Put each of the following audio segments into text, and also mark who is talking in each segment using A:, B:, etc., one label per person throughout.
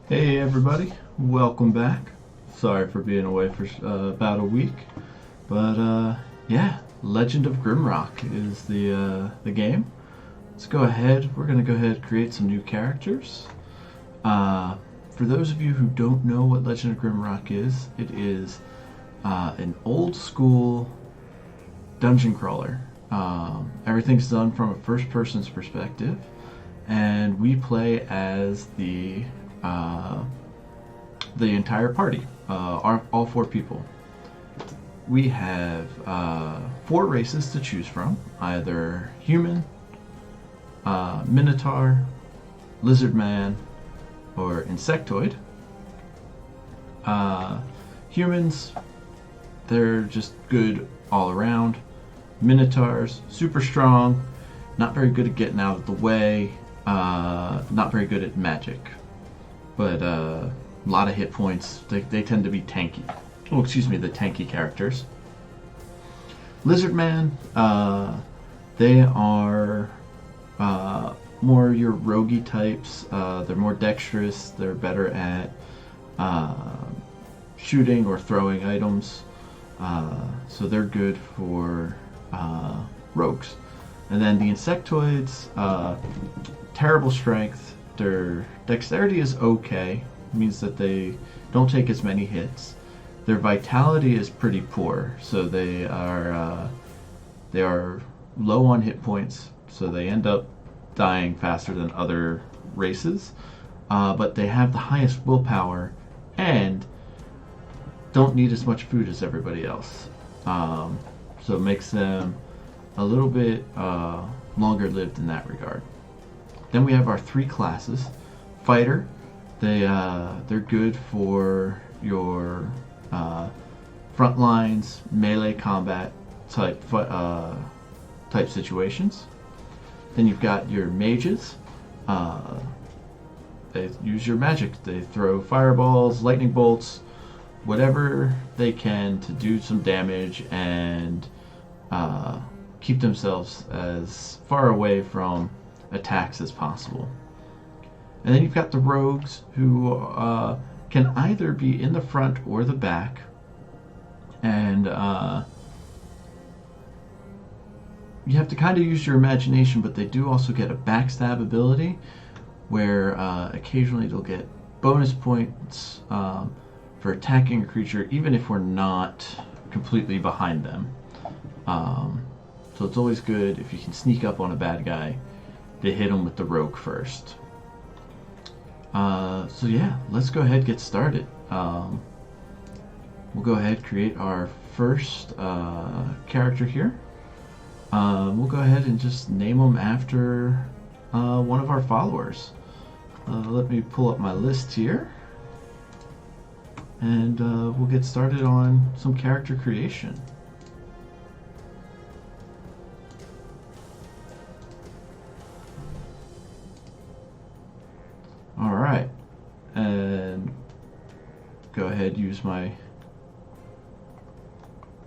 A: Hey everybody, welcome back. Sorry for being away for about a week, but yeah, Legend of Grimrock is the game. Let's go ahead. We're gonna go ahead and create some new characters. Uh, for those of you who don't know what Legend of Grimrock is, it is an old school dungeon crawler. Everything's done from a first person's perspective, and we play as the entire party, all four people. We have four races to choose from: either human, minotaur, lizard man, or insectoid. Uh, Humans, they're just good all around. Minotaurs, super strong, not very good at getting out of the way, not very good at magic, but a lot of hit points. They tend to be tanky. Oh, excuse me, the tanky characters. Lizard Man, they are more your roguey types. They're more dexterous. They're better at uh, shooting or throwing items. So they're good for rogues. And then the insectoids, terrible strength. Their dexterity is okay. It means that they don't take as many hits. Their vitality is pretty poor, so they are low on hit points. So they end up dying faster than other races. But they have the highest willpower and don't need as much food as everybody else. So it makes them a little bit longer lived in that regard. Then we have our three classes. Fighter, they're good for your front lines, melee combat type situations. Then you've got your mages. They use your magic. They throw fireballs, lightning bolts, whatever they can to do some damage and keep themselves as far away from attacks as possible. And then you've got the rogues, who can either be in the front or the back, and you have to kind of use your imagination, but they do also get a backstab ability where occasionally they'll get bonus points for attacking a creature even if we're not completely behind them. So it's always good if you can sneak up on a bad guy to hit him with the rogue first. So yeah, let's go ahead and get started. We'll go ahead and create our first character here. We'll go ahead and just name them after one of our followers. Let me pull up my list here, and we'll get started on some character creation. All right, and go ahead, use my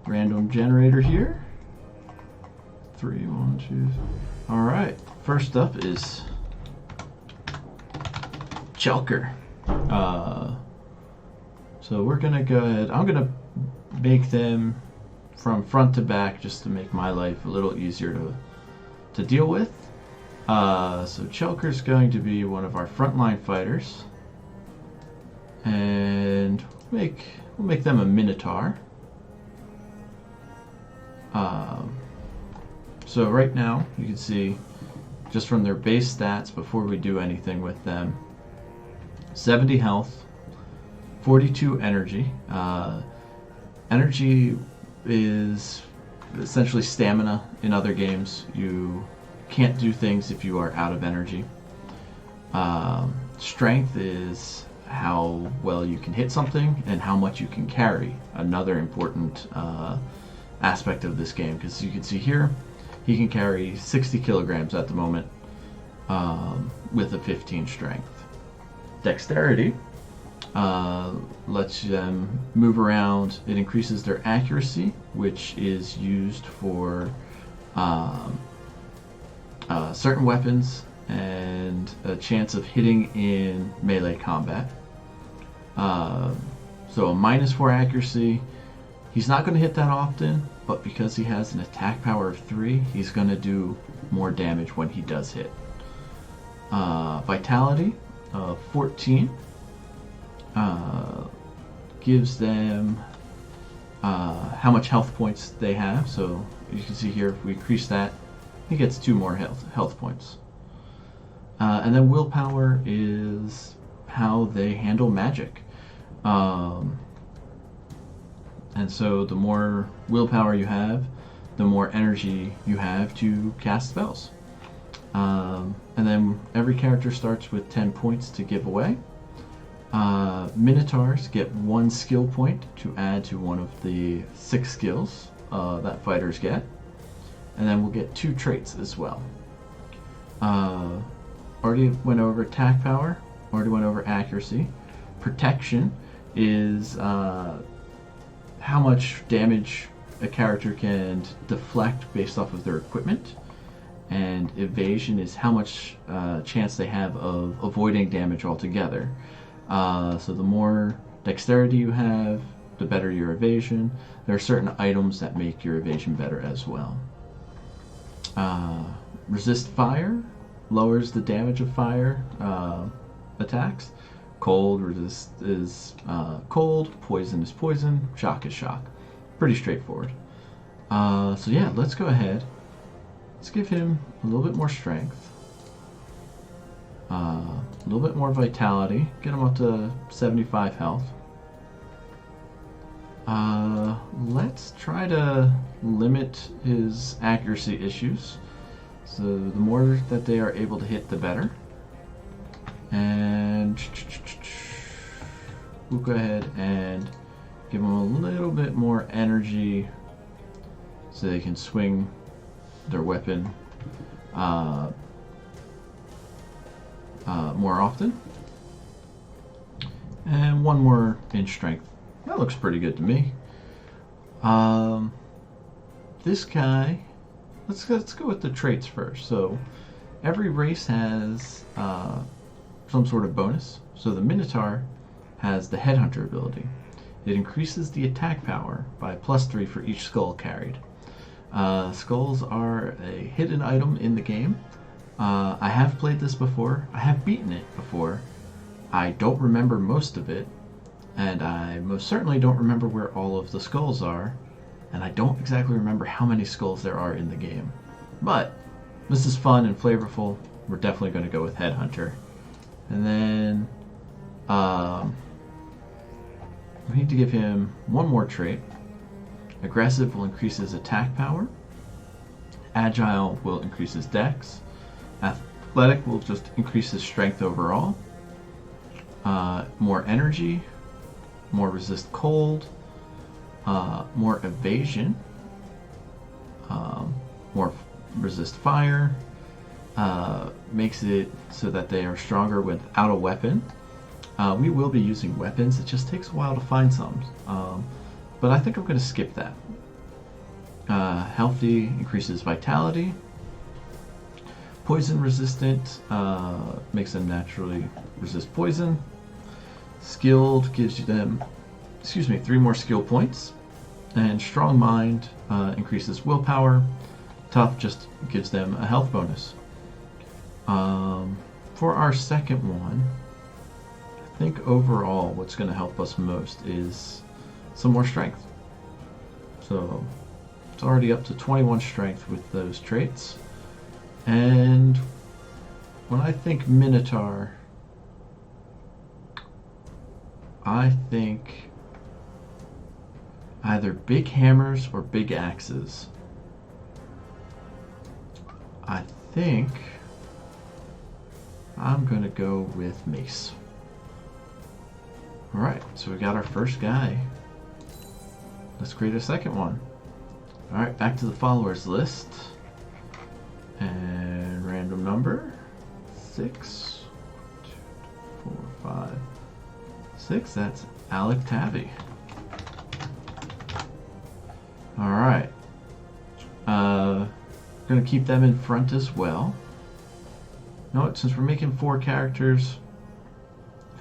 A: random generator here. 3, 1, 2. All right, first up is Chelker. So we're gonna go ahead. I'm gonna make them from front to back just to make my life a little easier to deal with. So Chelker's going to be one of our frontline fighters, and we'll make them a Minotaur. So right now you can see just from their base stats before we do anything with them: 70 health, 42 energy. Energy is essentially stamina in other games. You can't do things if you are out of energy. Strength is how well you can hit something and how much you can carry. Another important aspect of this game, because you can see here he can carry 60 kilograms at the moment with a 15 strength. Dexterity lets them move around. It increases their accuracy, which is used for certain weapons and a chance of hitting in melee combat. So a -4 accuracy. He's not going to hit that often, but because he has an attack power of 3, he's going to do more damage when he does hit. Vitality of 14 gives them how much health points they have. So you can see here, if we increase that, he gets 2 more health points. And then willpower is how they handle magic. And so the more willpower you have, the more energy you have to cast spells. And then every character starts with 10 points to give away. Minotaurs get 1 skill point to add to one of the 6 skills that fighters get. And then we'll get 2 traits as well. Already went over attack power, already went over accuracy. Protection is how much damage a character can deflect based off of their equipment. And evasion is how much chance they have of avoiding damage altogether. So the more dexterity you have, the better your evasion. There are certain items that make your evasion better as well. Resist fire lowers the damage of fire attacks. Cold resist is cold, poison is poison, shock is shock. Pretty straightforward. So yeah, let's go ahead. Let's give him a little bit more strength. A little bit more vitality. Get him up to 75 health. Let's try to limit his accuracy issues. So the more that they are able to hit, the better. And we'll go ahead and give them a little bit more energy so they can swing their weapon more often. And 1 more in strength. That looks pretty good to me. This guy, let's go with the traits first. So every race has some sort of bonus. So the Minotaur has the Headhunter ability. It increases the attack power by +3 for each skull carried. Skulls are a hidden item in the game. I have played this before. I have beaten it before. I don't remember most of it, and I most certainly don't remember where all of the skulls are, and I don't exactly remember how many skulls there are in the game. But this is fun and flavorful. We're definitely going to go with Headhunter. And then we need to give him 1 more trait. Aggressive will increase his attack power. Agile will increase his dex. Athletic will just increase his strength overall. More energy. More resist cold. More evasion. More resist fire. Makes it so that they are stronger without a weapon. We will be using weapons. It just takes a while to find some. But I think I'm going to skip that. Healthy increases vitality. Poison resistant makes them naturally resist poison. Skilled gives them, 3 more skill points. And strong mind increases willpower. Tough just gives them a health bonus. For our second one, I think overall what's going to help us most is some more strength. So it's already up to 21 strength with those traits. And when I think Minotaur, I think either big hammers or big axes. I think I'm going to go with mace. Alright, so we got our first guy. Let's create a second one. Alright, back to the followers list. And random number 6, 2, 4, 5, 6. That's Alec Tabby. Alright. Gonna keep them in front as well. You know what, since we're making 4 characters,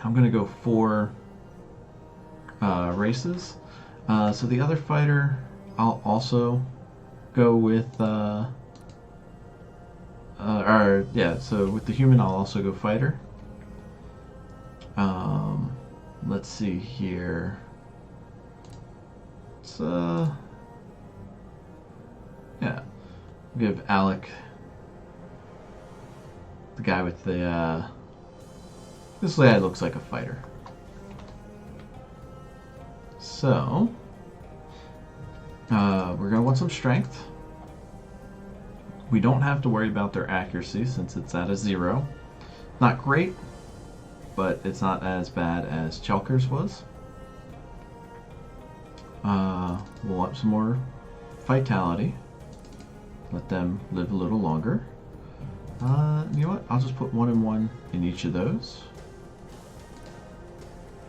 A: I'm gonna go 4 races. So the other fighter, I'll also go with, so with the human, I'll also go fighter. Let's see here. Let's, give Alec, the guy with the, this lad looks like a fighter. So, we're going to want some strength. We don't have to worry about their accuracy since it's at a 0. Not great, but it's not as bad as Chelker's was. We'll want some more vitality. Let them live a little longer. You know what? I'll just put 1 and 1 in each of those.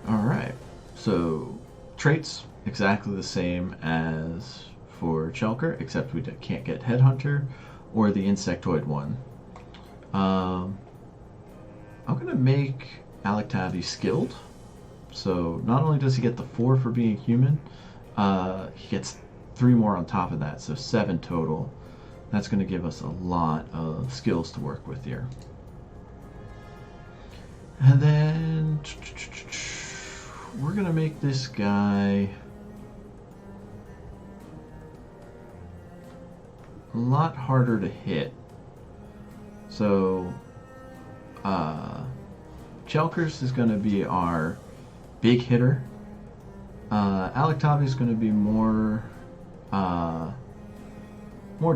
A: Alright, so traits exactly the same as for Chelker, except we can't get Headhunter or the Insectoid one. I'm going to make Alec Tabby skilled. So not only does he get the 4 for being human, he gets 3 more on top of that, so 7 total. That's going to give us a lot of skills to work with here. And then we're going to make this guy a lot harder to hit. So Chelker's is going to be our big hitter. Alec Tabby is going to be more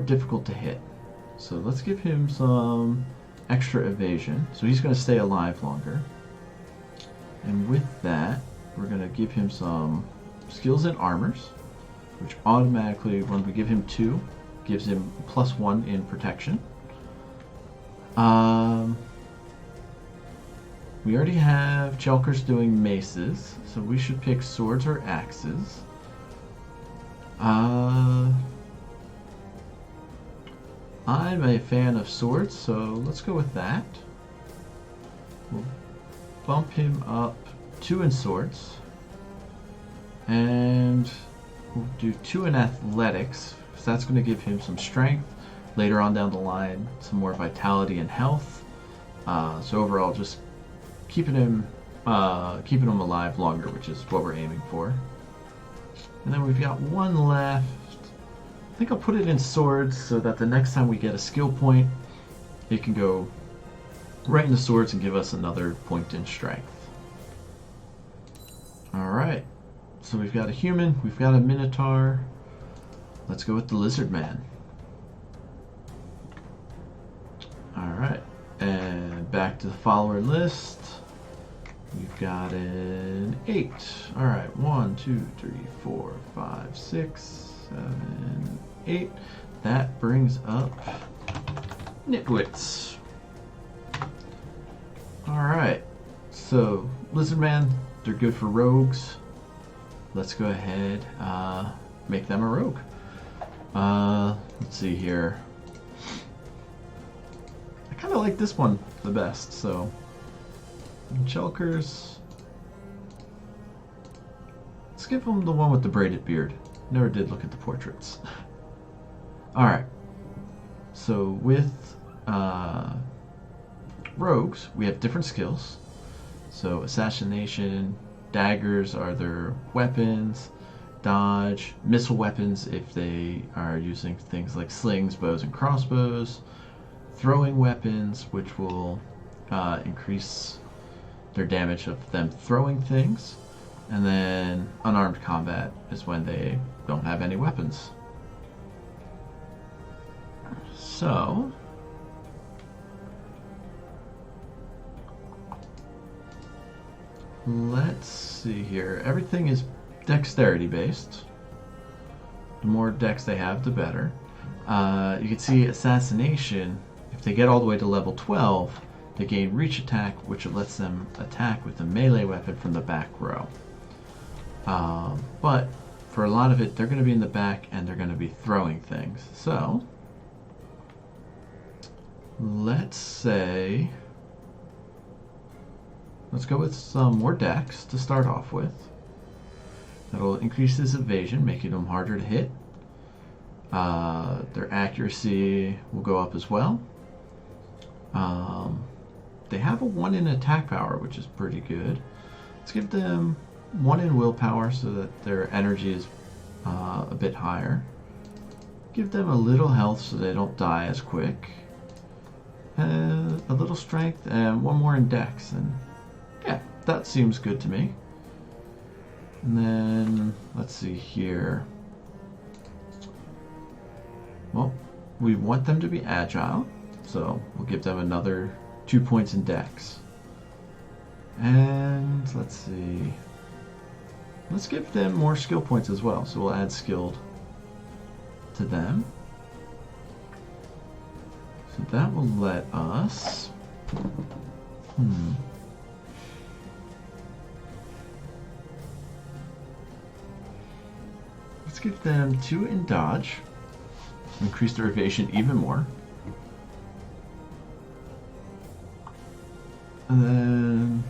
A: difficult to hit. So let's give him some extra evasion. So he's going to stay alive longer. And with that, we're going to give him some skills and armors, which automatically, when we give him 2, gives him +1 in protection. We already have Chelker's doing maces, so we should pick swords or axes. I'm a fan of swords, so let's go with that. We'll bump him up 2 in swords. And we'll do 2 in athletics, because that's going to give him some strength. Later on down the line, some more vitality and health. So overall, just keeping him alive longer, which is what we're aiming for. And then we've got 1 left. I think I'll put it in swords so that the next time we get a skill point, it can go right into swords and give us another point in strength. Alright, so we've got a human, we've got a minotaur. Let's go with the lizard man. Alright, and back to the follower list. We've got an 8. Alright, 1, 2, 3, 4, 5, 6, 7, 8. That brings up Nitwits. Alright, so Lizardman, they're good for rogues. Let's go ahead, make them a rogue. Let's see here. I kind of like this one the best, so Chelker's. Let's give him the one with the braided beard. Never did look at the portraits. Alright, so with rogues, we have different skills. So assassination, daggers are their weapons, dodge, missile weapons if they are using things like slings, bows, and crossbows, throwing weapons, which will increase their damage of them throwing things, and then unarmed combat is when they don't have any weapons. So let's see here. Everything is dexterity based. The more dex they have, the better. You can see assassination, if they get all the way to level 12, they gain reach attack, which lets them attack with a melee weapon from the back row. But for a lot of it, they're going to be in the back and they're going to be throwing things. So let's go with some more dex to start off with. That'll increase his evasion, making him harder to hit. Their accuracy will go up as well. They have a 1 in attack power, which is pretty good. Let's give them 1 in willpower so that their energy is a bit higher. Give them a little health so they don't die as quick. A little strength and 1 more in dex. And yeah, that seems good to me. And then, let's see here. Well, we want them to be agile, so we'll give them another 2 points in dex. And let's see. Let's give them more skill points as well, so we'll add skilled to them. So that will let us... Let's give them 2 in dodge. Increase their evasion even more. And then...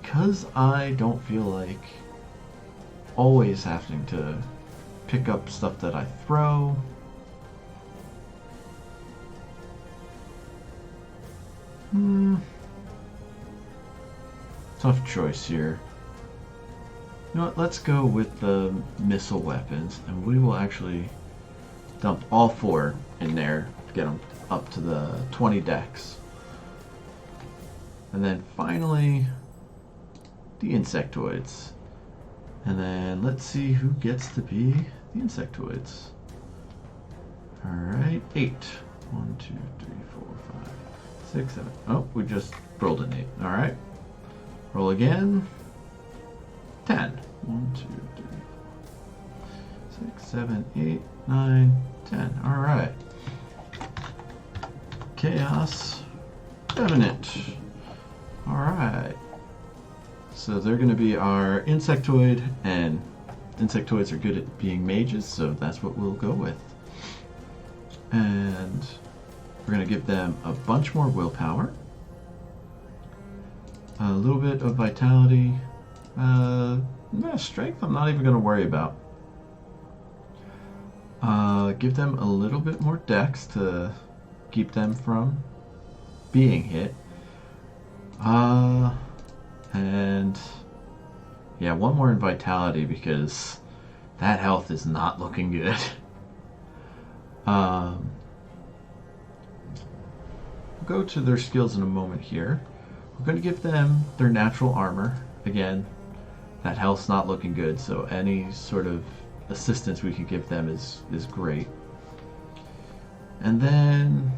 A: because I don't feel like always having to pick up stuff that I throw, tough choice here. You know what, let's go with the missile weapons, and we will actually dump all 4 in there to get them up to the 20 dex. And then finally, the insectoids. And then let's see who gets to be the insectoids. Alright, 8. 1, 2, 3, 4, 5, 6, 7. Oh, we just rolled an 8. Alright. Roll again. 10. 1, 2, 3, 4, 6, 7, 8, 9, 10. Alright. Chaos Revenant. Alright. So they're going to be our insectoid, and insectoids are good at being mages, so that's what we'll go with. And we're going to give them a bunch more willpower, a little bit of vitality, strength I'm not even going to worry about. Give them a little bit more dex to keep them from being hit. And yeah, 1 more in vitality because that health is not looking good. We'll go to their skills in a moment here. We're going to give them their natural armor. Again, that health's not looking good, so any sort of assistance we can give them is great. And then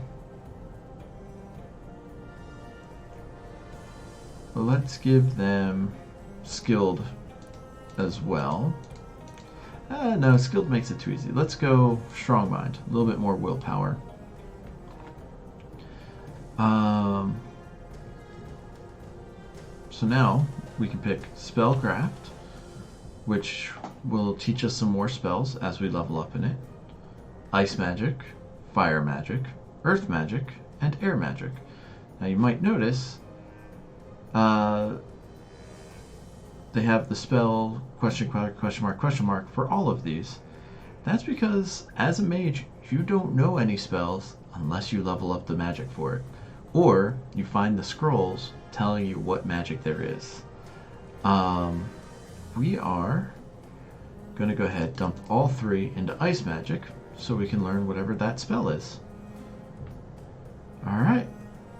A: let's give them skilled as well. No, skilled makes it too easy. Let's go strong mind, a little bit more willpower. So now we can pick Spellcraft, which will teach us some more spells as we level up in it. Ice magic, fire magic, earth magic, and air magic. Now you might notice they have the spell question mark for all of these. That's because as a mage, you don't know any spells unless you level up the magic for it, or you find the scrolls telling you what magic there is. We are going to go ahead, dump all 3 into ice magic so we can learn whatever that spell is. Alright,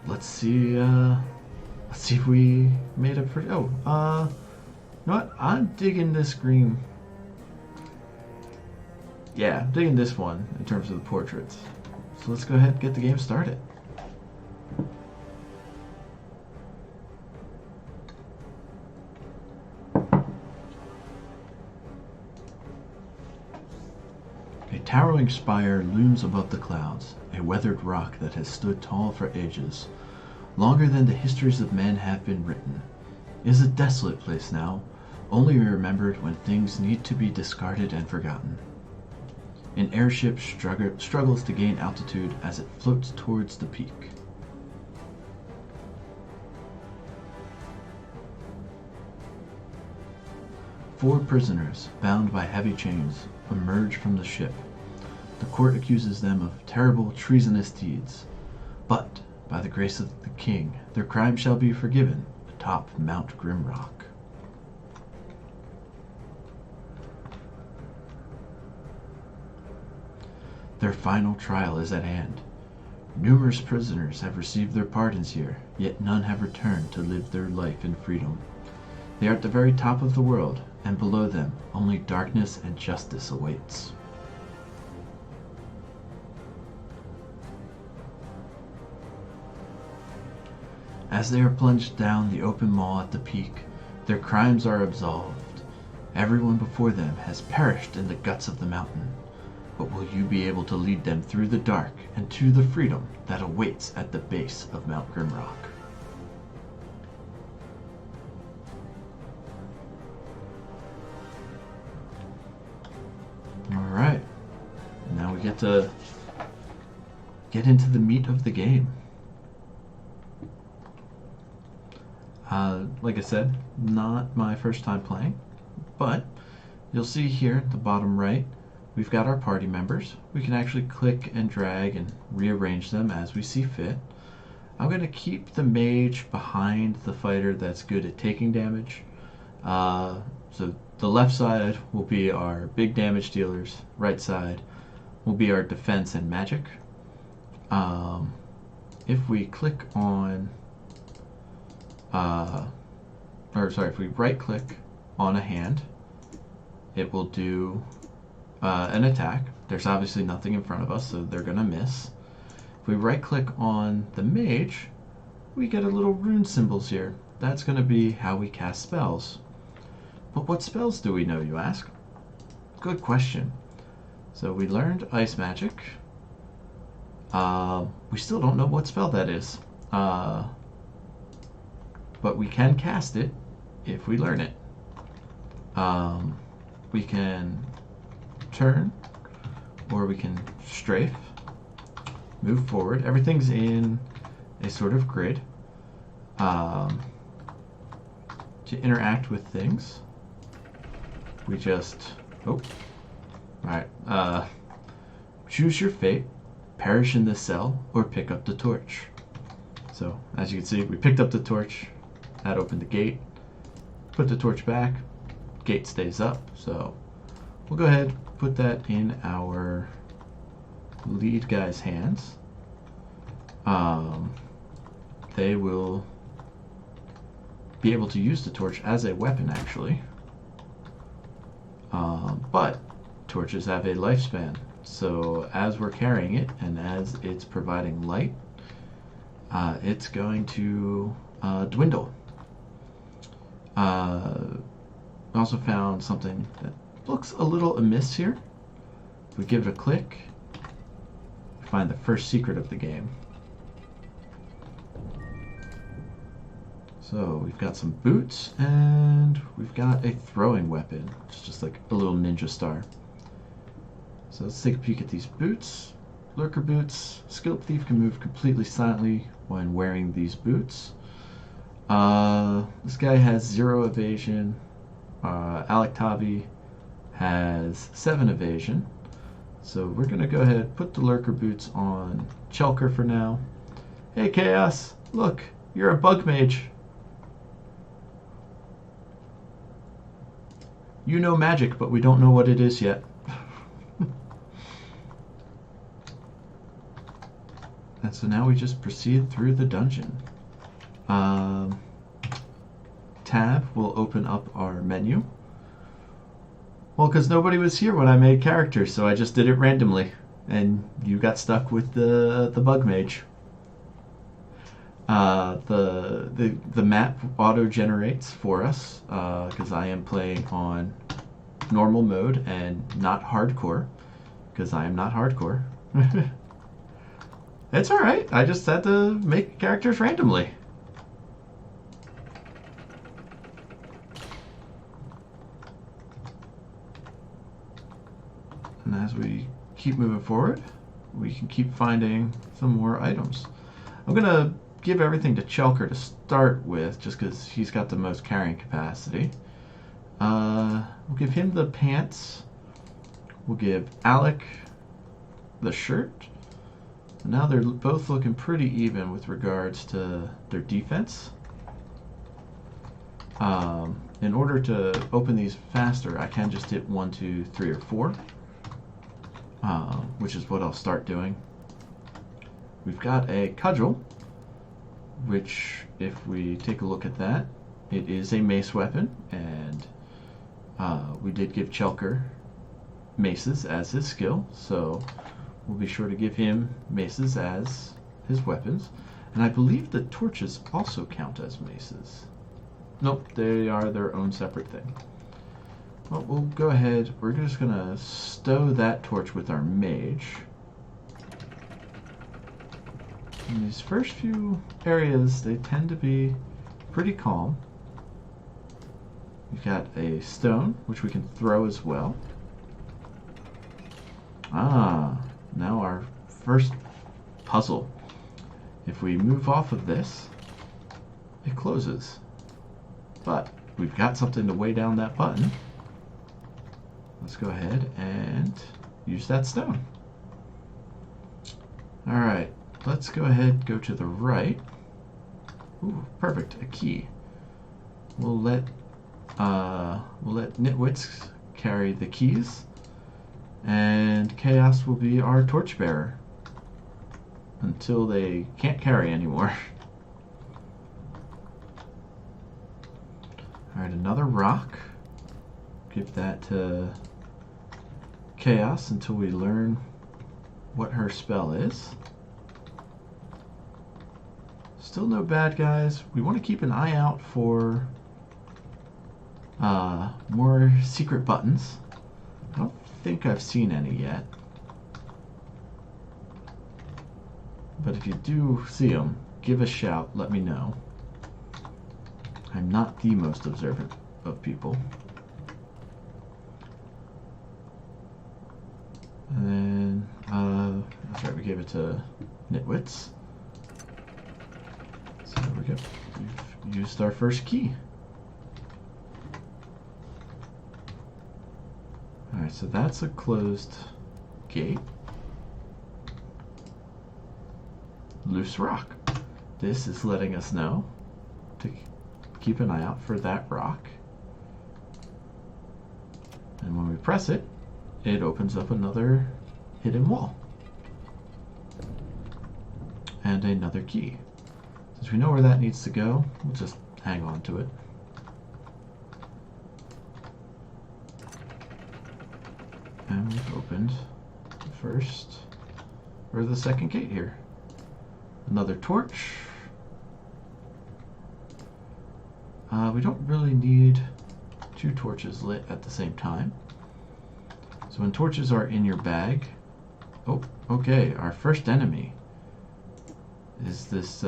A: let's see if we made a pretty... you know what? I'm digging this green. Yeah, I'm digging this one in terms of the portraits. So let's go ahead and get the game started. A towering spire looms above the clouds, a weathered rock that has stood tall for ages, longer than the histories of men have been written. It is a desolate place now, only remembered when things need to be discarded and forgotten. An airship struggles to gain altitude as it floats towards the peak. 4 prisoners, bound by heavy chains, emerge from the ship. The court accuses them of terrible treasonous deeds, but by the grace of the king, their crime shall be forgiven atop Mount Grimrock. Their final trial is at hand. Numerous prisoners have received their pardons here, yet none have returned to live their life in freedom. They are at the very top of the world, and below them only darkness and justice awaits. As they are plunged down the open maw at the peak, their crimes are absolved. Everyone before them has perished in the guts of the mountain. But will you be able to lead them through the dark and to the freedom that awaits at the base of Mount Grimrock? Alright, now we get to get into the meat of the game. Like I said, not my first time playing, but you'll see here at the bottom right, we've got our party members. We can actually click and drag and rearrange them as we see fit. I'm going to keep the mage behind the fighter that's good at taking damage. So the left side will be our big damage dealers. Right side will be our defense and magic. If we click on, if we right click on a hand, it will do an attack. There's obviously nothing in front of us, so they're gonna miss. If we right click on the mage, we get a little rune symbols here. That's gonna be how we cast spells. But what spells do we know, you ask? Good question. So we learned ice magic. We still don't know what spell that is. But we can cast it if we learn it. We can turn, or we can strafe, move forward. Everything's in a sort of grid. To interact with things, we just, choose your fate, perish in this cell, or pick up the torch. So, as you can see, we picked up the torch, that opened the gate, put the torch back, gate stays up, so we'll go ahead, put that in our lead guy's hands. They will be able to use the torch as a weapon, actually. But torches have a lifespan, so as we're carrying it and as it's providing light, it's going to dwindle. I also found something that looks a little amiss here. If we give it a click, we find the first secret of the game. So we've got some boots, and we've got a throwing weapon. It's just like a little ninja star. So let's take a peek at these boots. Lurker boots. Skilled Thief can move completely silently when wearing these boots. This guy has 0 evasion. Alektavi has 7 evasion. So we're going to go ahead and put the Lurker boots on Chelker for now. Hey Chaos, look, you're a bug mage. You know magic, but we don't know what it is yet. And so now we just proceed through the dungeon. Tab will open up our menu. Well, because nobody was here when I made characters, so I just did it randomly. And you got stuck with the bug mage. The map auto-generates for us, because I am playing on normal mode and not hardcore, because I am not hardcore. It's alright, I just had to make characters randomly. And as we keep moving forward, we can keep finding some more items. I'm going to give everything to Chelker to start with, just because he's got the most carrying capacity. We'll give him the pants. We'll give Alec the shirt. Now they're both looking pretty even with regards to their defense. In order to open these faster, I can just hit 1, 2, 3, or 4, which is what I'll start doing. We've got a cudgel, which, if we take a look at that, it is a mace weapon, and we did give Chelker maces as his skill, so we'll be sure to give him maces as his weapons. And I believe the torches also count as maces. Nope, they are their own separate thing. Well, we'll go ahead. We're just going to stow that torch with our mage. In these first few areas, they tend to be pretty calm. We've got a stone, which we can throw as well. Now our first puzzle. If we move off of this, it closes. But we've got something to weigh down that button. Let's go ahead and use that stone. Alright, let's go ahead, go to the right. Ooh, perfect, a key. We'll let Nitwits carry the keys, and Chaos will be our torchbearer until they can't carry anymore. Alright, another rock. Give that to Chaos until we learn what her spell is. Still no bad guys. We want to keep an eye out for more secret buttons. I don't think I've seen any yet. But if you do see them, give a shout, let me know. I'm not the most observant of people. And then, that's right, we gave it to Nitwits. So there we go. We've used our first key. Alright, so that's a closed gate. Loose rock. This is letting us know to keep an eye out for that rock. And when we press it, it opens up another hidden wall. And another key. Since we know where that needs to go, we'll just hang on to it. And we've opened the first, or the second gate here. Another torch. We don't really need 2 torches lit at the same time. So when torches are in your bag... Oh, okay, our first enemy is this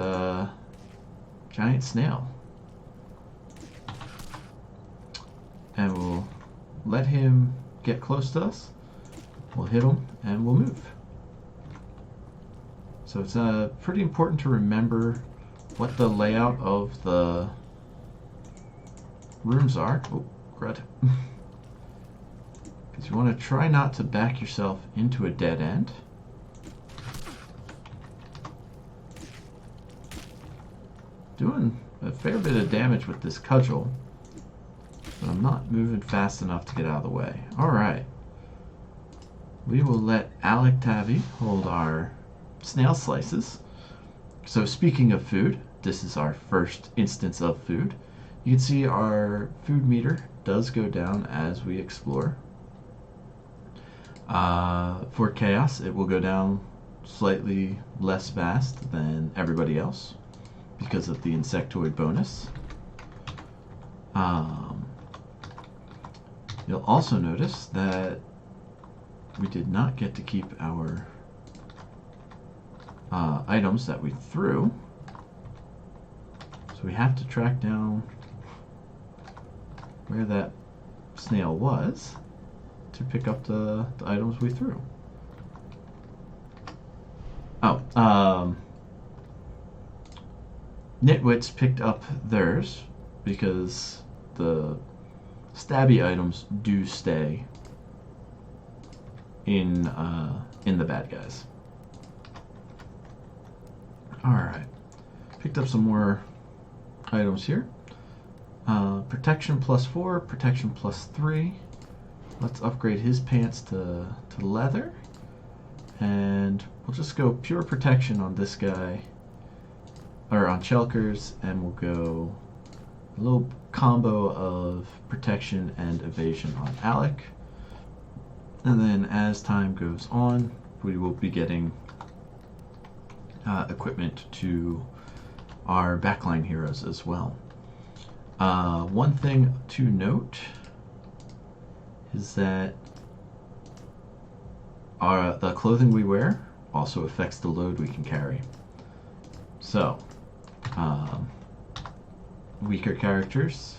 A: giant snail. And we'll let him get close to us. We'll hit him and we'll move. So it's pretty important to remember what the layout of the rooms are. Oh, crud. Because you want to try not to back yourself into a dead end. Doing a fair bit of damage with this cudgel, but I'm not moving fast enough to get out of the way. Alright. We will let Alec Tabby hold our snail slices. So speaking of food, this is our first instance of food. You can see our food meter does go down as we explore. For Chaos, it will go down slightly less fast than everybody else because of the insectoid bonus. You'll also notice that we did not get to keep our items that we threw. So we have to track down where that snail was to pick up the items we threw. Oh, Nitwits picked up theirs because the stabby items do stay in the bad guys. Alright. Picked up some more items here. Protection +4, protection +3. Let's upgrade his pants to leather. And we'll just go pure protection on this guy. Or on Chelkers, and we'll go a little combo of protection and evasion on Alec. And then as time goes on, we will be getting equipment to our backline heroes as well. One thing to note is that the clothing we wear also affects the load we can carry. So, weaker characters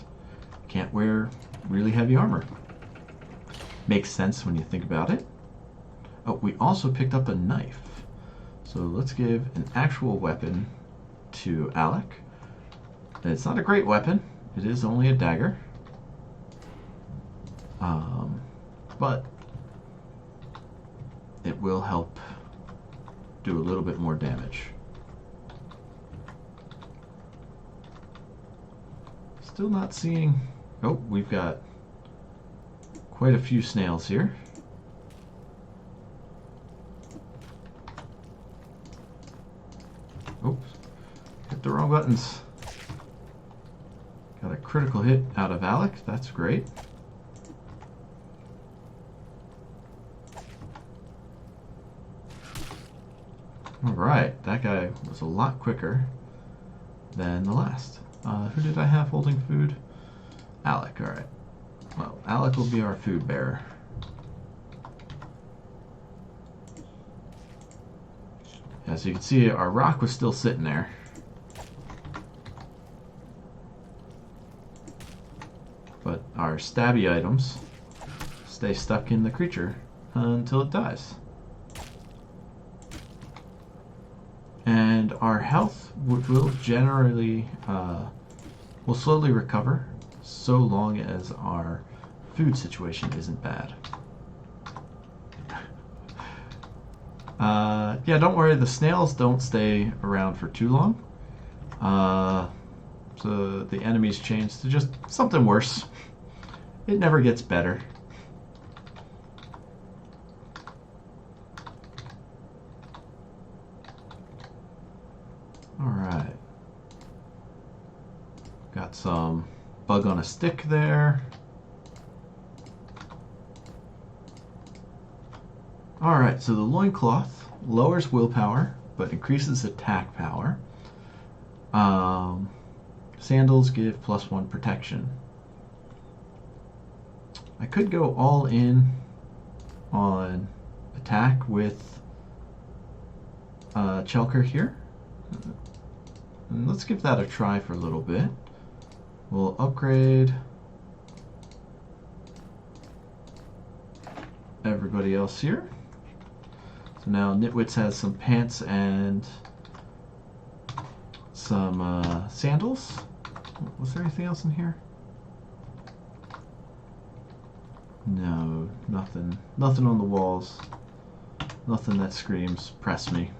A: can't wear really heavy armor. Makes sense when you think about it. Oh, we also picked up a knife. So let's give an actual weapon to Alec. It's not a great weapon. It is only a dagger. But it will help do a little bit more damage. Still not seeing... Oh, we've got quite a few snails here. Oops, hit the wrong buttons. Got a critical hit out of Alec, that's great. Alright, that guy was a lot quicker than the last. Who did I have holding food? Alec, alright. Well, Alec will be our food bearer. As you can see, our rock was still sitting there. But our stabby items stay stuck in the creature until it dies. And our health will generally, will slowly recover so long as our food situation isn't bad. Yeah, don't worry, the snails don't stay around for too long. So the enemies change to just something worse. It never gets better. Alright. Got some bug on a stick there. Alright, so the loincloth lowers willpower, but increases attack power. Sandals give +1 protection. I could go all in on attack with Chelker here. And let's give that a try for a little bit. We'll upgrade everybody else here. So now Nitwits has some pants and some sandals. Was there anything else in here? No, nothing. Nothing on the walls. Nothing that screams, press me.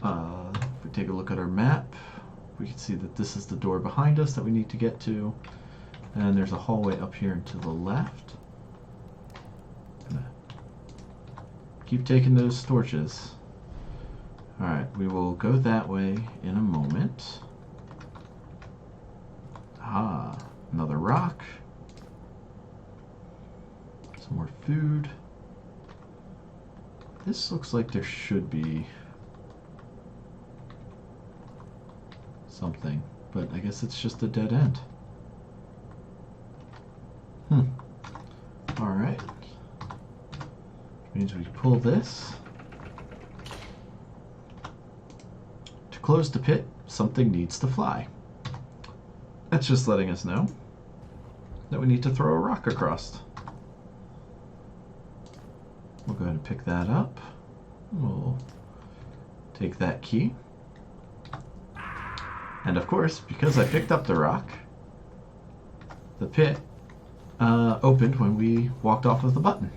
A: If we take a look at our map, we can see that this is the door behind us that we need to get to. And there's a hallway up here and to the left. Keep taking those torches. Alright, we will go that way in a moment. Ah, another rock. Some more food. This looks like there should be something, but I guess it's just a dead end. Alright. Means we pull this. To close the pit, something needs to fly. That's just letting us know that we need to throw a rock across. We'll go ahead and pick that up. We'll take that key. And of course, because I picked up the rock, the pit opened when we walked off of the button.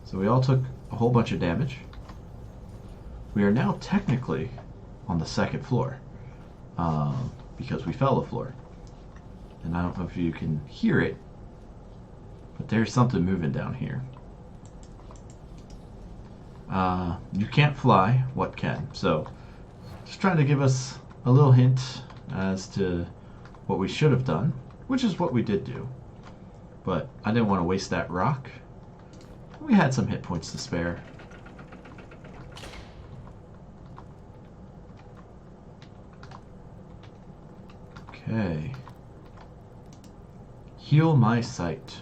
A: So we all took a whole bunch of damage. We are now technically on the second floor because we fell the floor. And I don't know if you can hear it, but there's something moving down here. You can't fly, what can? So just trying to give us a little hint as to what we should have done, which is what we did do. But I didn't want to waste that rock. We had some hit points to spare. Okay. Heal my sight.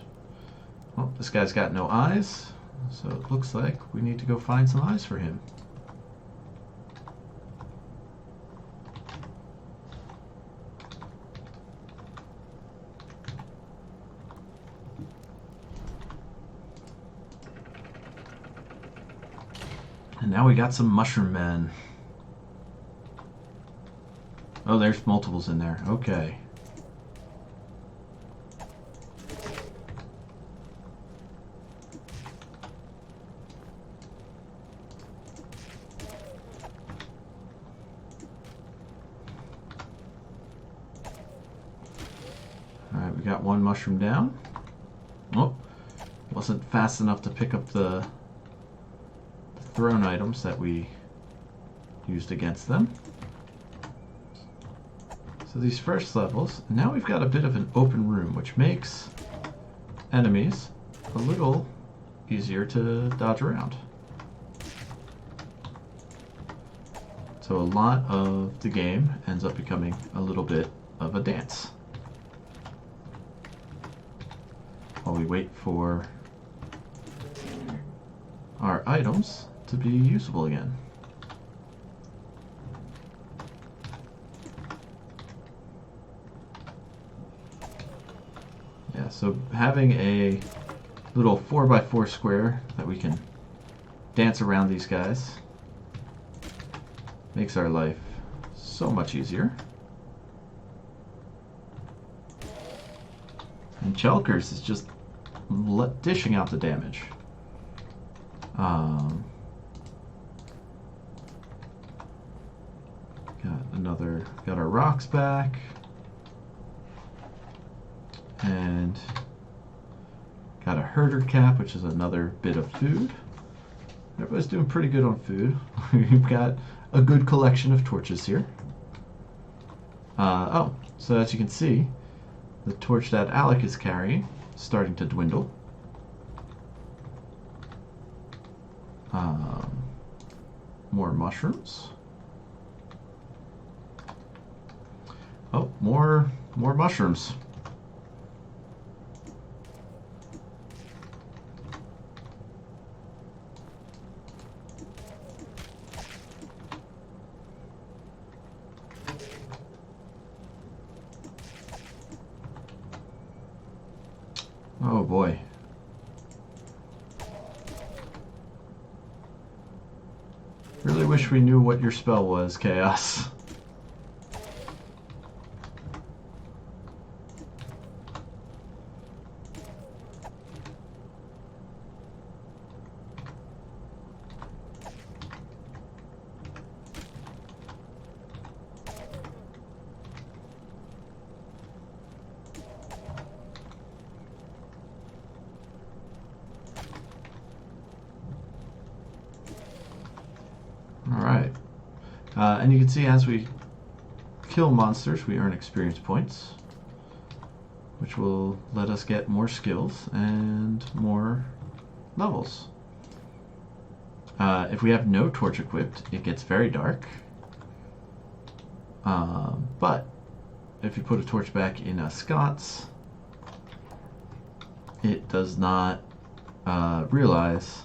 A: Well, this guy's got no eyes, so it looks like we need to go find some eyes for him. And now we got some mushroom men. Oh, there's multiples in there. Okay. Alright, we got one mushroom down. Oh, wasn't fast enough to pick up the thrown items that we used against them. So these first levels, now we've got a bit of an open room, which makes enemies a little easier to dodge around. So a lot of the game ends up becoming a little bit of a dance while we wait for our items to be usable again. Yeah, so having a little 4x4 square that we can dance around these guys makes our life so much easier. And Chelkers is just dishing out the damage. Got our rocks back, and got a herder cap, which is another bit of food. Everybody's doing pretty good on food. We've got a good collection of torches here. Oh, so as you can see, the torch that Alec is carrying is starting to dwindle. More mushrooms. Oh, more mushrooms. Oh boy. Really wish we knew what your spell was, Chaos. Alright. And you can see as we kill monsters, we earn experience points, which will let us get more skills and more levels. If we have no torch equipped, it gets very dark. But if you put a torch back in a sconce, it does not realize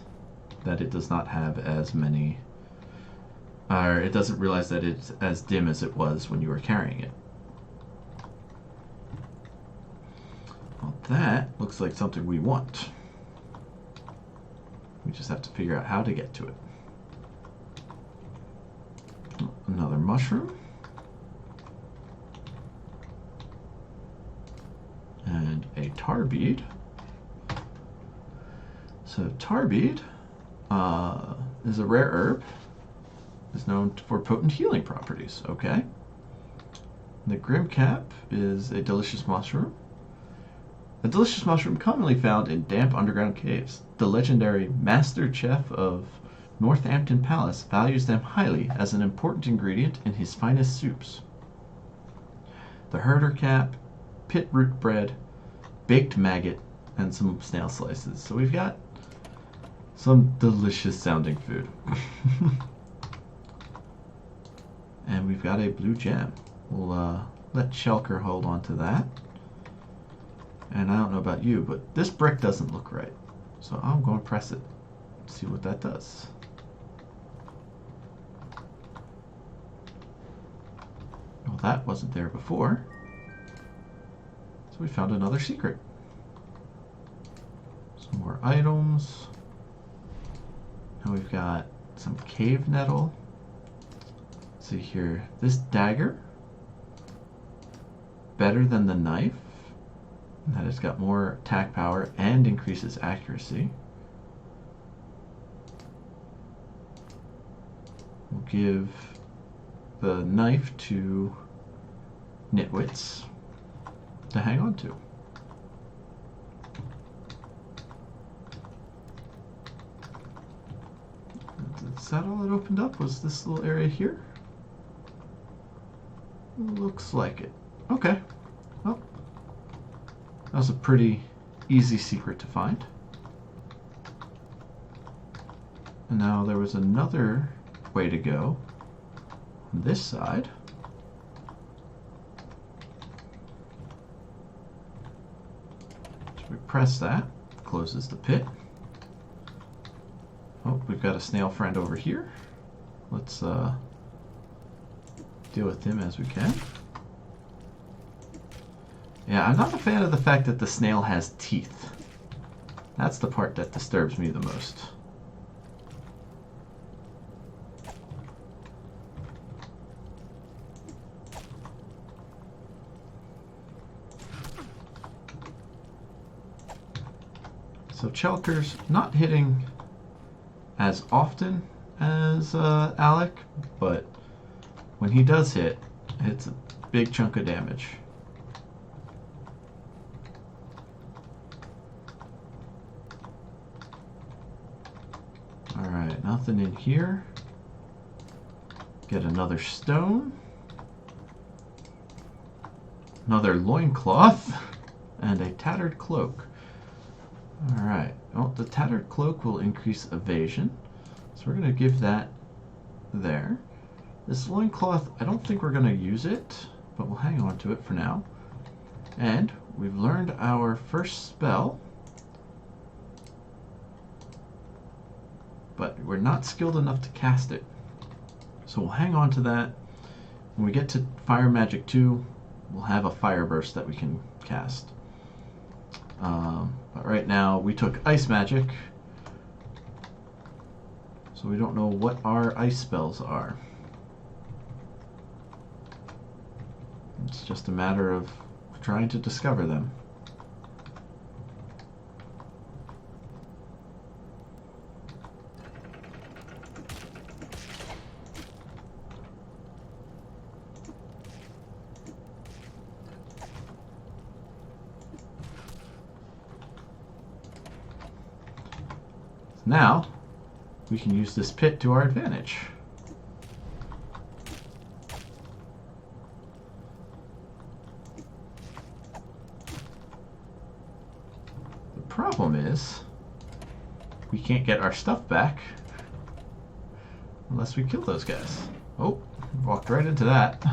A: that it does not have as many, or it doesn't realize that it's as dim as it was when you were carrying it. Well, that looks like something we want. We just have to figure out how to get to it. Another mushroom. a tar bead. So tar bead is a rare herb. Is known for potent healing properties. Okay. The grim cap is a delicious mushroom. A delicious mushroom commonly found in damp underground caves. The legendary Master Chef of Northampton Palace values them highly as an important ingredient in his finest soups. The herder cap, pit root bread, baked maggot, and some snail slices. So we've got some delicious sounding food. And we've got a blue gem. We'll let Shulker hold on to that. And I don't know about you, but this brick doesn't look right. So I'm going to press it. See what that does. Well, that wasn't there before. So we found another secret. Some more items. Now we've got some cave nettle. Let's see here. This dagger. Better than the knife. That it's got more attack power and increases accuracy. We'll give the knife to Nitwits to hang on to. Is that all it opened up? Was this little area here? Looks like it. Okay. Well, that was a pretty easy secret to find. And now there was another way to go on this side. So we press that, closes the pit. Oh, we've got a snail friend over here. Let's deal with him as we can. Yeah, I'm not a fan of the fact that the snail has teeth. That's the part that disturbs me the most. So Chelker's not hitting as often as Alec, but when he does hit, it's a big chunk of damage. Alright, nothing in here. Get another stone. Another loincloth. And a tattered cloak. Alright, well, the tattered cloak will increase evasion. So we're going to give that there. This loincloth, I don't think we're going to use it, but we'll hang on to it for now. And we've learned our first spell. But we're not skilled enough to cast it. So we'll hang on to that. When we get to Fire Magic 2, we'll have a Fire Burst that we can cast. But right now, we took Ice Magic. So we don't know what our ice spells are. It's just a matter of trying to discover them. Now, we can use this pit to our advantage. The problem is, we can't get our stuff back unless we kill those guys. Oh, walked right into that.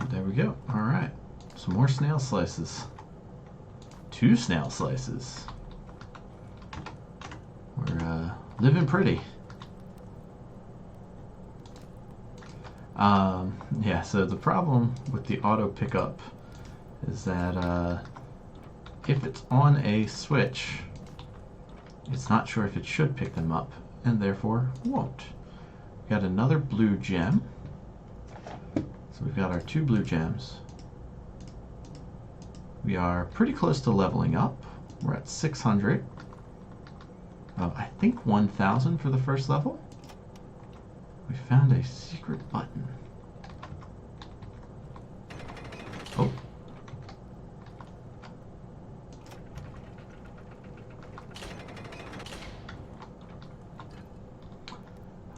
A: There we go. Alright. Some more snail slices. 2 snail slices. We're living pretty. Yeah, so the problem with the auto pickup is that if it's on a switch, it's not sure if it should pick them up, and therefore won't. We got another blue gem. So we've got our 2 blue gems. We are pretty close to leveling up. We're at 600. I think 1,000 for the first level. We found a secret button. Oh.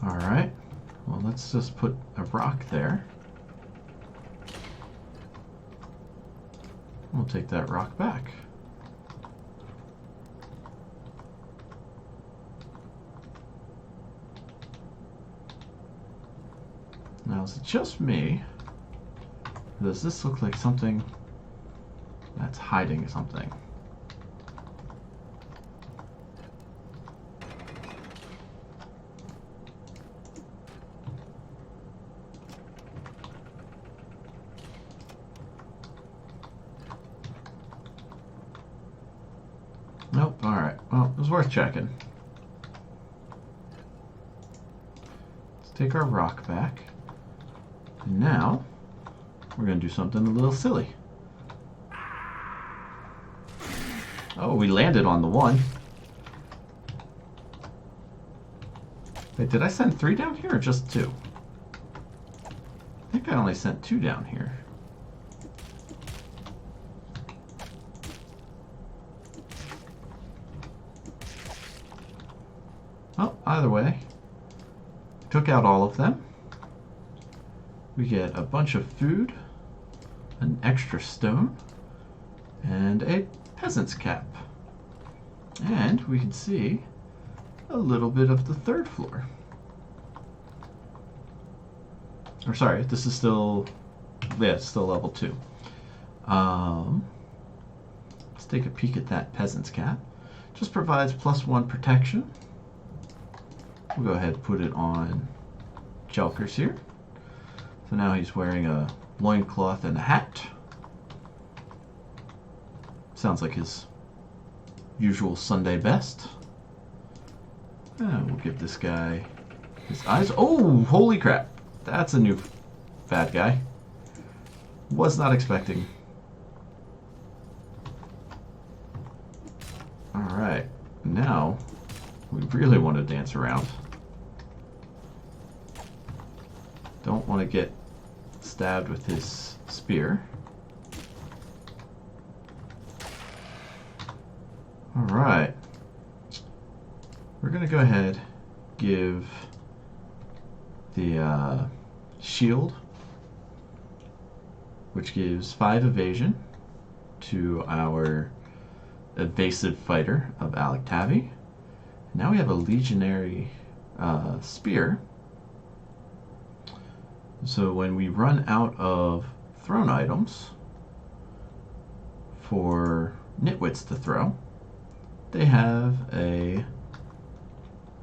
A: Alright. Well, let's just put a rock there. We'll take that rock back. Now, is it just me? Does this look like something that's hiding something? Nope, alright. Well, it was worth checking. Let's take our rock back. And now, we're going to do something a little silly. Oh, we landed on the 1. Wait, did I send 3 down here or just 2? I think I only sent 2 down here. Well, either way, took out all of them. We get a bunch of food, an extra stone, and a peasant's cap. And we can see a little bit of the 3rd floor. Or sorry, this is still, yeah, it's still level 2. Let's take a peek at that peasant's cap. Just provides +1 protection. We'll go ahead and put it on Jelkers here. So now he's wearing a loincloth and a hat. Sounds like his usual Sunday best. And we'll give this guy his eyes. Oh, holy crap. That's a new bad guy. Was not expecting. Alright, now we really want to dance around. Don't want to get stabbed with his spear. Alright. We're going to go ahead, give the shield, which gives 5 evasion to our evasive fighter of Alec Tavi. Now we have a legionary spear. So when we run out of thrown items for nitwits to throw, they have a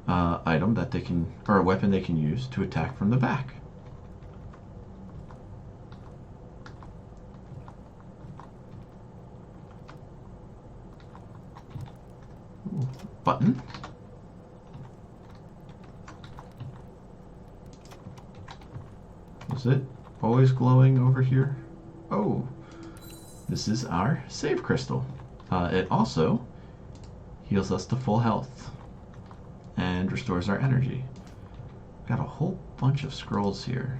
A: item that they can, or a weapon they can use to attack from the back. Ooh, button. Is it always glowing over here? Oh, this is our save crystal. It also heals us to full health and restores our energy. Got a whole bunch of scrolls here.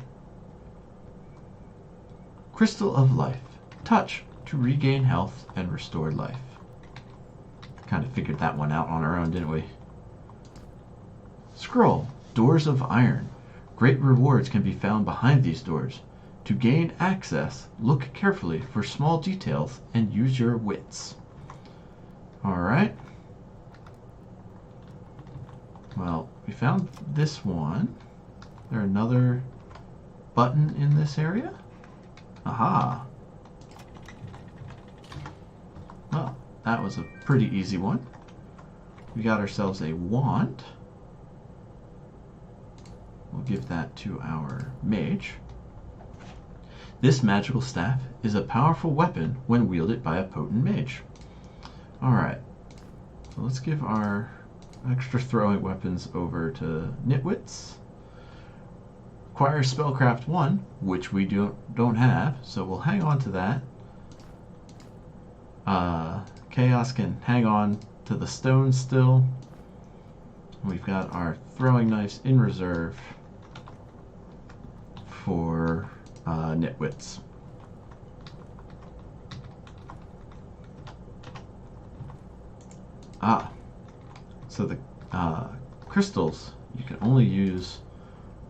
A: Crystal of Life. Touch to regain health and restore life. Kind of figured that one out on our own, didn't we? Scroll. Doors of Iron. Great rewards can be found behind these doors. To gain access, look carefully for small details and use your wits. Alright. Well, we found this one. Is there another button in this area? Aha. Well, that was a pretty easy one. We got ourselves a wand. We'll give that to our mage. This magical staff is a powerful weapon when wielded by a potent mage. Alright, so let's give our extra throwing weapons over to Nitwits. Acquires Spellcraft 1, which we don't have, so we'll hang on to that. Chaos can hang on to the stone still. We've got our throwing knives in reserve for Nitwits. So the crystals you can only use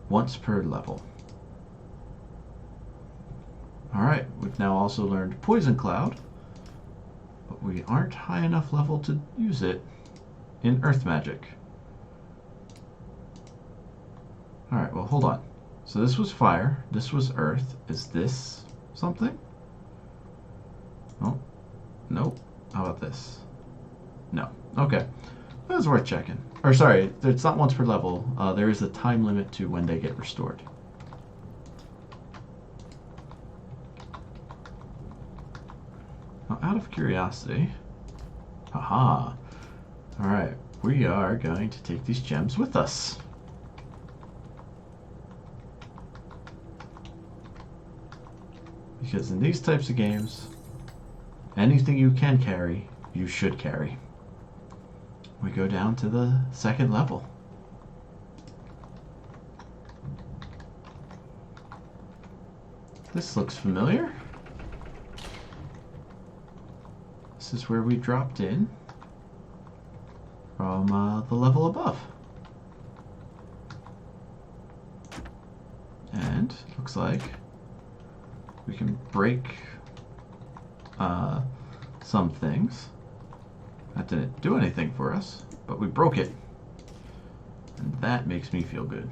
A: once per level. Alright, we've now also learned Poison Cloud, but we aren't high enough level to use it in Earth Magic. Alright, well hold on. So this was fire, this was earth. Is this something? Oh, nope. How about this? No. Okay. That was worth checking. Or sorry, it's not once per level. There is a time limit to when they get restored. Now, out of curiosity, haha. Alright, we are going to take these gems with us. Because in these types of games, anything you can carry, you should carry. We go down to the second level. This looks familiar. This is where we dropped in from the level above. And looks like we can break some things. That didn't do anything for us, but we broke it. And that makes me feel good.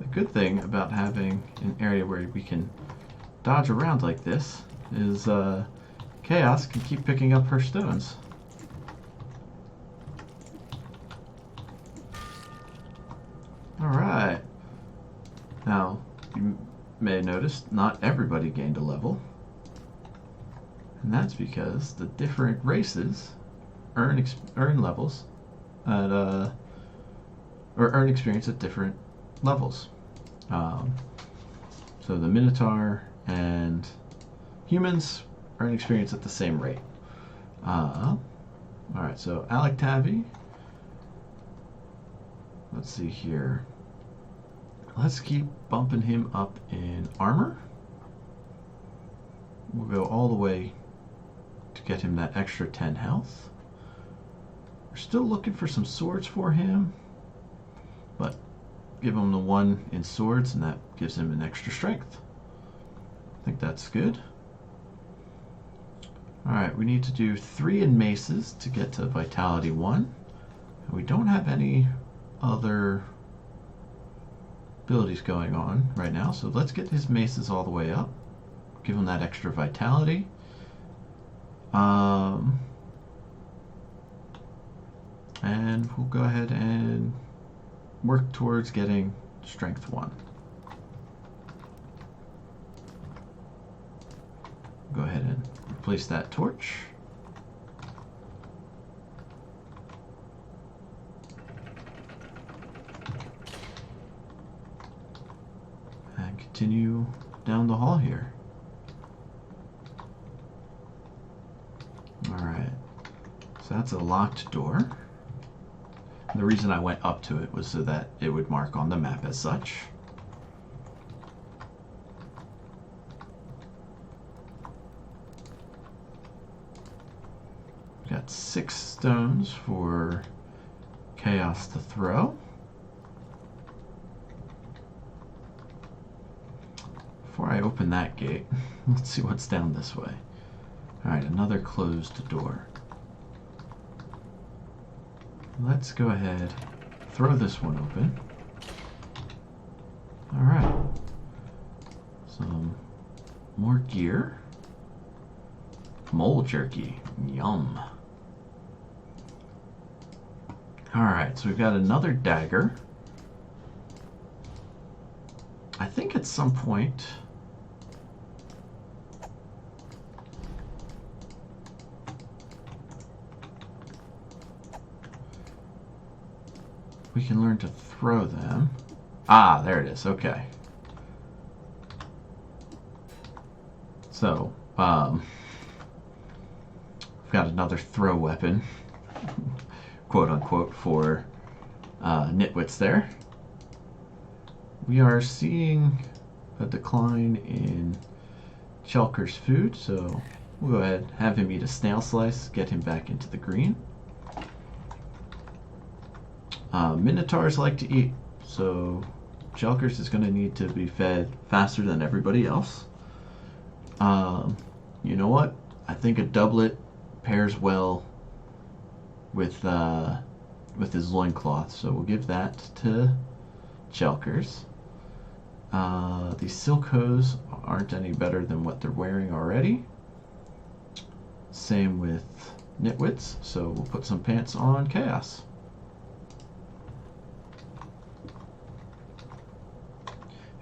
A: The good thing about having an area where we can dodge around like this is Chaos can keep picking up her stones. Alright. Now, you may have noticed not everybody gained a level. And that's because the different races earn levels at or earn experience at different levels. So the Minotaur and humans earn experience at the same rate. Alright, so Alec Tavi. Let's see here. Let's keep bumping him up in armor. We'll go all the way to get him that extra 10 health. We're still looking for some swords for him, but give him the 1 in swords and that gives him an extra strength. I think that's good. Alright, we need to do 3 in maces to get to Vitality 1. And we don't have any other abilities going on right now, so let's get his maces all the way up. Give him that extra Vitality. And we'll go ahead and work towards getting Strength 1. Go ahead and replace that torch. And continue down the hall here. Alright, so that's a locked door. The reason I went up to it was so that it would mark on the map as such. Got 6 stones for Chaos to throw. Before I open that gate, let's see what's down this way. Alright, another closed door. Let's go ahead, throw this one open. Alright. Some more gear. Mole jerky. Yum. Alright, so we've got another dagger. I think at some point we can learn to throw them. Ah, there it is. Okay. So, we've got another throw weapon, quote unquote, for nitwits there. We are seeing a decline in Chelker's food, so we'll go ahead and have him eat a snail slice, get him back into the green. Minotaurs like to eat, so Chelker's is going to need to be fed faster than everybody else. You know what? I think a doublet pairs well with his loincloth, so we'll give that to Chelker's. These silk hose aren't any better than what they're wearing already. Same with nitwits, so we'll put some pants on Chaos.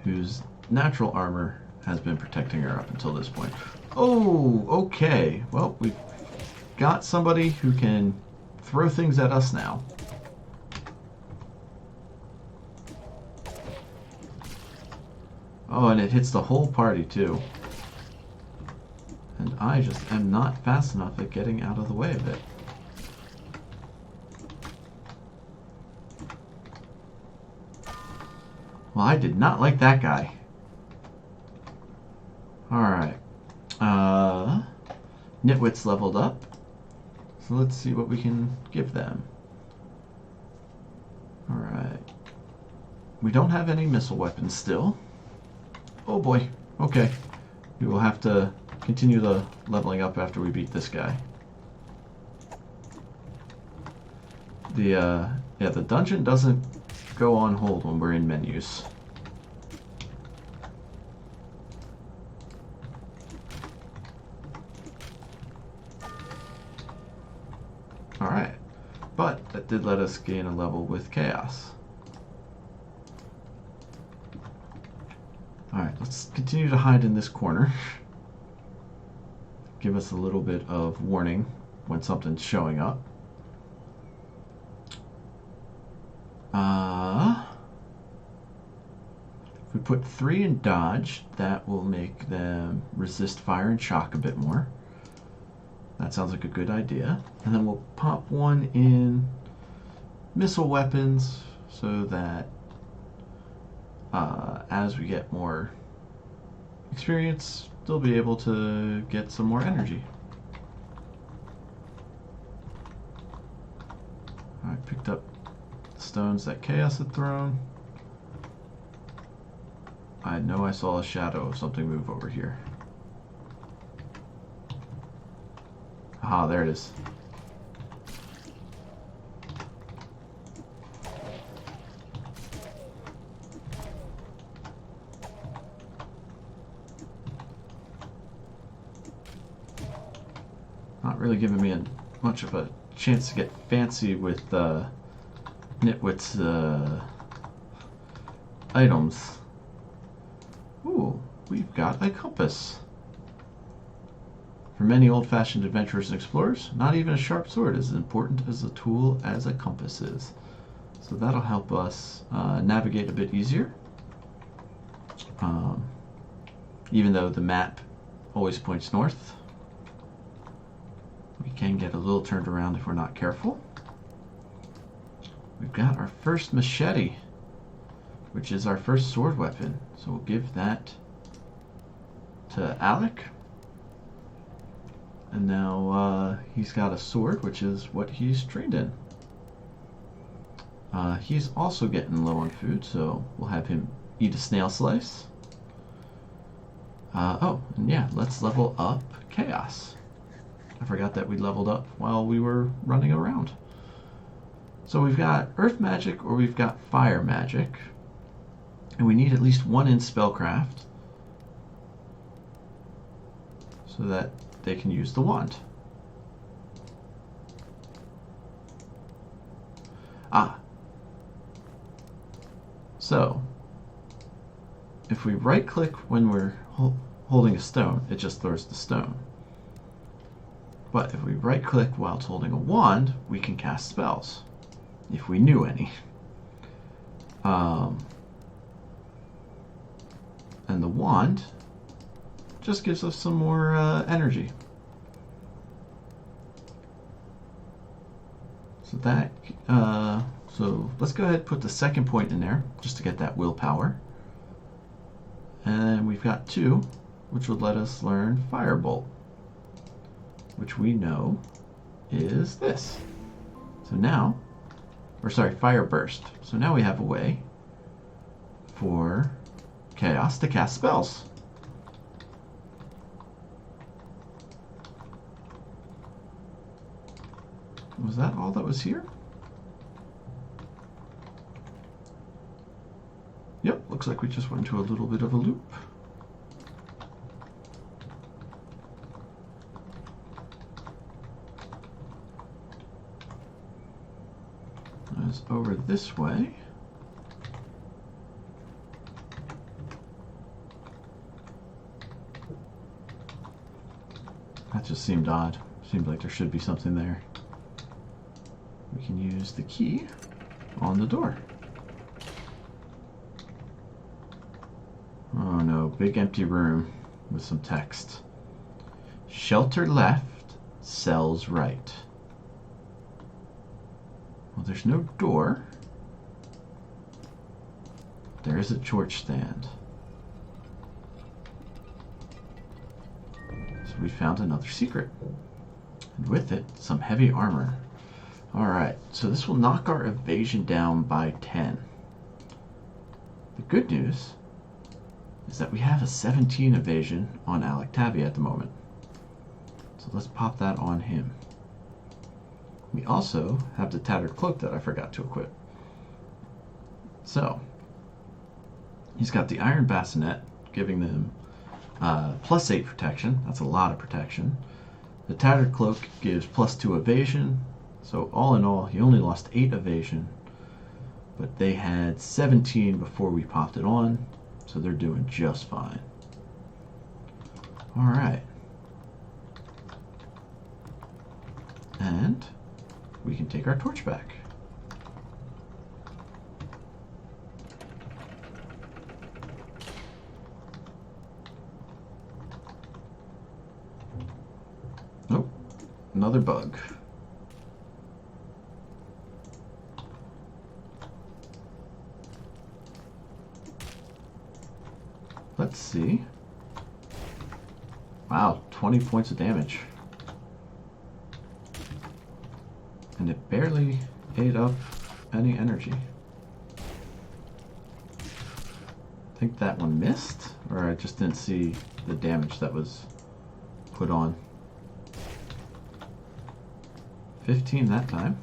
A: Whose natural armor has been protecting her up until this point. Oh, okay. Well, we've got somebody who can throw things at us now. Oh, and it hits the whole party, too. And I just am not fast enough at getting out of the way of it. Well, I did not like that guy. Alright. Nitwit's leveled up. So let's see what we can give them. Alright. We don't have any missile weapons still. Oh boy. Okay. We will have to continue the leveling up after we beat this guy. The dungeon doesn't go on hold when we're in menus. Alright, but that did let us gain a level with Chaos. Alright, let's continue to hide in this corner. Give us a little bit of warning when something's showing up. If we put 3 in dodge, that will make them resist fire and shock a bit more. That sounds like a good idea. And then we'll pop 1 in missile weapons so that as we get more experience, they'll be able to get some more energy. I picked up the stones that Chaos had thrown. I know I saw a shadow of something move over here. Ah, there it is. Not really giving me much of a chance to get fancy with Nitwit's items. Ooh, we've got a compass. For many old-fashioned adventurers and explorers, not even a sharp sword is as important as a tool as a compass is. So that'll help us navigate a bit easier. Even though the map always points north, we can get a little turned around if we're not careful. We've got our first machete, which is our first sword weapon. So we'll give that to Alec. And now he's got a sword, which is what he's trained in. He's also getting low on food, so we'll have him eat a snail slice. Oh, and yeah, let's level up Chaos. I forgot that we leveled up while we were running around. So we've got earth magic or we've got fire magic. And we need at least 1 in spellcraft. so that they can use the wand. So if we right click when we're holding a stone, it just throws the stone. But if we right click while it's holding a wand, we can cast spells, if we knew any. And the wand just gives us some more energy. So that, so let's go ahead and put the second point in there, just to get that willpower. And we've got 2, which would let us learn Firebolt, which we know is this. So now, or sorry, Fire Burst. So now we have a way for Chaos to cast spells. Was that all that was here? Yep, looks like we just went into a little bit of a loop. It's over this way. That just seemed odd. Seemed like there should be something there. We can use the key on the door. Oh no, big empty room with some text. Shelter left, cells right. Well, there's no door. There is a torch stand. So we found another secret. And with it, some heavy armor. Alright, so this will knock our evasion down by 10. The good news is that we have a 17 evasion on Alectavia at the moment. So let's pop that on him. We also have the Tattered Cloak that I forgot to equip. So, he's got the Iron Bassinet, giving them +8 protection. That's a lot of protection. The Tattered Cloak gives +2 evasion. So all in all, he only lost 8 evasion. But they had 17 before we popped it on. So they're doing just fine. Alright. And we can take our torch back. Nope. Another bug. Let's see. Wow, 20 points of damage. And it barely ate up any energy. I think that one missed, or I just didn't see the damage that was put on. 15 that time.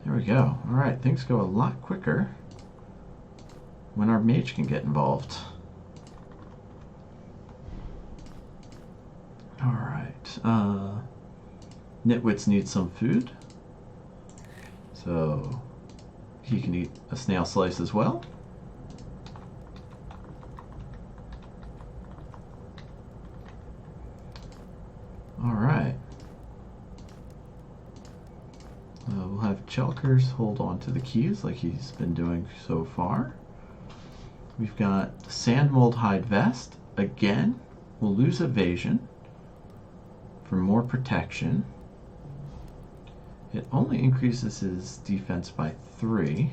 A: There we go. Alright, things go a lot quicker when our mage can get involved. Alright, Nitwits needs some food, so he can eat a snail slice as well. Alright. We'll have Chelkers hold on to the keys like he's been doing so far. We've got the Sandmold Hide Vest. Again, we'll lose evasion for more protection. It only increases his defense by 3.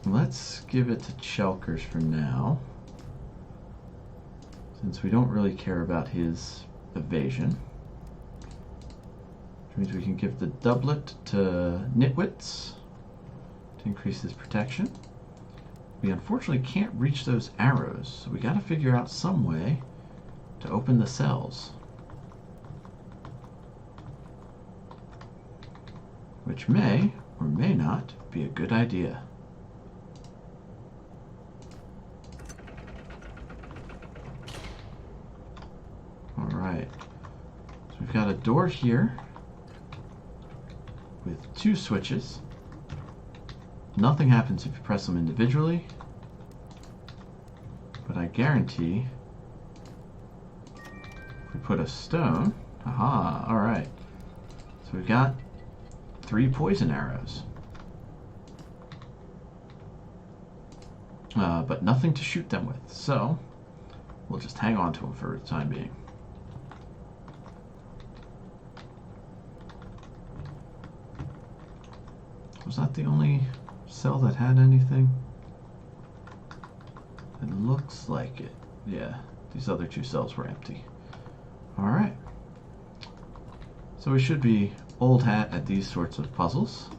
A: Let's give it to Chelkers for now, since we don't really care about his evasion. Which means we can give the doublet to Nitwits to increase his protection. We unfortunately can't reach those arrows, so we gotta figure out some way to open the cells. Which may or may not be a good idea. Alright. So we've got a door here with 2 switches. Nothing happens if you press them individually. But I guarantee if we put a stone... Aha, alright. So we've got 3 poison arrows. But nothing to shoot them with, so we'll just hang on to them for the time being. Was that the only cell that had anything? It looks like it. Yeah, these other 2 cells were empty. Alright. So we should be old hat at these sorts of puzzles.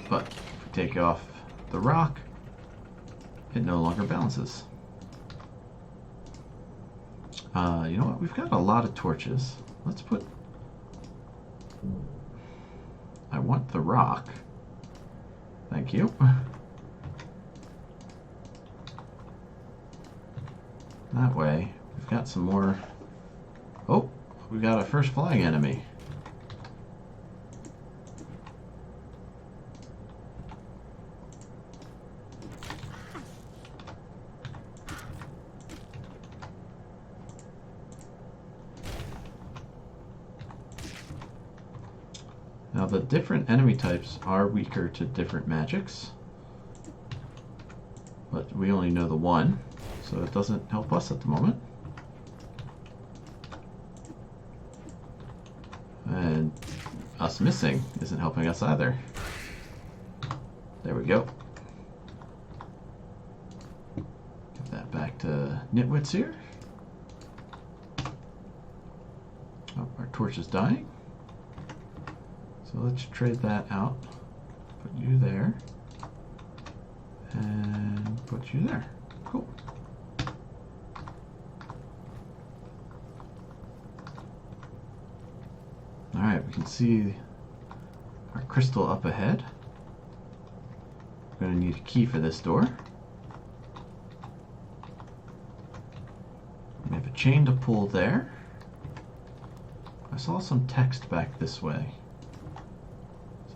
A: But if we take off the rock, it no longer balances. You know what? We've got a lot of torches. Let's put... I want the rock. Thank you. That way, we've got some more... Oh, we got a first flying enemy. Now the different enemy types are weaker to different magics, but we only know the one, so it doesn't help us at the moment. And us missing isn't helping us either. There we go. Give that back to Nitwits here. Oh, our torch is dying. So let's trade that out. Put you there. And put you there. Cool. Alright, we can see our crystal up ahead. We're going to need a key for this door. We have a chain to pull there. I saw some text back this way.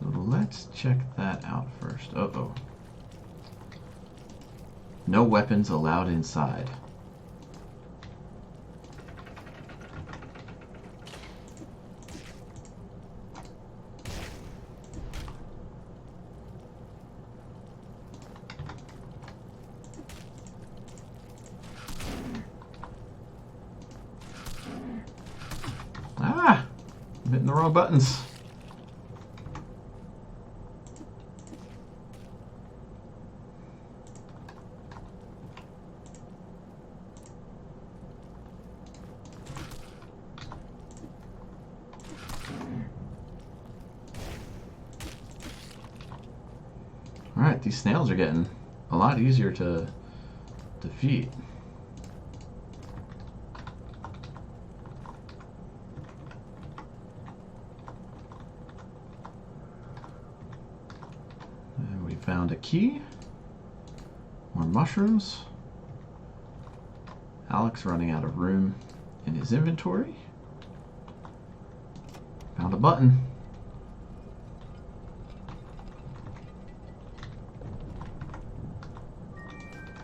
A: So let's check that out first. Uh-oh. No weapons allowed inside. Ah! I'm hitting the wrong buttons. Alright, these snails are getting a lot easier to defeat. And we found a key. More mushrooms. Alex running out of room in his inventory. Found a button.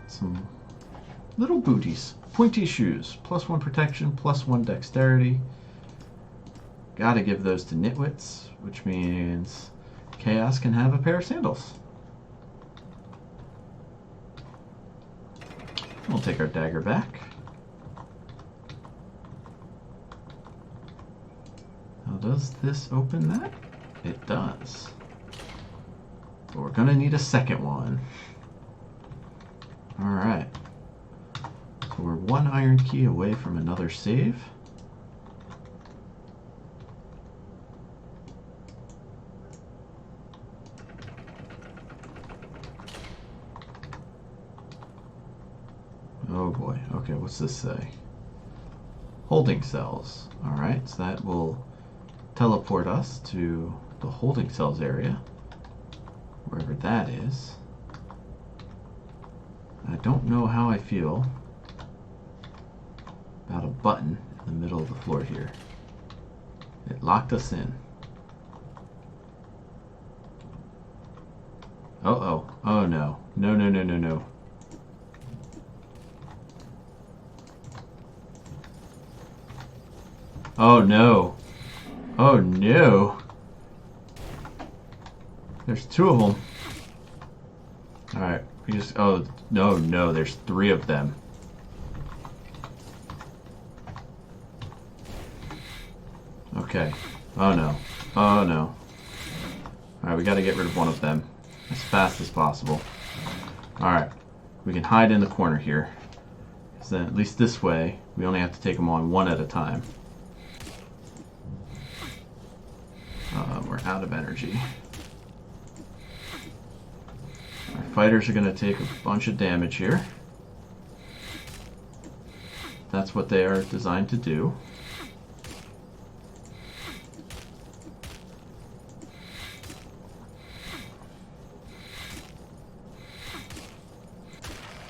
A: Some little booties. Pointy shoes. +1 protection, +1 dexterity. Gotta give those to Nitwits, which means Chaos can have a pair of sandals. We'll take our dagger back. Now, does this open that? It does. But we're gonna need a second one. Alright. So we're 1 iron key away from another save. Oh boy. Okay, what's this say? Holding cells. Alright, so that will teleport us to the holding cells area, wherever that is. I don't know how I feel about a button in the middle of the floor here. It locked us in. Uh-oh. Oh no. No, no, no, no, no. Oh no. Oh no. There's two of them. Alright. We just. Oh, no, no. There's three of them. Okay. Oh no. Oh no. Alright, we gotta get rid of one of them as fast as possible. Alright. We can hide in the corner here. Because then at least this way, we only have to take them on one at a time. We're out of energy. Our fighters are going to take a bunch of damage here. That's what they are designed to do.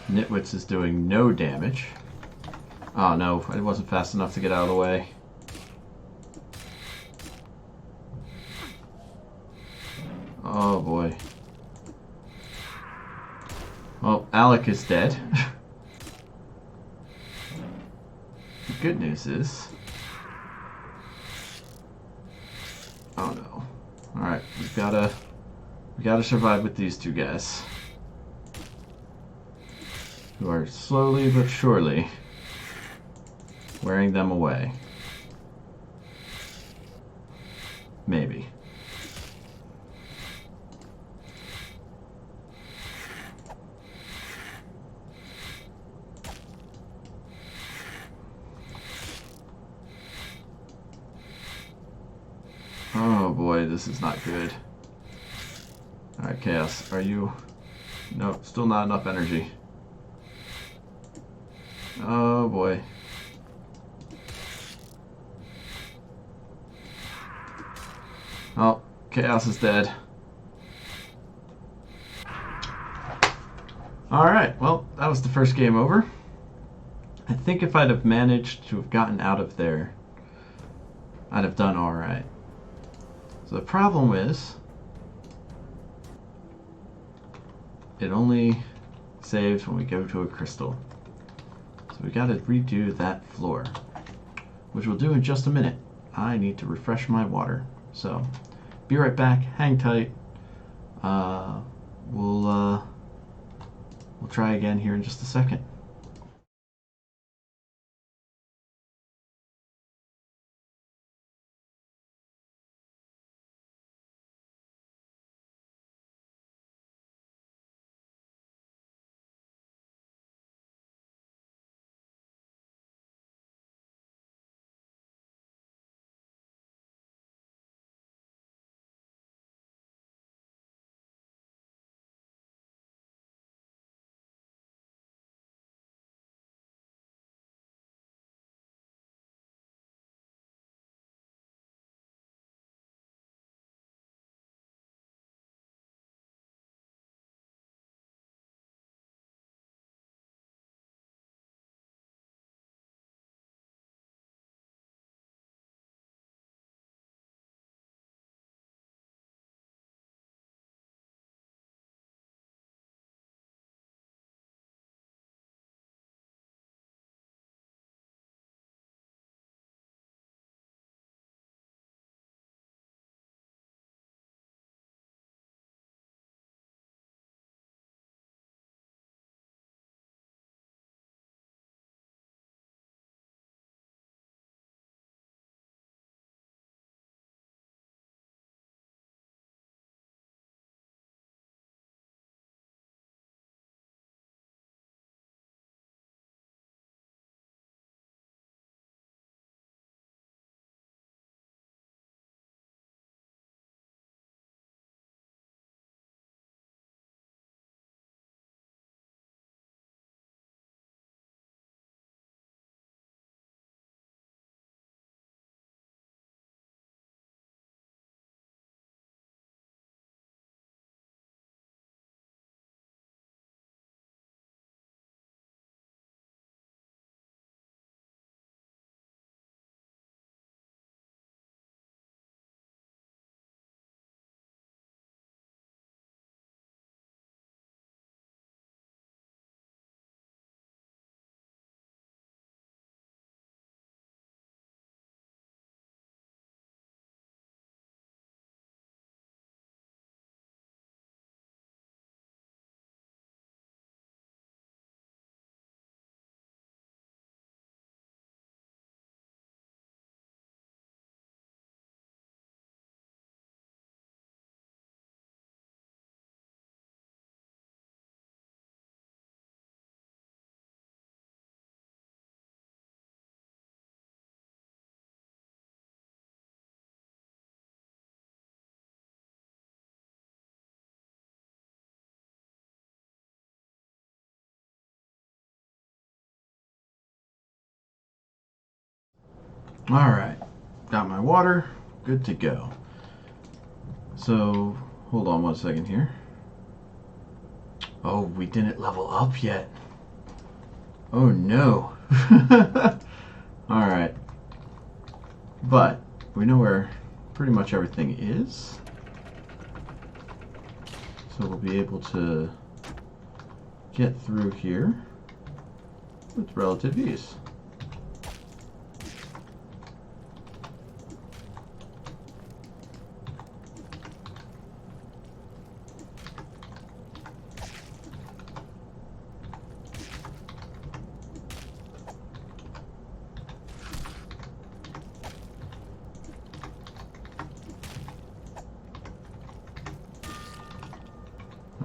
A: Nitwits is doing no damage. Oh no, it wasn't fast enough to get out of the way. Oh boy. Well, Alec is dead. The good news is... Oh no. Alright, we gotta survive with these two guys. Who are slowly but surely wearing them away. Maybe. Oh boy, this is not good. Alright, Chaos, are you... No, still not enough energy. Oh boy. Oh, Chaos is dead. Alright, well, that was the first game over. I think if I'd have managed to have gotten out of there, I'd have done alright. So the problem is, it only saves when we go to a crystal. So we gotta redo that floor, which we'll do in just a minute. I need to refresh my water. So, be right back, hang tight. We'll try again here in just a second. Alright, got my water, good to go. So, hold on 1 second here. Oh, we didn't level up yet. Oh no. Alright. But, we know where pretty much everything is. So we'll be able to get through here with relative ease.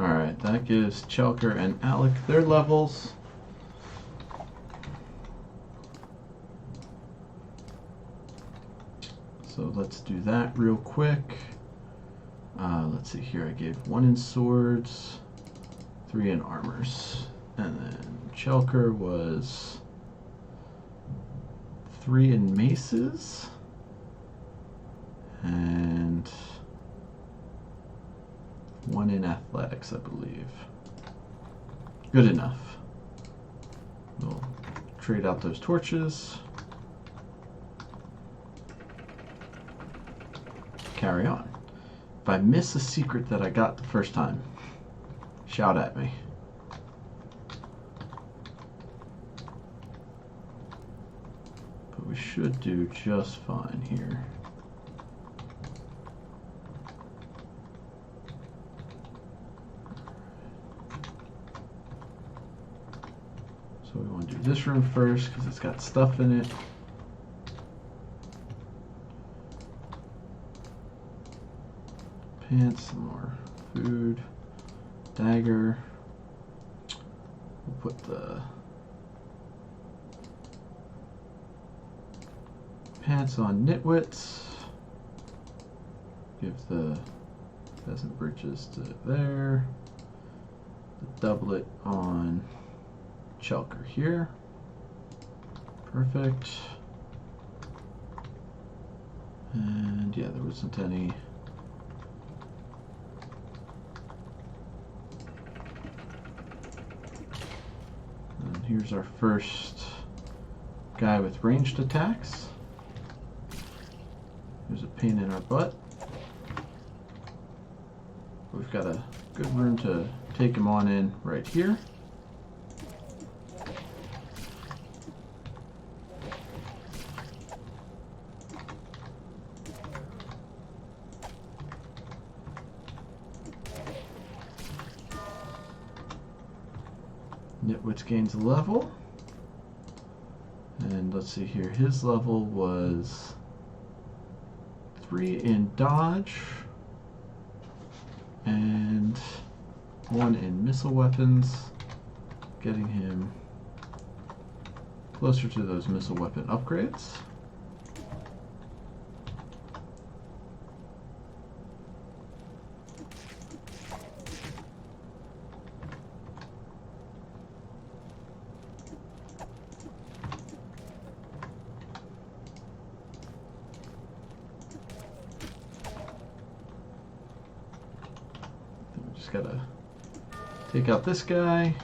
A: Alright, that gives Chelker and Alec their levels. So let's do that real quick. Let's see here, I gave 1 in swords, 3 in armors. And then Chelker was 3 in maces. And 1 in athletics, I believe. Good enough. We'll trade out those torches. Carry on. If I miss a secret that I got the first time, shout at me. But we should do just fine here. So we want to do this room first because it's got stuff in it. Pants, some more food, dagger. We'll put the pants on nitwits. Give the peasant breeches to there. The doublet on Chelker here. Perfect. And yeah, there wasn't any. And here's our first guy with ranged attacks. There's a pain in our butt. We've got a good room to take him on in right here. Nitwits gains a level. And let's see here, his level was 3 in dodge and 1 in missile weapons, getting him closer to those missile weapon upgrades. Just gotta take out this guy,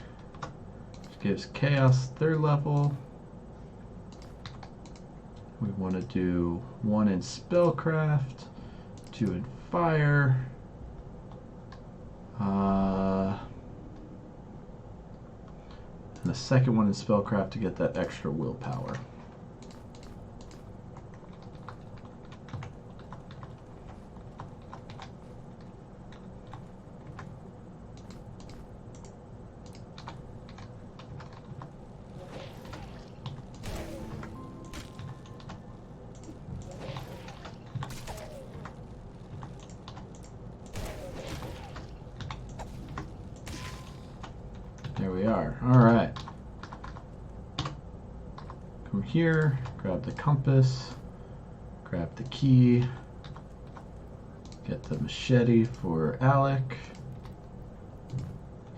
A: which gives Chaos their level. We want to do 1 in Spellcraft, 2 in Fire, and the second one in Spellcraft to get that extra willpower. There we are. Alright. Come here, grab the compass, grab the key, get the machete for Alec,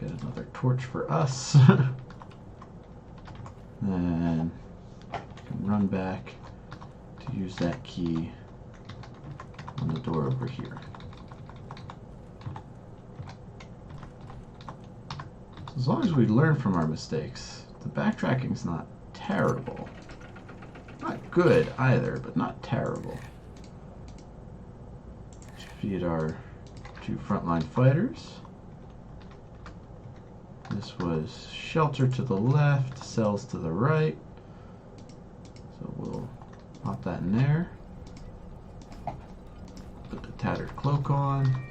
A: get another torch for us, and run back to to use that key on the door over here. As long as we learn from our mistakes, the backtracking's not terrible. Not good either, but not terrible. Defeat our 2 frontline fighters. This was shelter to the left, cells to the right. So we'll pop that in there. Put the tattered cloak on.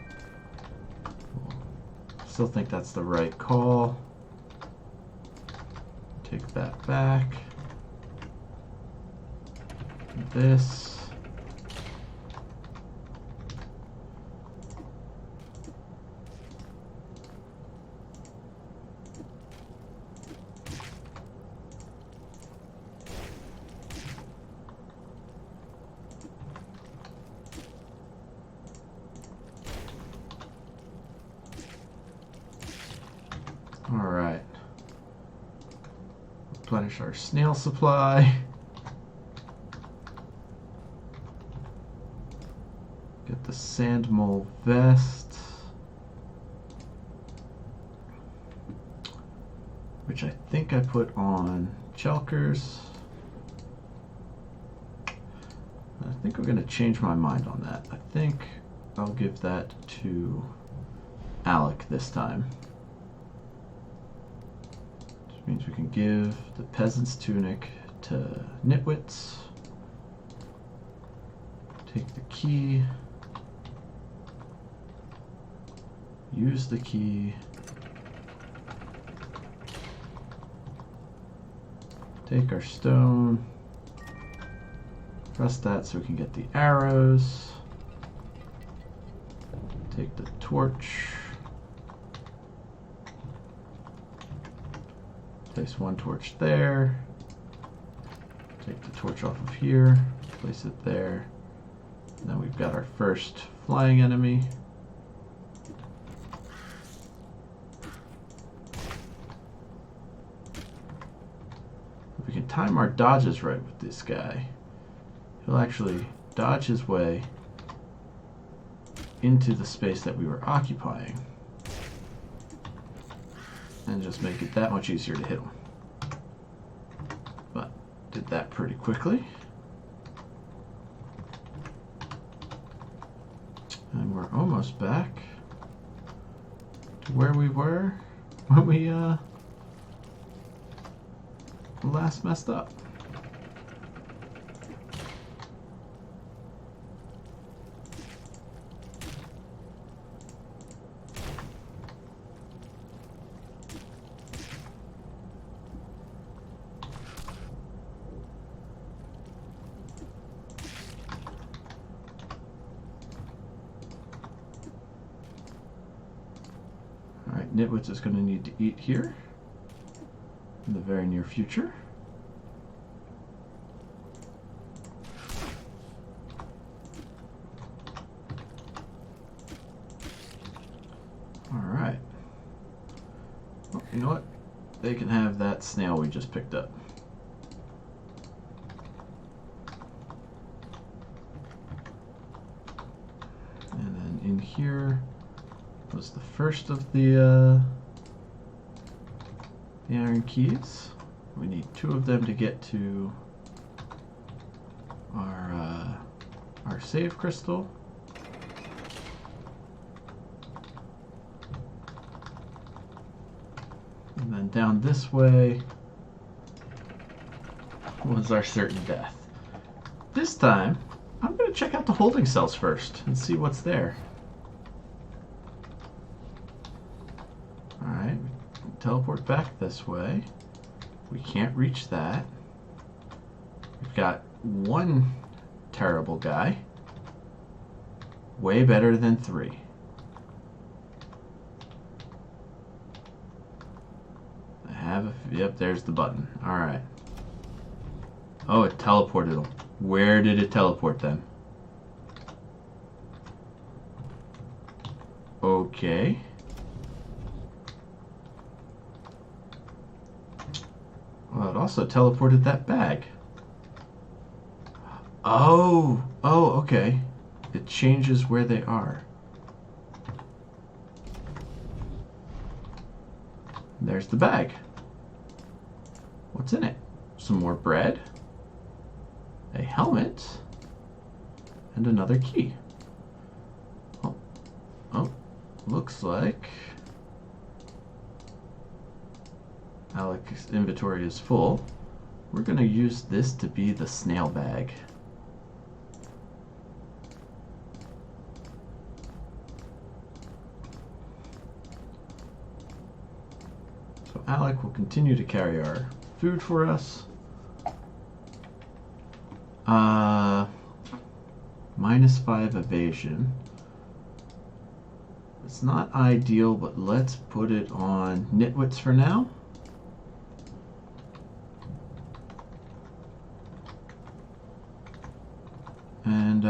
A: Still think that's the right call. Take that back. This. All right. Replenish our snail supply. Get the sand mole vest, which I think I put on Chelkers. I think we're going to change my mind on that. I think I'll give that to Alec this time. Means we can give the peasant's tunic to Nitwits. Take the key. Use the key. Take our stone. Press that so we can get the arrows. Take the torch. Place 1 torch there. Take the torch off of here. Place it there. And then we've got our first flying enemy. If we can time our dodges right with this guy, he'll actually dodge his way into the space that we were occupying. And just make it that much easier to hit him. But did that pretty quickly. And we're almost back to where we were when we last messed up. Nitwits is going to need to eat here in the very near future. Alright. Well, you know what? They can have that snail we just picked up. And then in here was the first of the iron keys. We need 2 of them to get to our save crystal. And then down this way was our certain death. This time, I'm going to check out the holding cells first and see what's there. Alright, teleport back this way. We can't reach that. We've got 1 terrible guy. Way better than 3. I have a... Yep, there's the button. Alright. Oh, it teleported him. Where did it teleport then? Okay. Well, it also teleported that bag. Oh, okay. It changes where they are. There's the bag. What's in it? Some more bread, a helmet, and another key. Oh, looks like Alec's inventory is full. We're going to use this to be the snail bag. So Alec will continue to carry our food for us. -5 evasion. It's not ideal, but let's put it on nitwits for now. And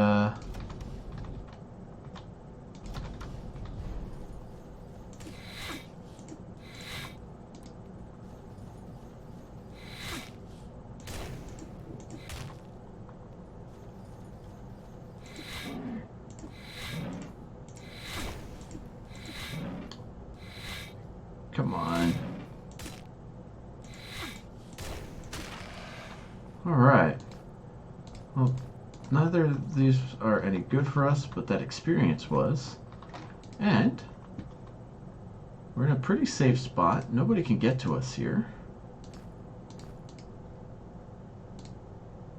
A: come on. All right. Well, neither of these are any good for us, but that experience was. And we're in a pretty safe spot. Nobody can get to us here.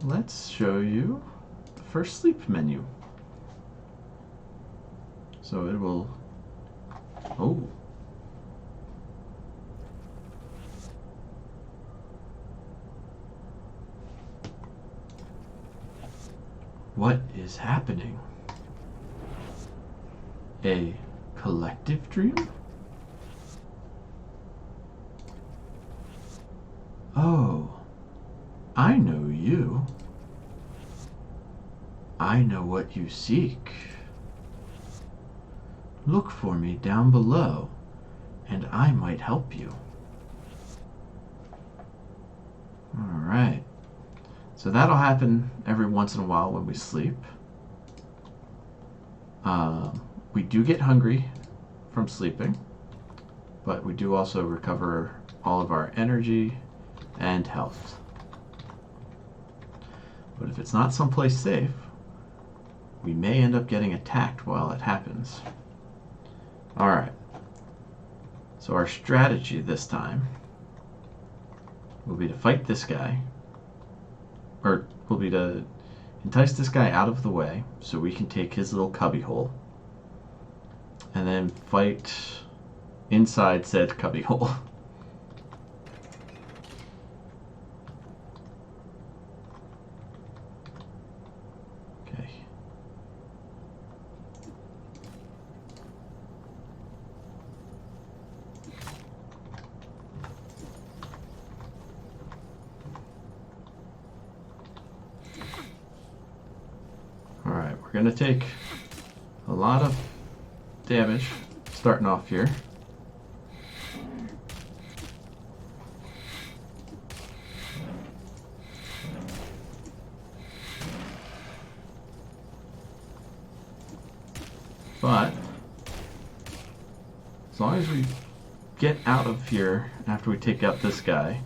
A: Let's show you the first sleep menu. So it will... Oh. What is happening? A collective dream? Oh, I know you. I know what you seek. Look for me down below, and I might help you. All right. So that'll happen every once in a while when we sleep. We do get hungry from sleeping, but we do also recover all of our energy and health. But if it's not someplace safe, we may end up getting attacked while it happens. All right. So our strategy this time will be to fight this guy, or will be to entice this guy out of the way so we can take his little cubbyhole, and then fight inside said cubbyhole. Okay. Alright, we're going to take a lot of damage starting off here. But as long as we get out of here after we take out this guy,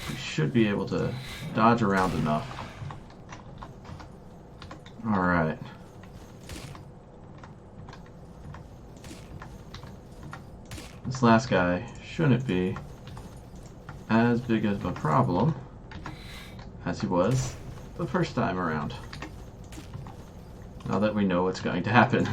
A: we should be able to dodge around enough. Alright. This last guy shouldn't be as big of a problem as he was the first time around. Now that we know what's going to happen.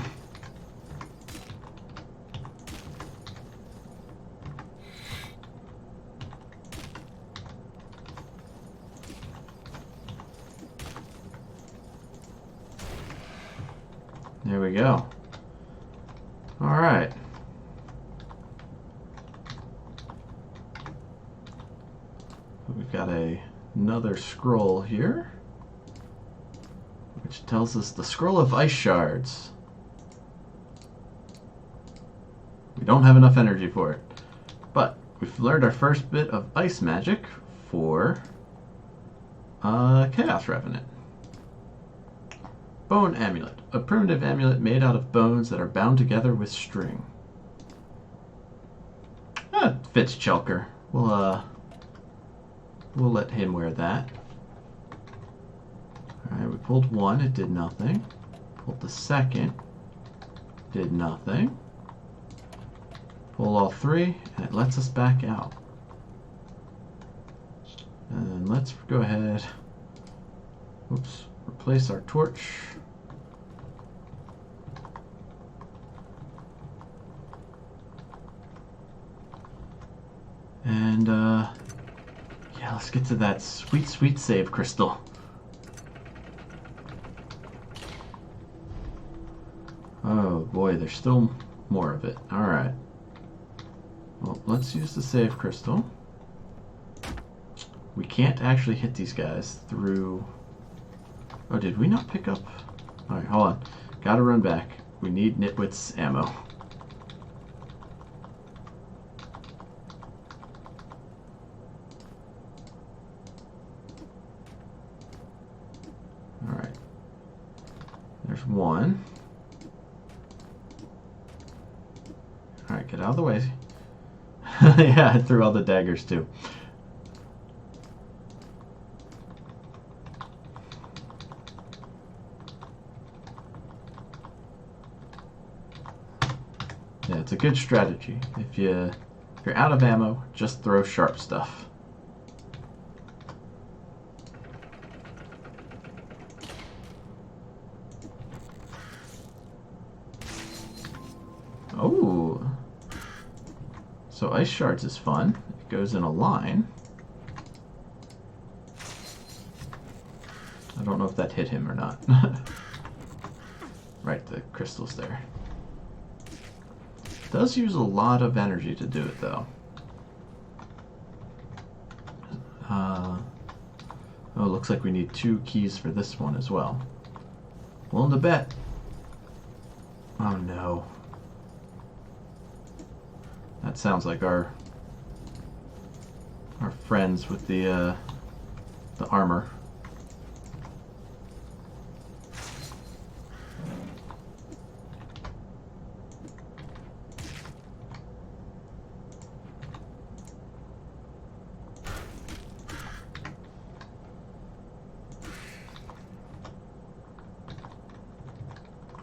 A: There we go. Alright. We've got another scroll here, which tells us the Scroll of Ice Shards. We don't have enough energy for it, but we've learned our first bit of ice magic for Chaos Revenant. Bone amulet. A primitive amulet made out of bones that are bound together with string. Fits Chelker. We'll let him wear that. Alright, we pulled one, it did nothing. Pulled the second, did nothing. Pull all three, and it lets us back out. And then let's go ahead, replace our torch. And, yeah, let's get to that sweet, sweet save crystal. Oh boy, there's still more of it. Alright. Well, let's use the save crystal. We can't actually hit these guys through... Oh, did we not pick up... Alright, hold on. Gotta run back. We need Nitwit's ammo. Alright. There's one. Alright, get out of the way. Yeah, I threw all the daggers too. Yeah, it's a good strategy. If you're out of ammo, just throw sharp stuff. Oh. So ice shards is fun. It goes in a line. I don't know if that hit him or not. Right, the crystal's there. It does use a lot of energy to do it, though. Oh, looks like we need 2 keys for this one as well. Willing to bet. Oh no. That sounds like our friends with the armor.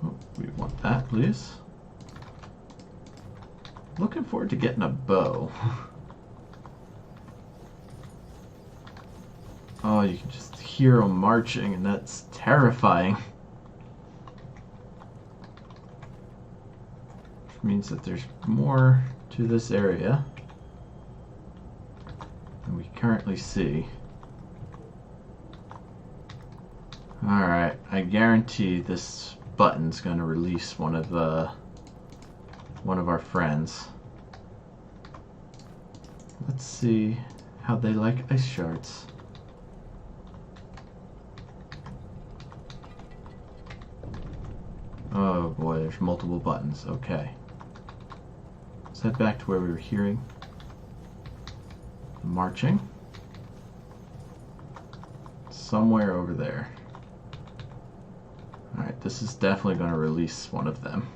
A: Oh, we want that, please. Looking forward to getting a bow. Oh, you can just hear them marching, and that's terrifying. Which means that there's more to this area than we currently see. Alright, I guarantee this button's going to release one of our friends. Let's see how they like ice shards. Oh boy, there's multiple buttons. Okay. Let's head back to where we were hearing the marching. Somewhere over there. Alright, this is definitely going to release one of them.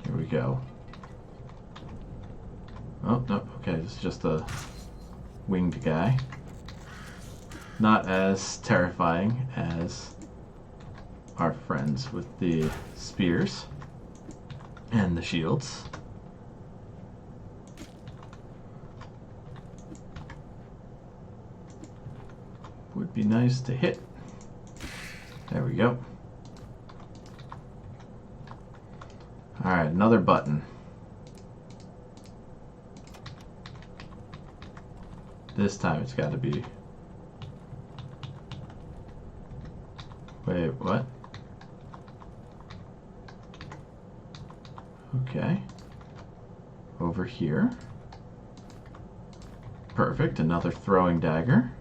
A: Here we go. Oh, no, okay, this is just a winged guy. Not as terrifying as our friends with the spears and the shields. Would be nice to hit. There we go. Alright, another button. This time it's got to be... Wait, what? Okay. Over here. Perfect, another throwing dagger.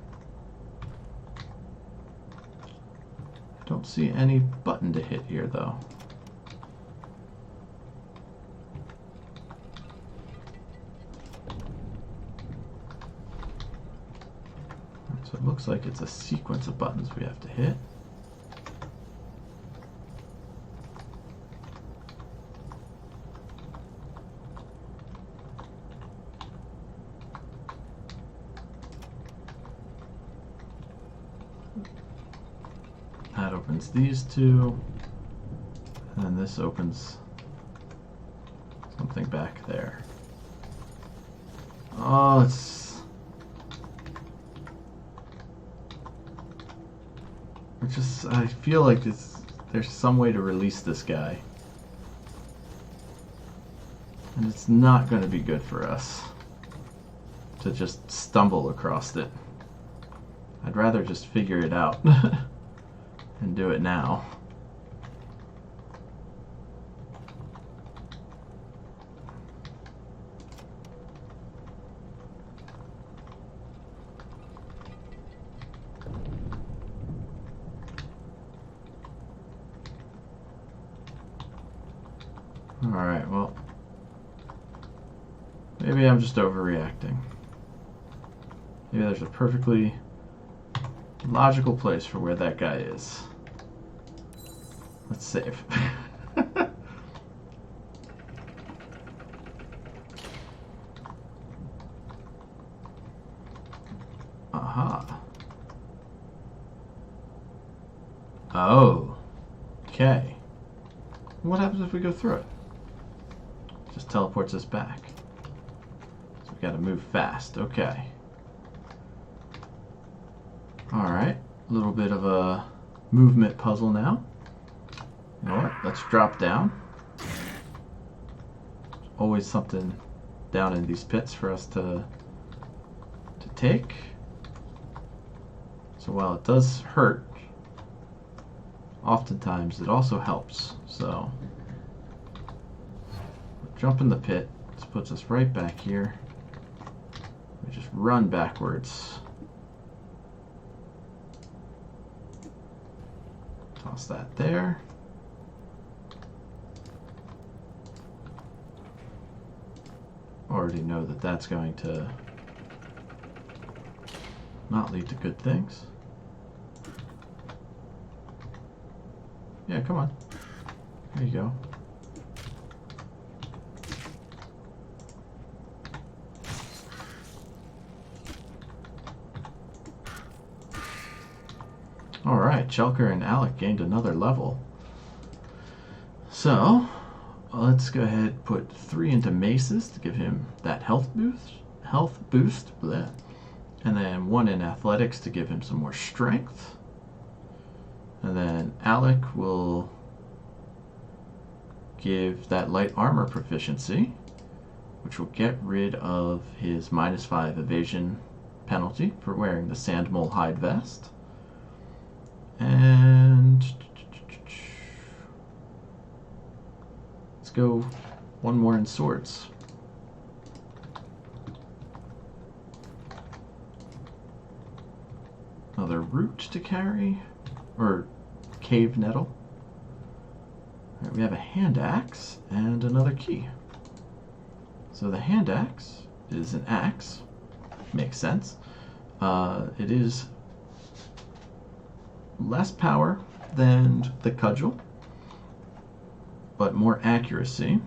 A: Don't see any button to hit here, though. So it looks Looks like it's a sequence of buttons we have to hit. That opens these two, and then this opens something back there. Oh, I feel like there's some way to release this guy. And it's not going to be good for us to just stumble across it. I'd rather just figure it out and do it now. Alright, well, maybe I'm just overreacting. Maybe there's a perfectly logical place for where that guy is. Let's save. Aha. Oh. Okay. What happens if we go through it? Just teleports us back. So we gotta move fast. Okay. Alright. A little bit of a movement puzzle now. You know what? Let's drop down. Always something down in these pits for us to take. So while it does hurt, oftentimes it also helps. So jump in the pit. This puts us right back here. We just run backwards. Toss that there. Already know that that's going to not lead to good things. Yeah, come on. There you go. Alright, Chelker and Alec gained another level. So, let's go ahead and put 3 into Maces to give him that health boost, bleh. And then 1 in Athletics to give him some more strength. And then Alec will give that light armor proficiency, which will get rid of his -5 evasion penalty for wearing the Sandmole hide vest. And let's go 1 more in swords. Another root to carry, or cave nettle. All right, we have a hand axe and another key. So the hand axe is an axe. Makes sense. It is less power than the cudgel, but more accuracy.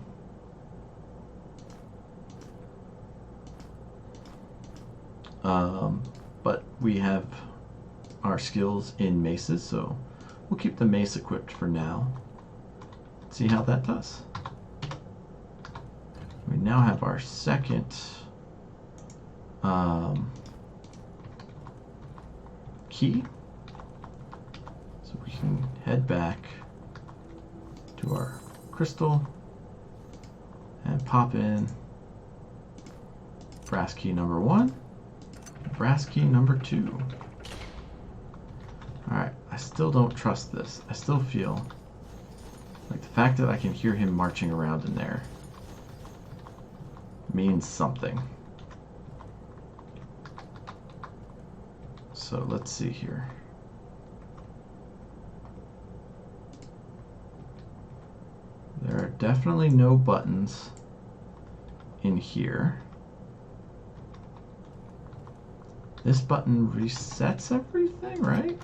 A: But we have our skills in maces, so we'll keep the mace equipped for now. See how that does. We now have our second key. So we can head back to our crystal and pop in brass key number 1, brass key number 2. Alright, I still don't trust this. I still feel like the fact that I can hear him marching around in there means something. So let's see here. There are definitely no buttons in here. This button resets everything, right?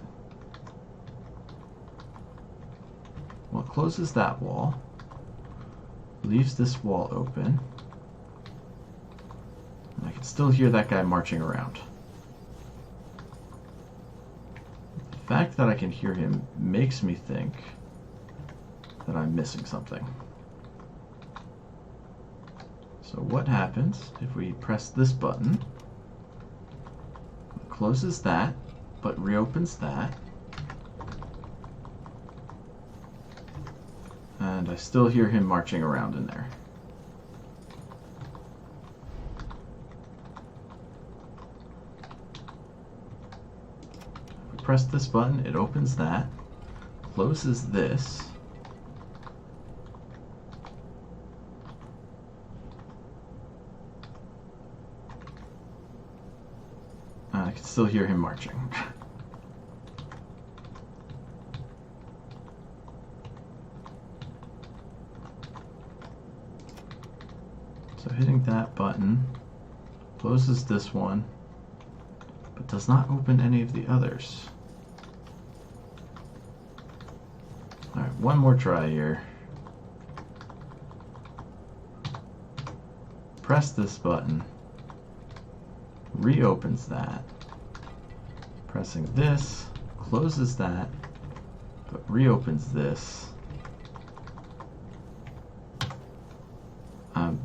A: Well, it closes that wall. Leaves this wall open. And I can still hear that guy marching around. The fact that I can hear him makes me think that I'm missing something. So what happens if we press this button? It closes that, but reopens that. And I still hear him marching around in there. If we press this button, it opens that, closes this. I can still hear him marching. So hitting that button closes this one, but does not open any of the others. Alright, one more try here. Press this button, reopens that. Pressing this closes that, but reopens this. I'm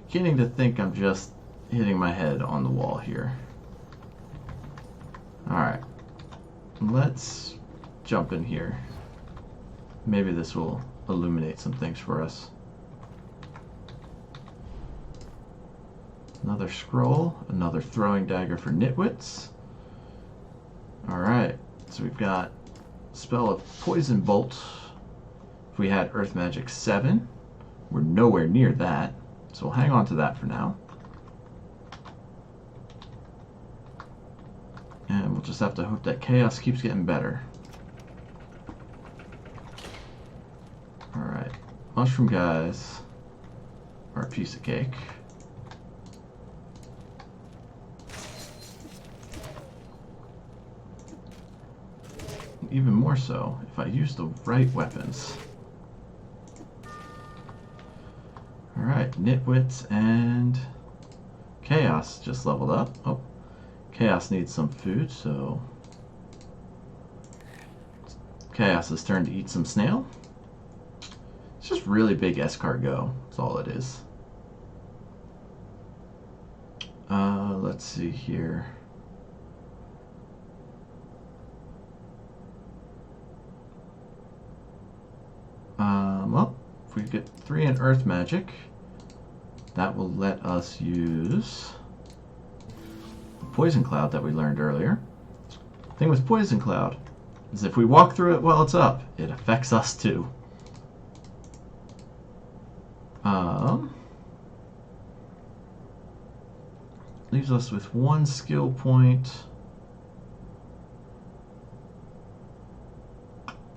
A: beginning to think I'm just hitting my head on the wall here. Alright, let's jump in here. Maybe this will illuminate some things for us. Another scroll, another throwing dagger for nitwits. Alright, so we've got spell of Poison Bolt. If we had Earth Magic 7, we're nowhere near that, so we'll hang on to that for now. And we'll just have to hope that Chaos keeps getting better. Alright, mushroom guys are a piece of cake. Even more so if I use the right weapons. Alright, Nitwits and Chaos just leveled up. Oh, Chaos needs some food, so Chaos's turn to eat some snail. It's just really big escargot, that's all it is. Let's see here. Well, if we get 3 in Earth Magic, that will let us use the Poison Cloud that we learned earlier. The thing with Poison Cloud is if we walk through it while it's up, it affects us too. Leaves us with 1 skill point.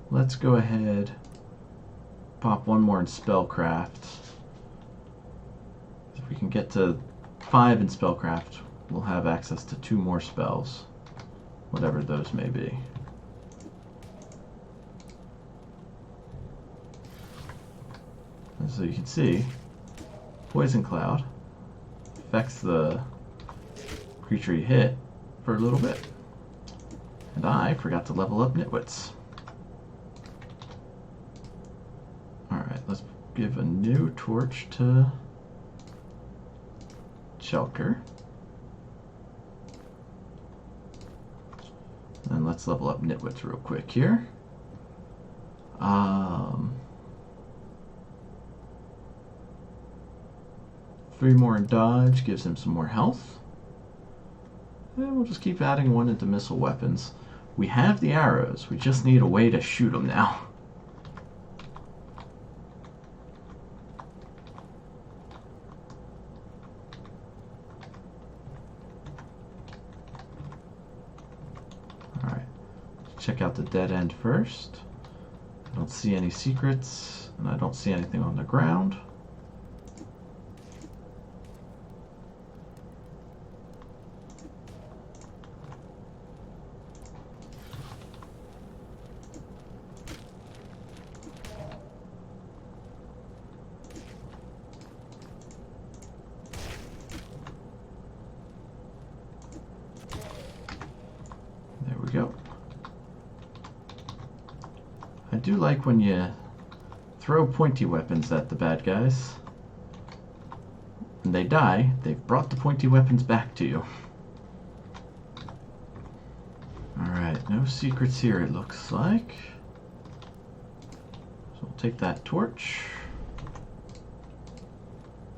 A: Let's go ahead, pop 1 more in Spellcraft. If we can get to 5 in Spellcraft, we'll have access to 2 more spells, whatever those may be. And so you can see, Poison Cloud affects the creature you hit for a little bit. And I forgot to level up Nitwits. Alright, let's give a new torch to Chelker. And let's level up Nitwits real quick here. 3 more in dodge gives him some more health. And we'll just keep adding 1 into missile weapons. We have the arrows, we just need a way to shoot them now. Alright, check out the dead end first. I don't see any secrets, and I don't see anything on the ground. I do like when you throw pointy weapons at the bad guys. And they die, they've brought the pointy weapons back to you. Alright, no secrets here it looks like. So we'll take that torch.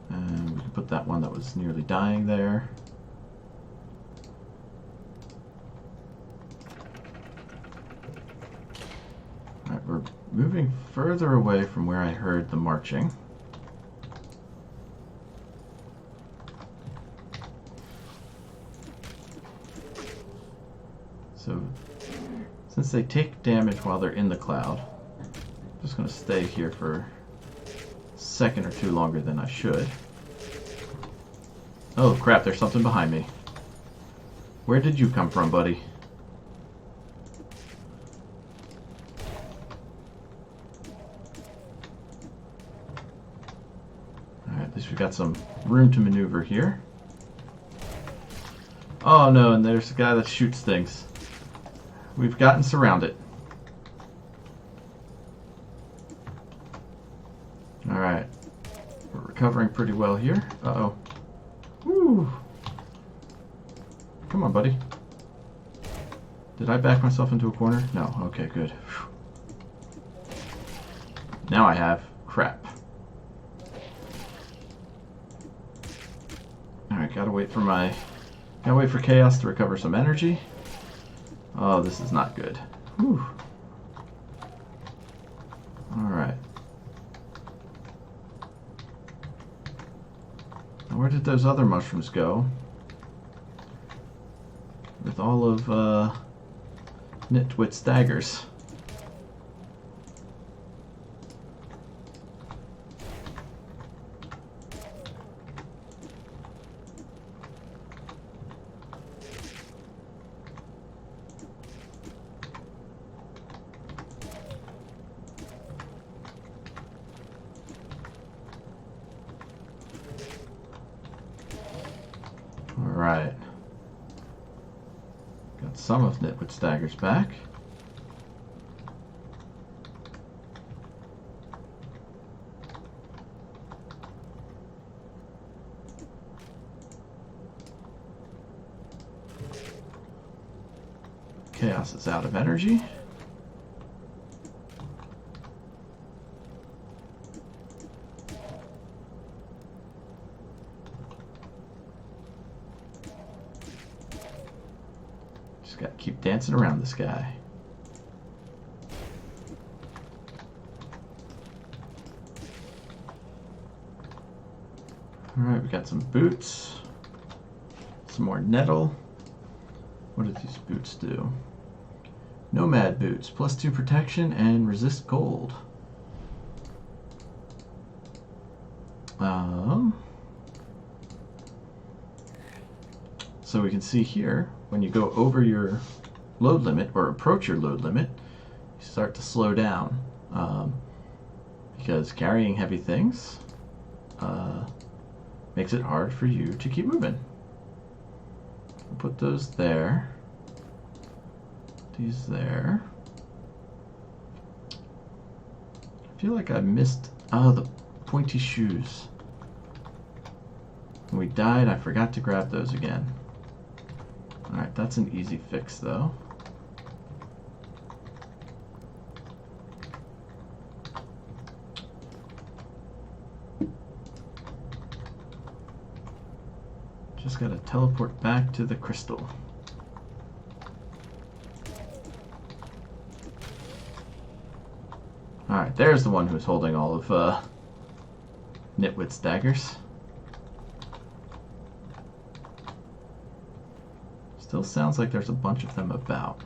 A: And we can put that one that was nearly dying there. Alright, we're moving further away from where I heard the marching. So, since they take damage while they're in the cloud, I'm just going to stay here for a second or two longer than I should. Oh crap, there's something behind me. Where did you come from, buddy? Alright, at least we got some room to maneuver here. Oh no, and there's a guy that shoots things. We've gotten surrounded. Alright. We're recovering pretty well here. Uh-oh. Woo! Come on, buddy. Did I back myself into a corner? No. Okay, good. Whew. Now I have. Crap. Alright, gotta wait for Chaos to recover some energy. Oh, this is not good. Whew. Alright. Where did those other mushrooms go? With all of Nitwit's daggers. Alright. Got some of Nitwit's daggers back. Chaos is out of energy. Just gotta keep dancing around this guy. Alright, we got some boots. Some more nettle. What do these boots do? Nomad boots, +2 protection and resist cold. So we can see here, when you go over your load limit or approach your load limit, you start to slow down because carrying heavy things makes it hard for you to keep moving. We'll put those there. These there. I feel like I missed the pointy shoes. When we died, I forgot to grab those again. Alright, that's an easy fix though. Just gotta teleport back to the crystal. Alright, there's the one who's holding all of Nitwit's daggers. Still sounds like there's a bunch of them about.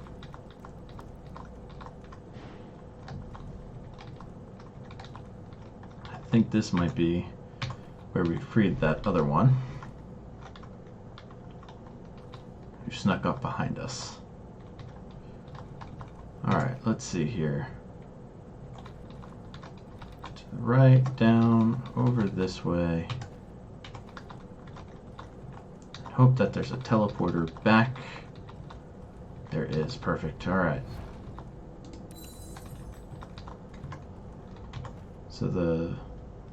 A: I think this might be where we freed that other one who snuck up behind us. Alright, let's see here. To the right, down, over this way. Hope that there's a teleporter back. There is. Perfect. Alright. So the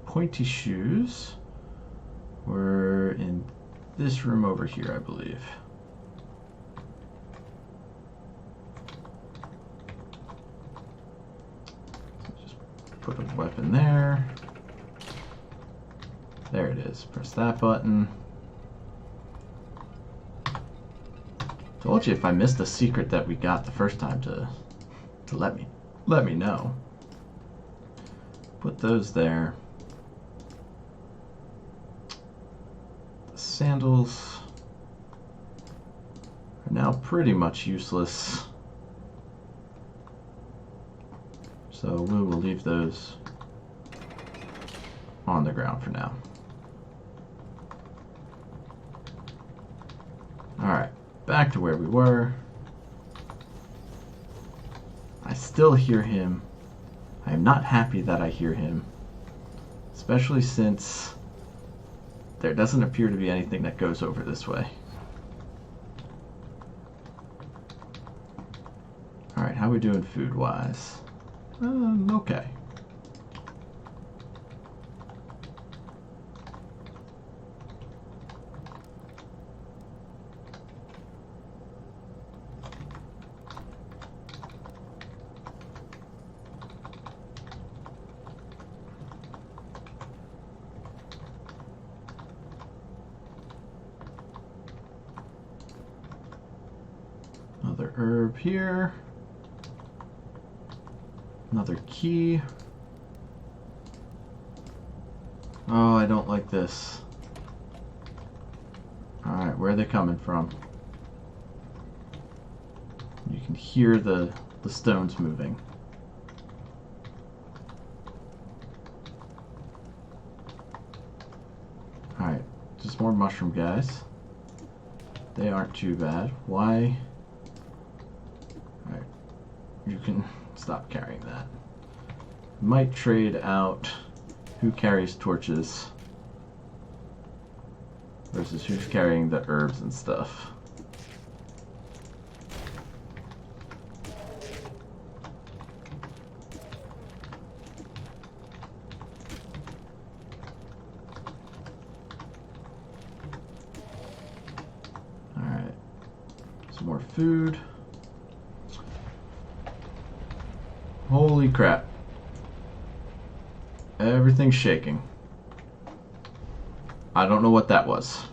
A: pointy shoes were in this room over here, I believe. So just put a weapon there. There it is. Press that button. Told you if I missed a secret that we got the first time to let me know. Put those there. The sandals are now pretty much useless. So we will leave those on the ground for now. Alright, back to where we were. I still hear him. I am not happy that I hear him, especially since there doesn't appear to be anything that goes over this way. Alright, how are we doing food-wise? Okay. Another herb here. Another key. Oh, I don't like this. Alright, where are they coming from? You can hear the stones moving. Alright, just more mushroom guys. They aren't too bad. Why? Alright, you can stop carrying that. Might trade out who carries torches versus who's carrying the herbs and stuff. Alright, some more food. Holy crap. Everything's shaking. I don't know what that was.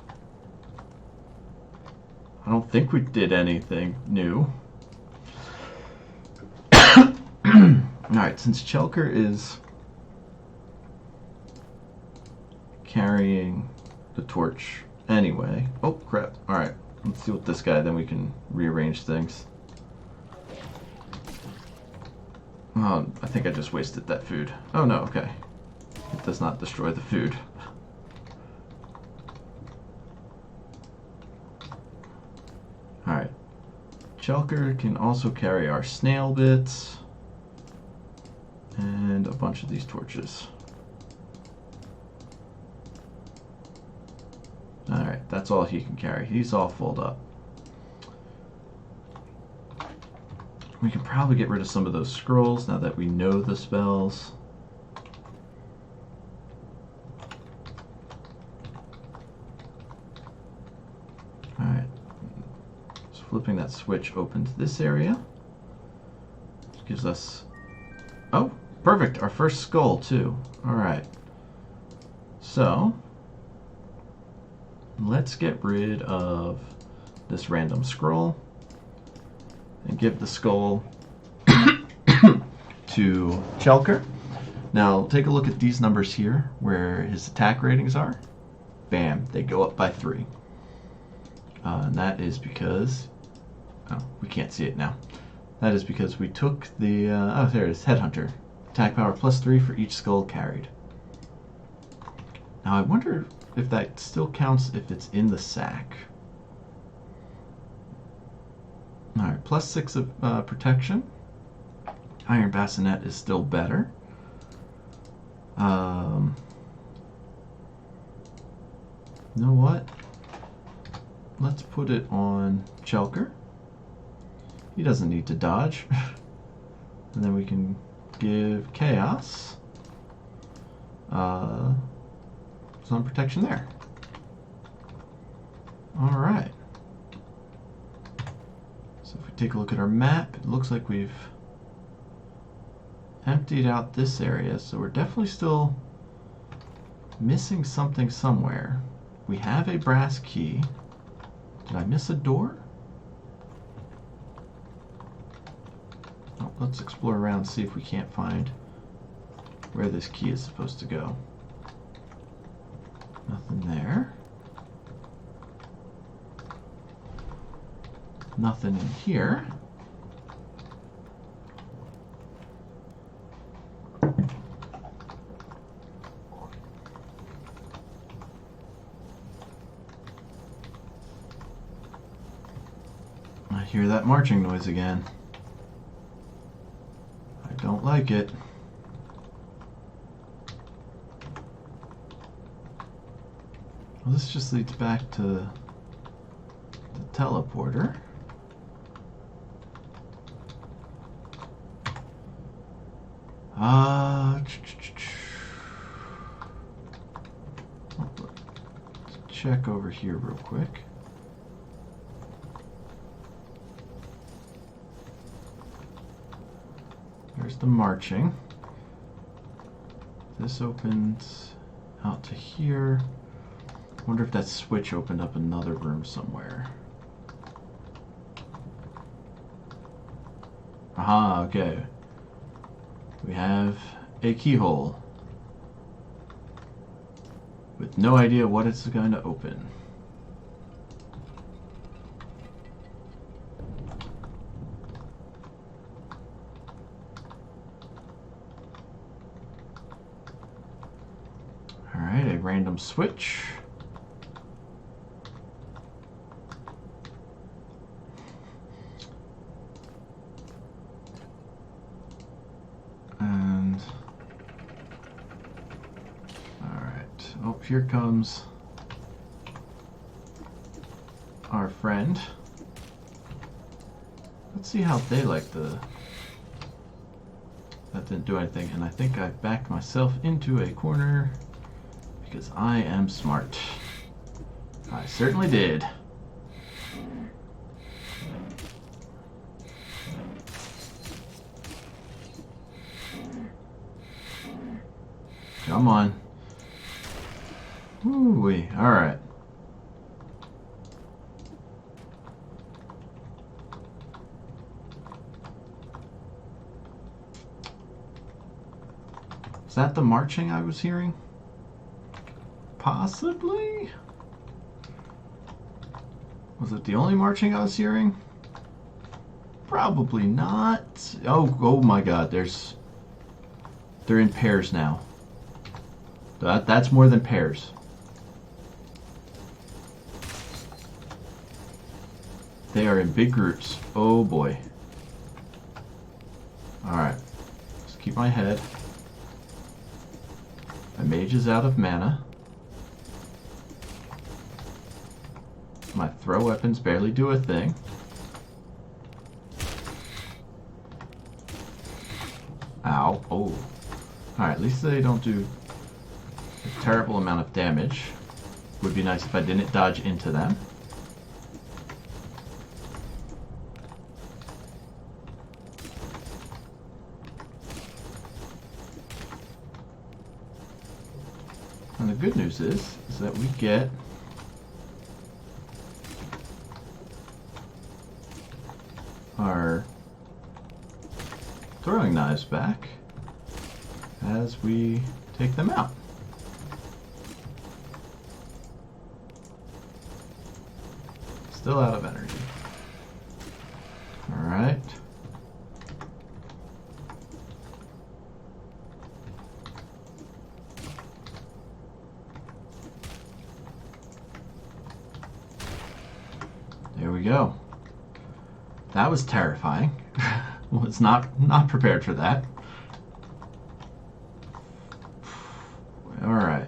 A: I don't think we did anything new. Alright, since Chelker is carrying the torch anyway. Oh, crap. Alright, let's deal with this guy, then we can rearrange things. Oh, I think I just wasted that food. Oh no, okay. It does not destroy the food. Alright. Chelker can also carry our snail bits. And a bunch of these torches. Alright, that's all he can carry. He's all filled up. We can probably get rid of some of those scrolls now that we know the spells. Alright. So flipping that switch opens this area. Which gives us... Oh, perfect! Our first skull, too. Alright. So... let's get rid of this random scroll. And give the skull to Chelker. Now take a look at these numbers here where his attack ratings are. Bam, they go up by 3. And that is because... oh, we can't see it now. That is because we took the... oh, there it is, Headhunter. Attack power +3 for each skull carried. Now I wonder if that still counts if it's in the sack. Alright, +6 of protection. Iron Bassinet is still better. You know what? Let's put it on Chelker. He doesn't need to dodge. And then we can give Chaos. Some protection there. Alright. So if we take a look at our map, it looks like we've emptied out this area, so we're definitely still missing something somewhere. We have a brass key. Did I miss a door? Oh, let's explore around and see if we can't find where this key is supposed to go. Nothing there. Nothing in here. I hear that marching noise again. I don't like it. Well, this just leads back to the teleporter. Let's check over here real quick. There's the marching. This opens out to here. Wonder if that switch opened up another room somewhere. Aha, okay. We have a keyhole with no idea what it's going to open. Alright, a random switch. Oh, here comes our friend. Let's see how they like the... That didn't do anything, and I think I backed myself into a corner because I am smart. I certainly did. Come on. Ooh-wee. Alright. Is that the marching I was hearing? Possibly? Was it the only marching I was hearing? Probably not. Oh my god, they're in pairs now. That's more than pairs. They are in big groups. Oh boy. Alright. Just keep my head. My mage is out of mana. My throw weapons barely do a thing. Ow. Oh. Alright, at least they don't do a terrible amount of damage. Would be nice if I didn't dodge into them. And the good news is that we get our throwing knives back as we take them out. Still out of energy. All right. There we go. That was terrifying. Was not prepared for that. All right.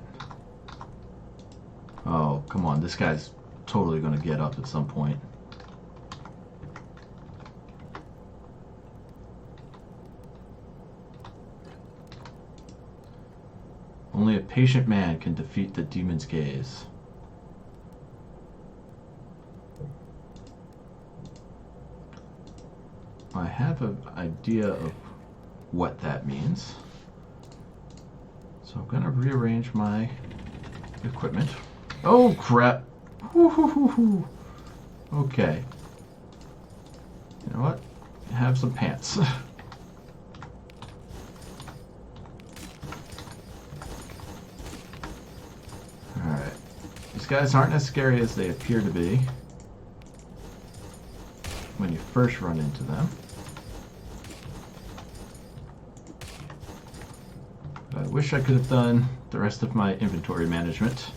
A: Oh, come on. This guy's totally going to get up at some point. Only a patient man can defeat the demon's gaze. I have an idea of what that means. So I'm going to rearrange my equipment. Oh, crap. Woo-hoo-hoo-hoo. Okay. You know what? Have some pants. Alright. These guys aren't as scary as they appear to be when you first run into them. But I wish I could have done the rest of my inventory management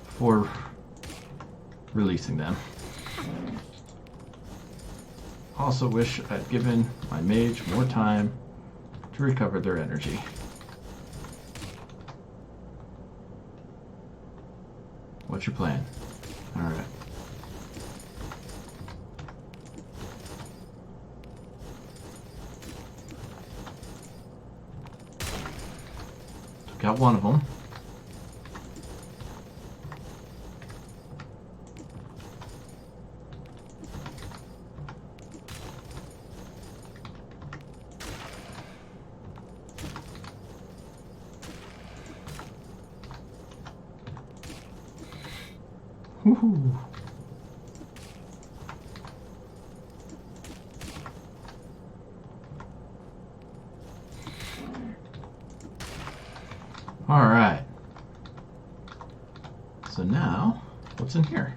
A: before releasing them. Also wish I'd given my mage more time to recover their energy. What's your plan? Alright. Took out one of them. Woohoo! All right. So now, what's in here?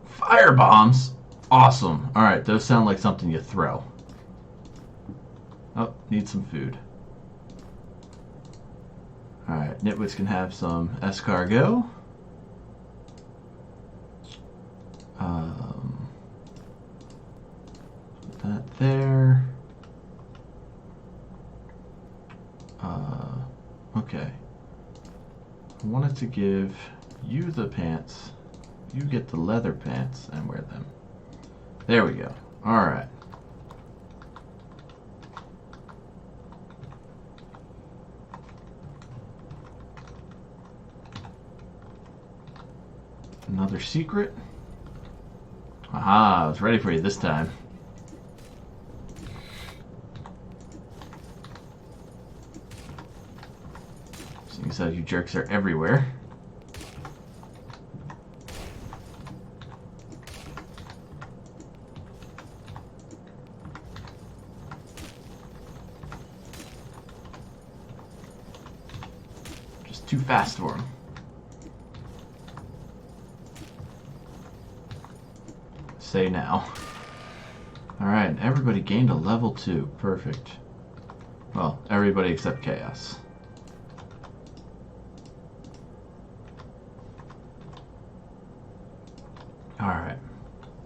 A: Fire bombs. Awesome. All right, those sound like something you throw. Oh, need some food. All right, nitwits can have some escargot. Put that there. Okay. I wanted to give you the pants. You get the leather pants and wear them. There we go. All right. Another secret. Aha, I was ready for you this time. Seeing as how you jerks are everywhere. Just too fast for him. Say now. Alright, everybody gained a level 2. Perfect. Well, everybody except Chaos. Alright.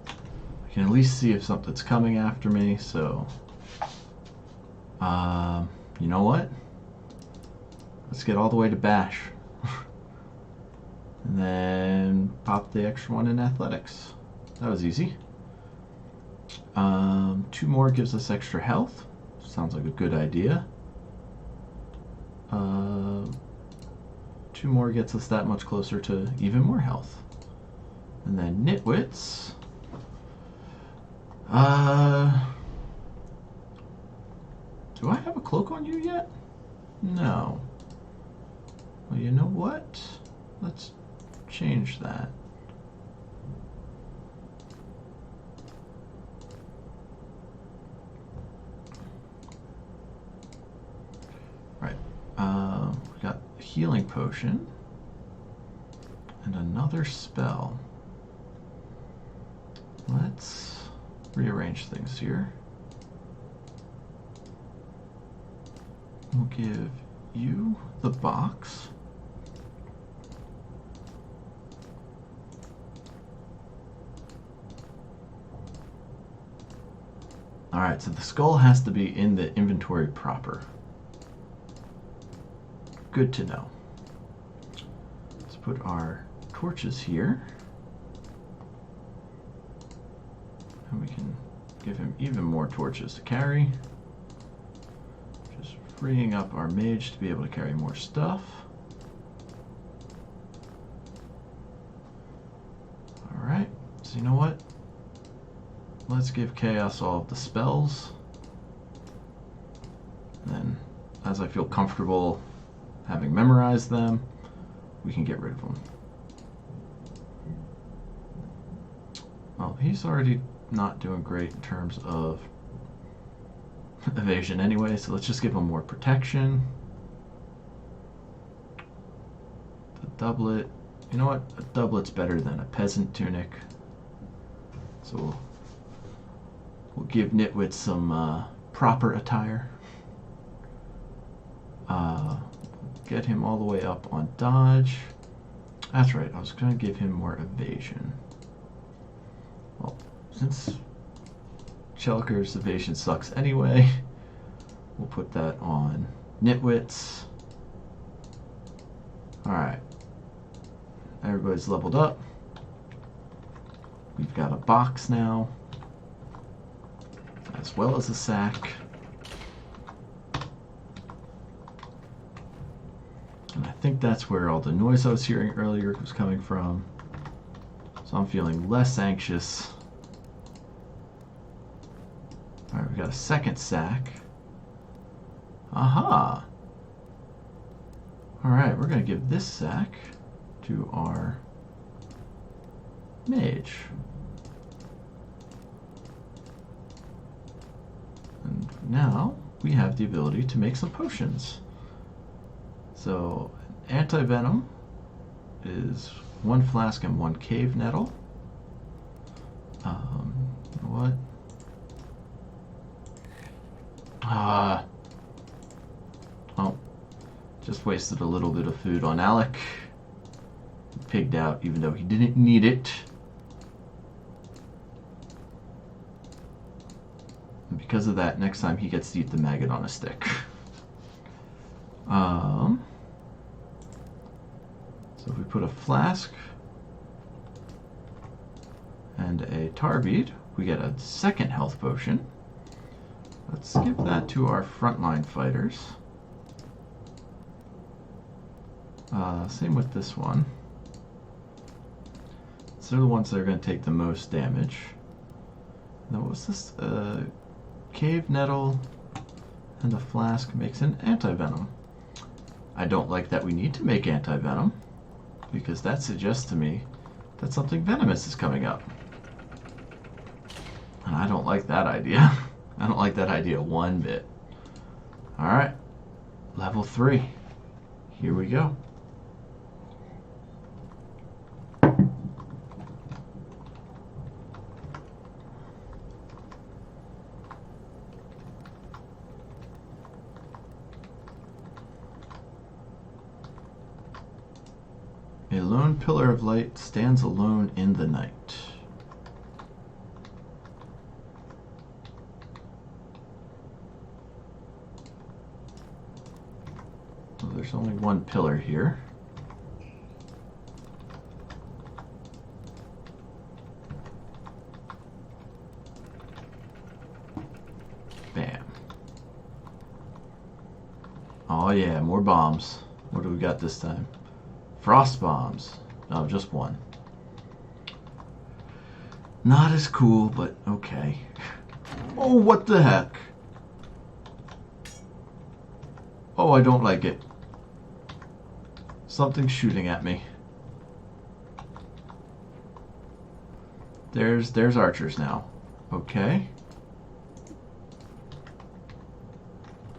A: I can at least see if something's coming after me, so... you know what? Let's get all the way to Bash. And then pop the extra one in Athletics. That was easy. 2 more gives us extra health. Sounds like a good idea. 2 more gets us that much closer to even more health. And then nitwits. Do I have a cloak on you yet? No. Well, you know what? Let's change that. Right. We got a healing potion and another spell. Let's rearrange things here. We'll give you the box. Alright, so the skull has to be in the inventory proper. Good to know. Let's put our torches here. And we can give him even more torches to carry. Just freeing up our mage to be able to carry more stuff. Alright, so you know what? Let's give Chaos all of the spells. Then, as I feel comfortable having memorized them, we can get rid of them. Well, he's already not doing great in terms of evasion anyway, so let's just give him more protection. The doublet. You know what? A doublet's better than a peasant tunic. So we'll give Nitwit some proper attire. Get him all the way up on dodge. That's right, I was going to give him more evasion. Well, since Chelker's evasion sucks anyway, we'll put that on Nitwit's. Alright. Everybody's leveled up. We've got a box now, as well as a sack. And I think that's where all the noise I was hearing earlier was coming from. So I'm feeling less anxious. Alright, we got a second sack. Aha! Alright, we're going to give this sack to our mage. And now we have the ability to make some potions. So, anti-venom is 1 flask and 1 cave nettle. You know what? Oh, just wasted a little bit of food on Alec. He pigged out even though he didn't need it. And because of that, next time he gets to eat the maggot on a stick. So if we put a flask and a tar bead, we get a second health potion. Let's give that to our frontline fighters. Same with this one. So they're the ones that are going to take the most damage. Now what was this? Cave nettle and a flask makes an anti-venom. I don't like that we need to make anti-venom, because that suggests to me that something venomous is coming up. And I don't like that idea. I don't like that idea one bit. Alright, level 3. Here we go. A lone pillar of light stands alone in the night. Well, there's only one pillar here. Bam. Oh yeah, more bombs. What do we got this time? Frost bombs. No, just one. Not as cool, but okay. Oh, what the heck? Oh, I don't like it. Something's shooting at me. There's archers now. Okay.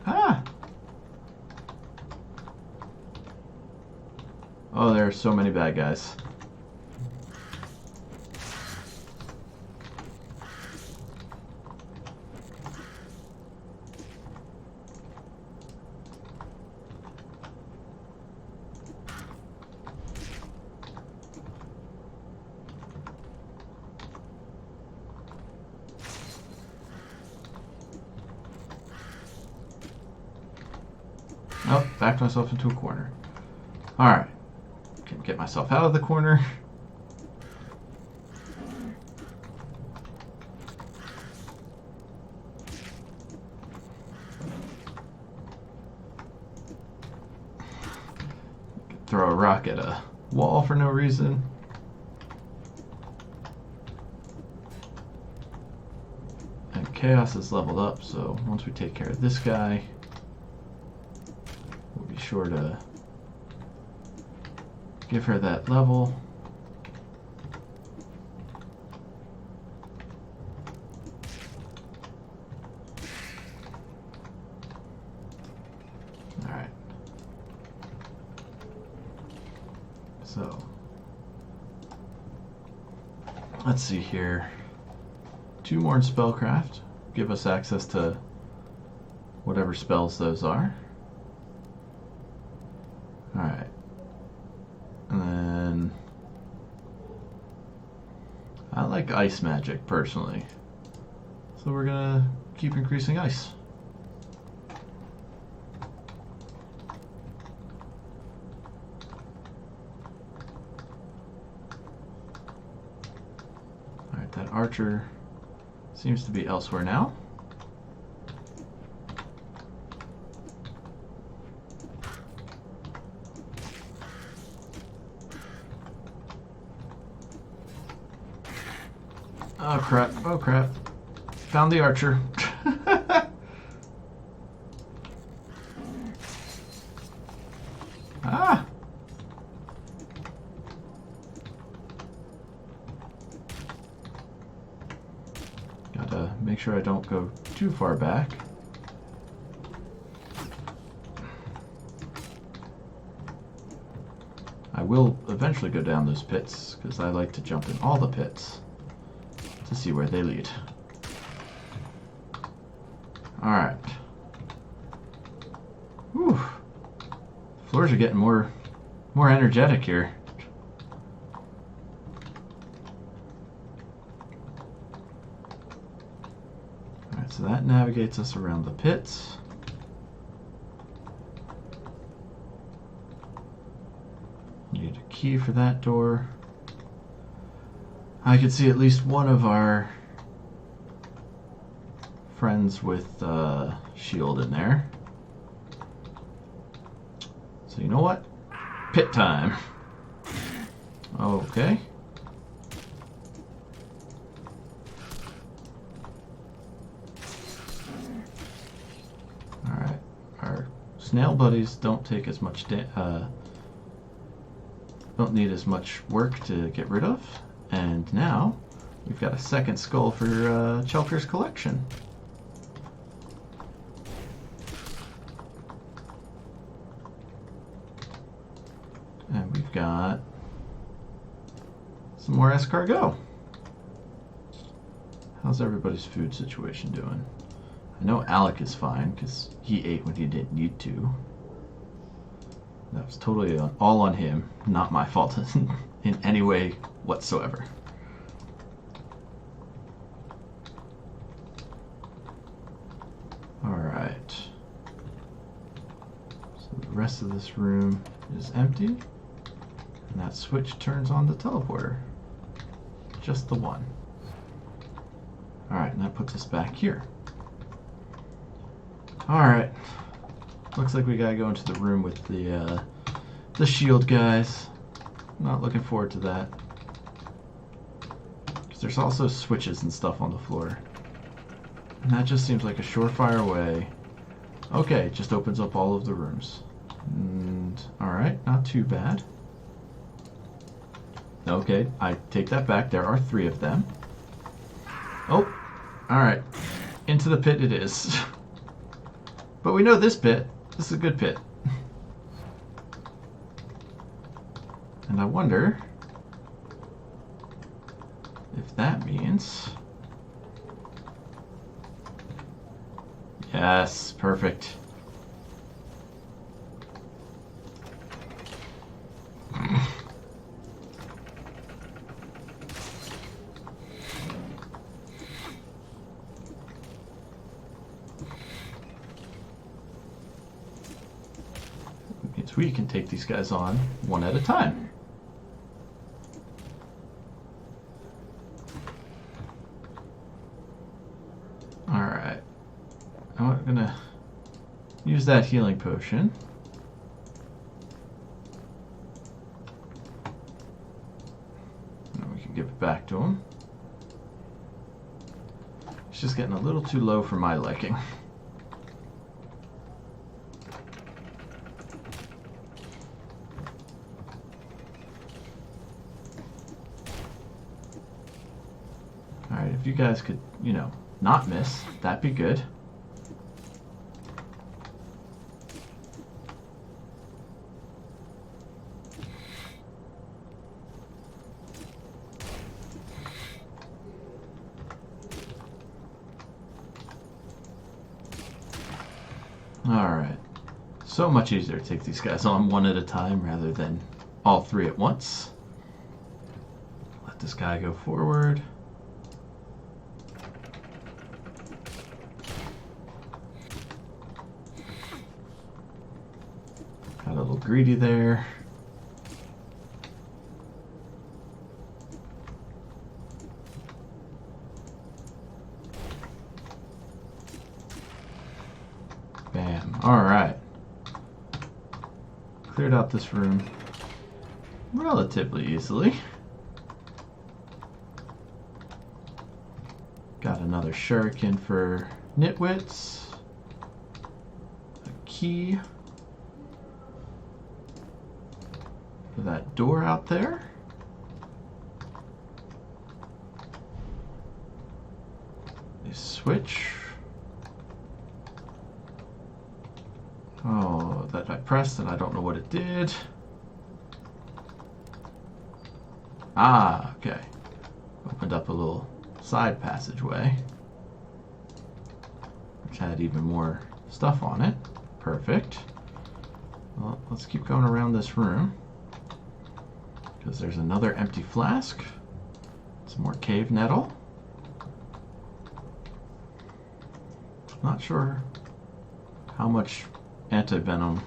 A: Ah! Oh, there are so many bad guys. Oh, backed myself into a corner. Alright. Can get myself out of the corner. throw a rock at a wall for no reason. And Chaos is leveled up, so once we take care of this guy, we'll be sure to give her that level. Alright. So, let's see here. 2 more in Spellcraft. Give us access to whatever spells those are. Alright. And then I like ice magic personally. So we're gonna keep increasing ice. Alright, that archer seems to be elsewhere now. Oh crap, oh crap. Found the archer. Ah! Gotta make sure I don't go too far back. I will eventually go down those pits, because I like to jump in all the pits to see where they lead. Alright. Whew. The floors are getting more energetic here. Alright, so that navigates us around the pits. Need a key for that door. I could see at least one of our friends with shield in there. So you know what? Pit time. Okay. Alright. Our snail buddies don't take as much don't need as much work to get rid of. And now we've got a second skull for Chelker's collection. And we've got some more escargot. How's everybody's food situation doing? I know Alec is fine because he ate when he didn't need to. That was totally all on him, not my fault in any way whatsoever. Alright. So the rest of this room is empty. And that switch turns on the teleporter. Just the one. Alright, and that puts us back here. Alright. Looks like we gotta go into the room with the shield guys. Not looking forward to that. Because there's also switches and stuff on the floor. And that just seems like a surefire way. Okay, it just opens up all of the rooms. And alright, not too bad. Okay, I take that back. There are 3 of them. Oh, alright. Into the pit it is. But we know this pit. This is a good pit. And I wonder if that means... Yes, perfect. Means we can take these guys on one at a time. Alright. I'm gonna use that healing potion. back to him. It's just getting a little too low for my liking. Alright, if you guys could, you know, not miss, that'd be good. Alright, so much easier to take these guys on one at a time rather than all three at once. Let this guy go forward. Got a little greedy there. Bam. Alright. Cleared out this room relatively easily. Got another shuriken for nitwits. A key for that door out there. A switch. Oh, that I pressed and I don't know what it did. Ah, okay. Opened up a little side passageway, which had even more stuff on it. Perfect. Well, let's keep going around this room, because there's another empty flask. Some more cave nettle. Not sure how much anti-venom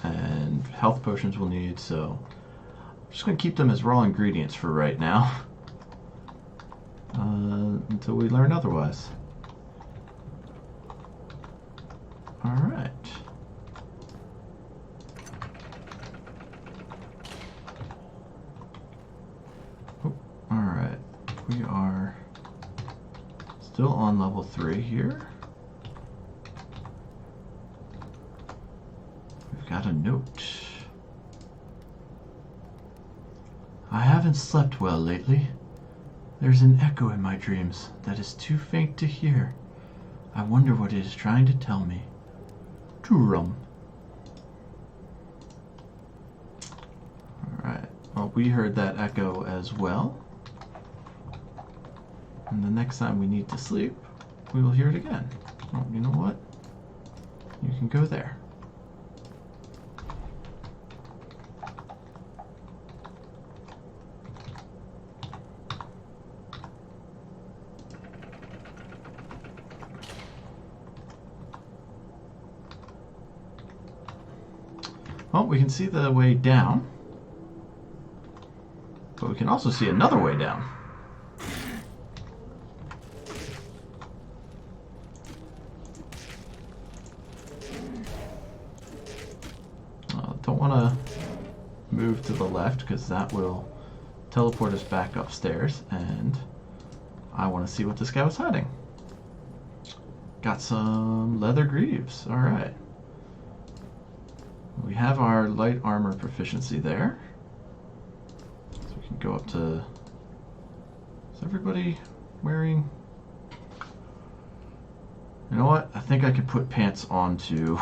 A: and health potions we'll need, so I'm just going to keep them as raw ingredients for right now. Until we learn otherwise. Alright. Oh, alright. We are still on level 3 here. We've got a note. I haven't slept well lately. There's an echo in my dreams that is too faint to hear. I wonder what it is trying to tell me. Turum. Alright, well, we heard that echo as well. And the next time we need to sleep, we will hear it again. Oh, you know what? You can go there. Well, we can see the way down, but we can also see another way down. Don't want to move to the left because that will teleport us back upstairs, and I want to see what this guy was hiding. Got some leather greaves. All right. We have our light armor proficiency there. So we can go up to... Is everybody wearing... You know what? I think I could put pants onto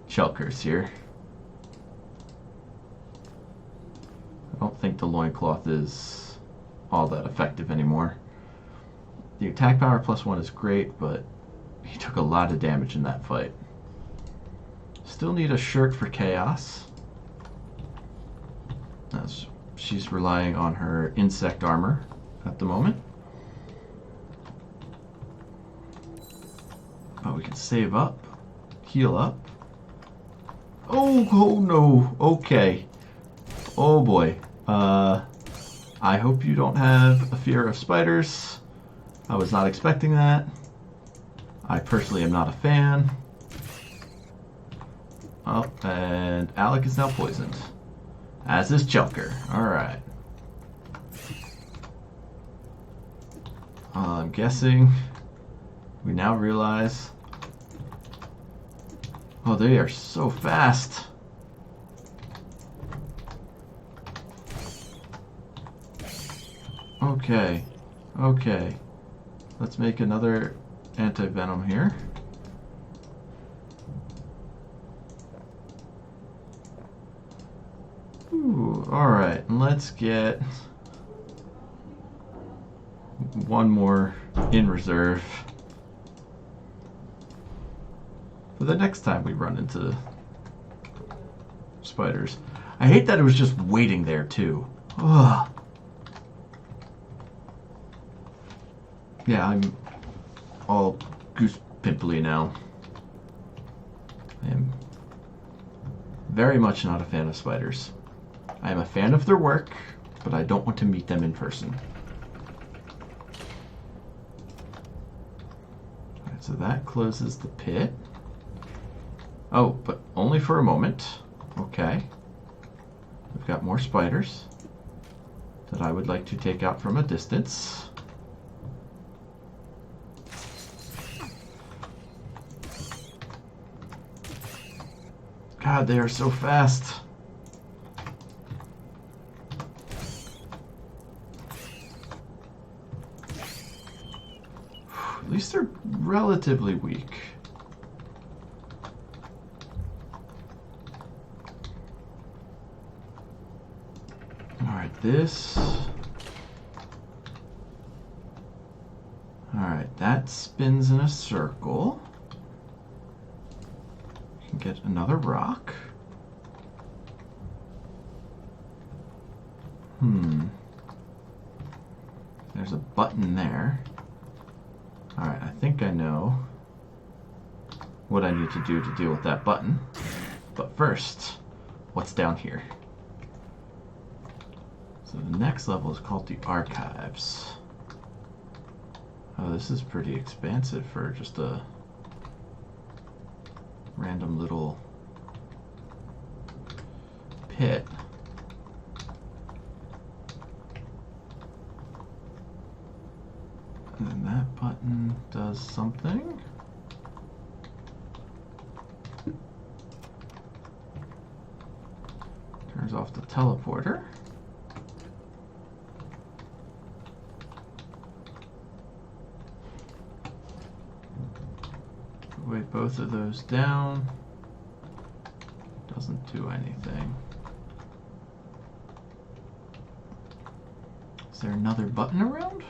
A: Chelkers here. I don't think the loincloth is all that effective anymore. The attack power +1 is great, but he took a lot of damage in that fight. Still need a shirt for Chaos. As she's relying on her insect armor at the moment. Oh, we can save up, heal up. Oh no, okay. Oh boy. I hope you don't have a fear of spiders. I was not expecting that. I personally am not a fan. Oh, and Alec is now poisoned. As is Chelker. Alright. I'm guessing we now realize... Oh, they are so fast. Okay. Okay. Let's make another anti-venom here. Ooh, alright. And let's get one more in reserve for the next time we run into spiders. I hate that it was just waiting there, too. Ugh. Yeah, I'm all goose pimply now. I am very much not a fan of spiders. I am a fan of their work, but I don't want to meet them in person. Alright, so that closes the pit. Oh, but only for a moment. Okay. We've got more spiders that I would like to take out from a distance. God, they are so fast. At least they're relatively weak. Alright, this... Alright, that spins in a circle. You can get another rock. There's a button there. Alright, I think I know what I need to do to deal with that button. But first, what's down here? So the next level is called the Archives. Oh, this is pretty expansive for just a random little pit. And then that button does something. Turns off the teleporter. Weigh both of those down. Doesn't do anything. Is there another button around?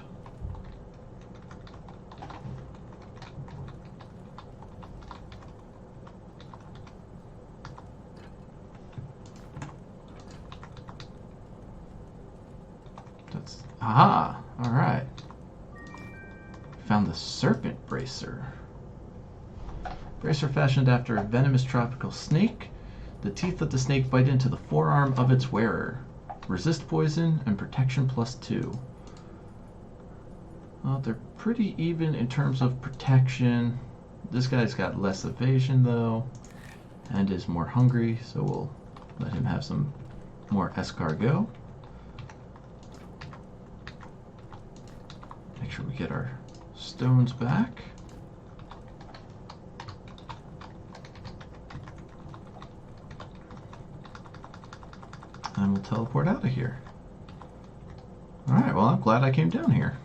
A: That's... Aha! Alright. Found the Serpent Bracer. Bracer fashioned after a venomous tropical snake. The teeth of the snake bite into the forearm of its wearer. Resist poison and protection +2. Well, they're pretty even in terms of protection. This guy's got less evasion though, and is more hungry, so we'll let him have some more escargot. Make sure we get our stones back. And we'll teleport out of here. Alright, well, I'm glad I came down here.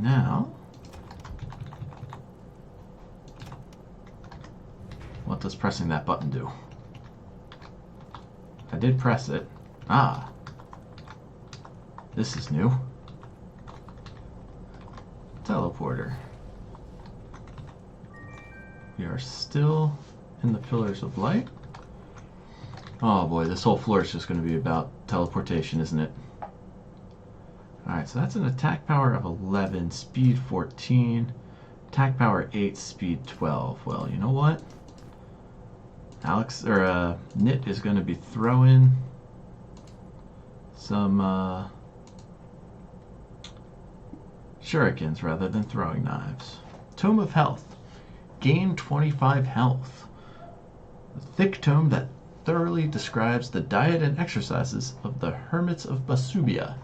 A: Now, what does pressing that button do? I did press it. Ah. This is new. Teleporter. We are still in the Pillars of Light. Oh boy, this whole floor is just going to be about teleportation, isn't it? Alright, so that's an attack power of 11, speed 14, attack power 8, speed 12. Well, you know what? Nit is going to be throwing some shurikens rather than throwing knives. Tome of Health. Gain 25 health. A thick tome that thoroughly describes the diet and exercises of the hermits of Basubia.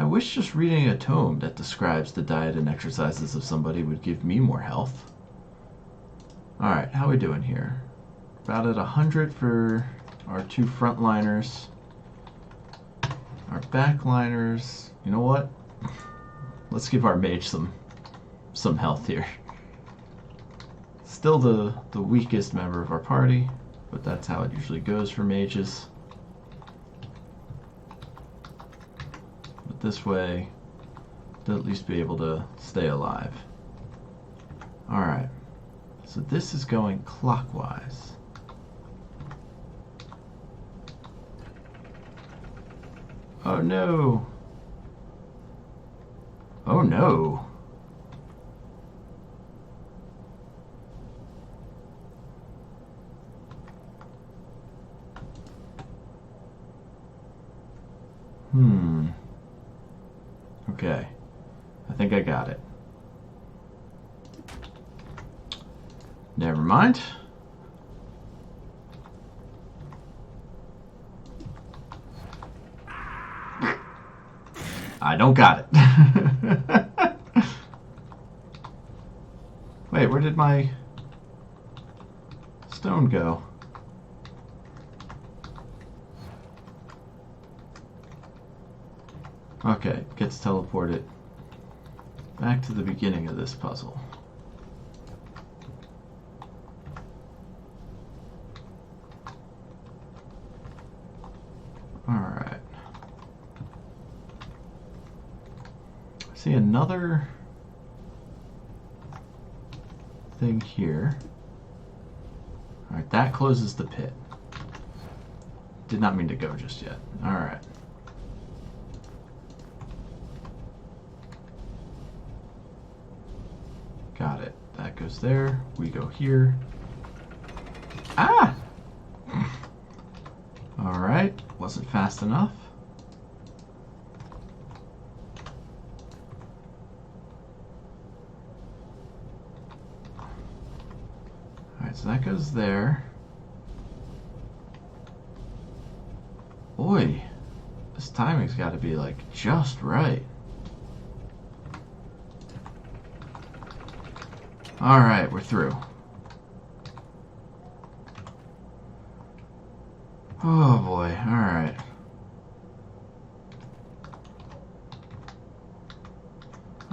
A: I wish just reading a tome that describes the diet and exercises of somebody would give me more health. Alright, how are we doing here? About at 100 for our 2 frontliners. Our backliners, you know what? Let's give our mage some health here. Still the weakest member of our party, but that's how it usually goes for mages. But this way, they'll at least be able to stay alive. Alright, so this is going clockwise. Oh no! Oh no! Okay. I think I got it. Never mind. I don't got it. Wait, where did my stone go? Okay, gets teleported back to the beginning of this puzzle. Alright. See another thing here. Alright, that closes the pit. Did not mean to go just yet. Alright. Got it. That goes there. We go here. Ah! Alright. Wasn't fast enough. Alright, so that goes there. Boy, this timing's got to be like just right. Alright, we're through. Oh boy, alright.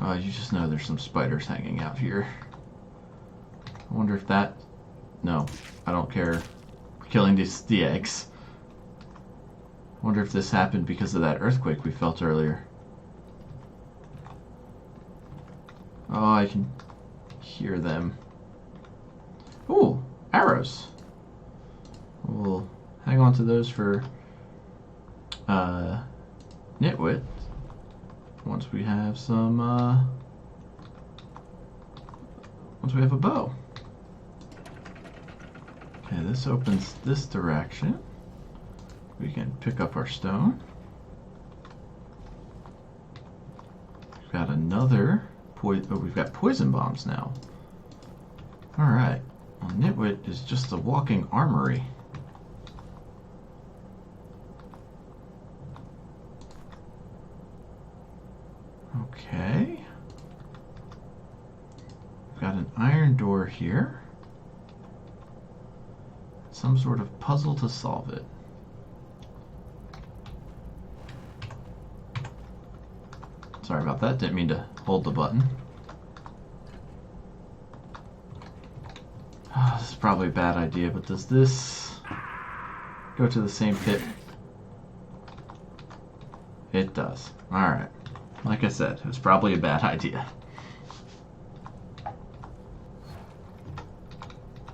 A: Oh, you just know there's some spiders hanging out here. I wonder if that... No, I don't care. We're killing the eggs. I wonder if this happened because of that earthquake we felt earlier. Oh, I can hear them. Ooh, arrows. We'll hang on to those for Nitwit once we have some once we have a bow. Okay, this opens this direction. We can pick up our stone. We've got another we've got poison bombs now. Alright. Well, Nitwit is just a walking armory. Okay. We've got an iron door here. Some sort of puzzle to solve it. Sorry about that, didn't mean to hold the button. Oh, this is probably a bad idea, but does this go to the same pit? It does. Alright. Like I said, it was probably a bad idea.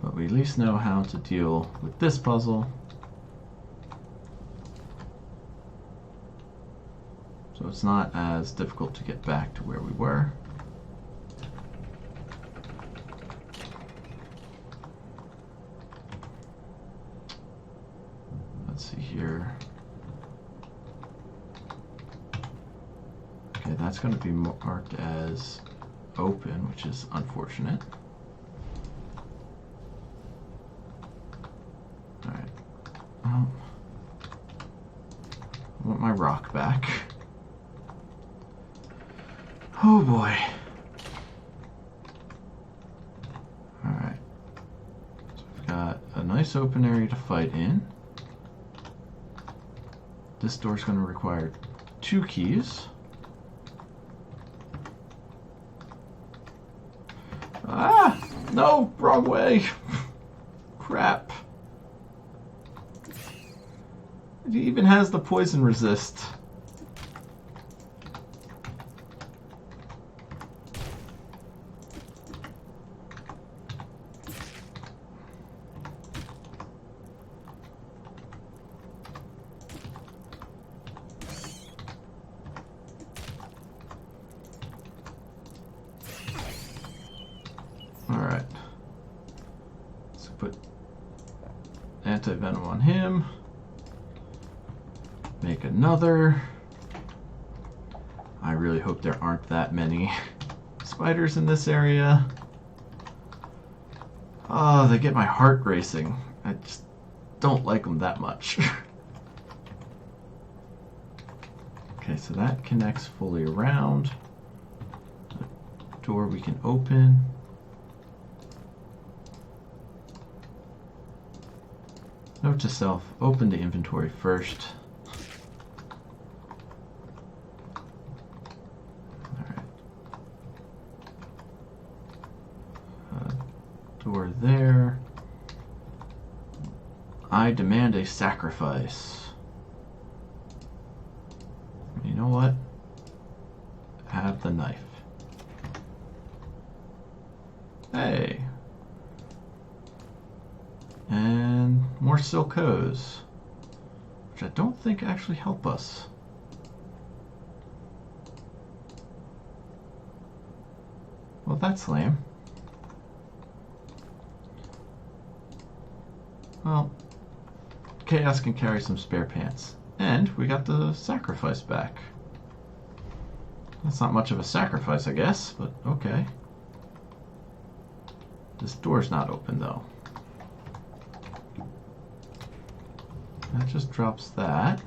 A: But we at least know how to deal with this puzzle. So it's not as difficult to get back to where we were. Let's see here. Okay, that's going to be marked as open, which is unfortunate. Alright. I want my rock back. Oh boy. Alright. So we've got a nice open area to fight in. This door's going to require 2 keys. Ah! No! Wrong way! Crap. It even has the poison resist. Alright. Let's put anti-venom on him. Make another. I really hope there aren't that many spiders in this area. Oh, they get my heart racing. I just don't like them that much. Okay, so that connects fully around. A door we can open. Note to self, open the inventory first. Alright. Door there. I demand a sacrifice. You know what? Have the knife. Hey. And more silk hose, which I don't think actually help us. Well, that's lame. Well, Chaos can carry some spare pants. And we got the sacrifice back. That's not much of a sacrifice, I guess, but okay. This door's not open, though. That just drops that.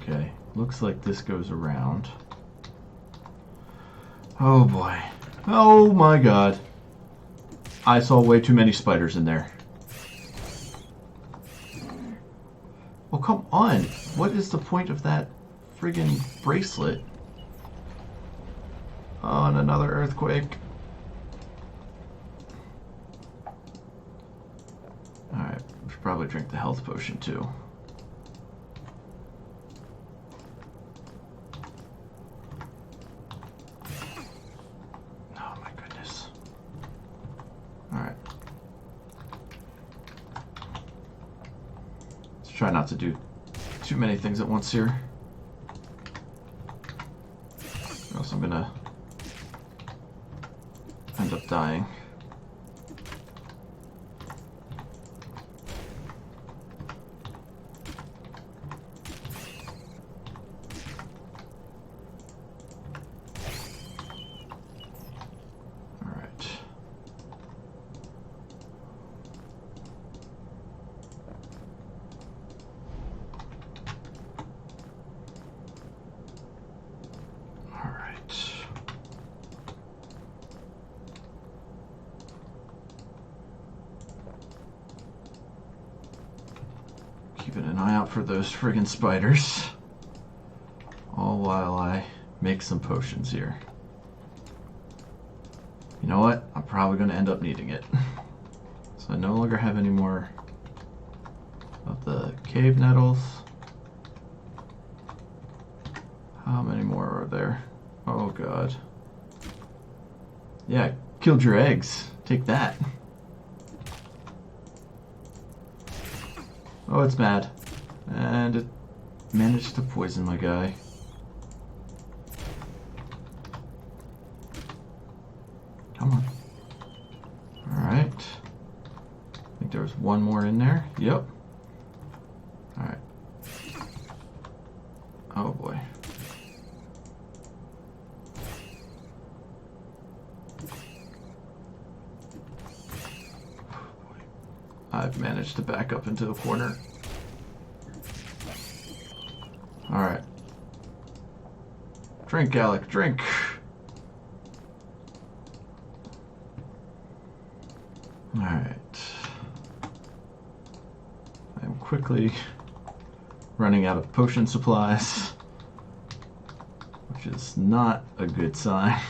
A: Okay. Looks like this goes around. Oh boy. Oh my god. I saw way too many spiders in there. Oh, come on. What is the point of that friggin' bracelet? Oh, and another earthquake. Alright, we should probably drink the health potion too. Oh my goodness. Alright. Let's try not to do too many things at once here. Or else I'm gonna end up dying. Keeping an eye out for those friggin' spiders. All while I make some potions here. You know what? I'm probably going to end up needing it. So I no longer have any more of the cave nettles. How many more are there? Oh god. Yeah, killed your eggs. Take that. Oh, it's mad. And it managed to poison my guy. Come on. Alright. I think there was one more in there. Yep. Alright. Oh boy. I've managed to back up into the corner. Drink, Alec, drink. Alright. I'm quickly running out of potion supplies, which is not a good sign.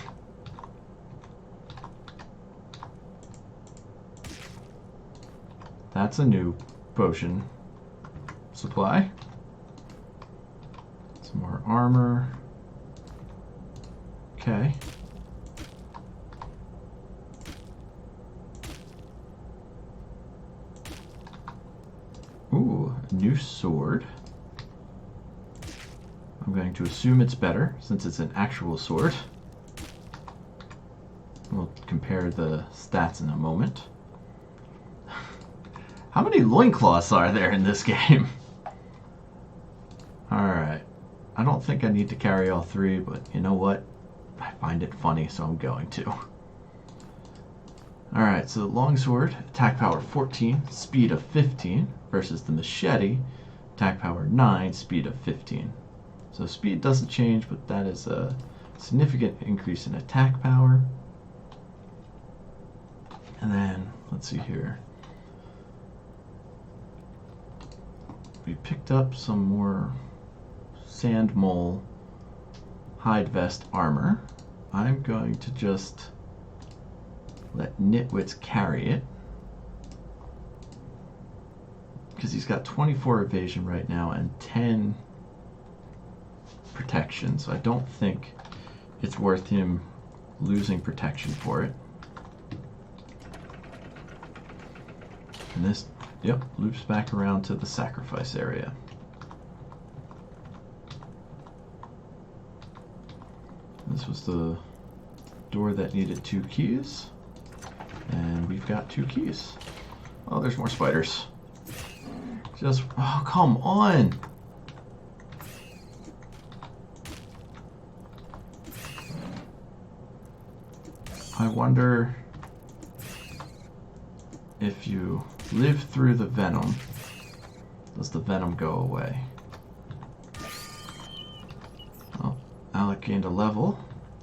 A: That's a new potion supply. Some more armor. Okay. Ooh, a new sword. I'm going to assume it's better since it's an actual sword. We'll compare the stats in a moment. How many loincloths are there in this game? Alright. I don't think I need to carry all three, but you know what? I find it funny, so I'm going to. Alright, so the longsword, attack power 14, speed of 15, versus the machete, attack power 9, speed of 15. So speed doesn't change, but that is a significant increase in attack power. And then, let's see here. We picked up some more sand mole hide vest armor. I'm going to just let Nitwits carry it, because he's got 24 evasion right now and 10 protection, so I don't think it's worth him losing protection for it. And this, yep, loops back around to the sacrifice area. This was the door that needed 2 keys. And we've got 2 keys. Oh, there's more spiders. Just, oh, come on! I wonder if you live through the venom, does the venom go away? Well, Alec gained a level,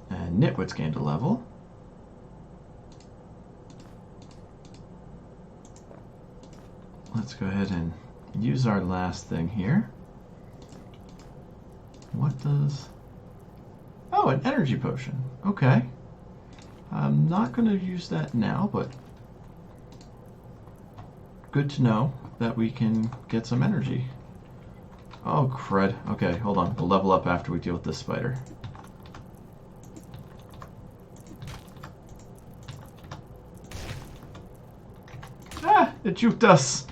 A: and Nitwits gained a level. Let's go ahead and use our last thing here. What does... Oh, an energy potion. Okay. I'm not going to use that now, but good to know that we can get some energy. Oh, crud. Okay, hold on. We'll level up after we deal with this spider. Ah! It juked us!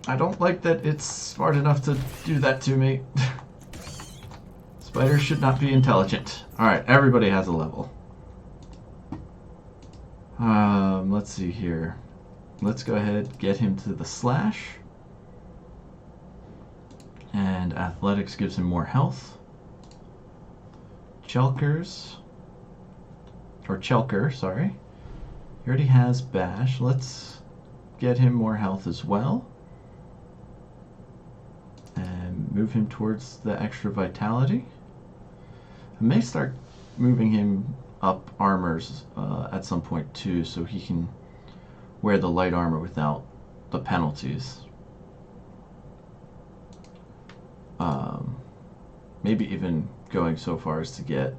A: I don't like that it's smart enough to do that to me. Spiders should not be intelligent. Alright, everybody has a level. Let's see here. Let's go ahead, get him to the slash. And athletics gives him more health. Chelker, sorry. He already has bash. Let's get him more health as well. And move him towards the extra vitality. I may start moving him up armors at some point too, so he can wear the light armor without the penalties. Maybe even going so far as to get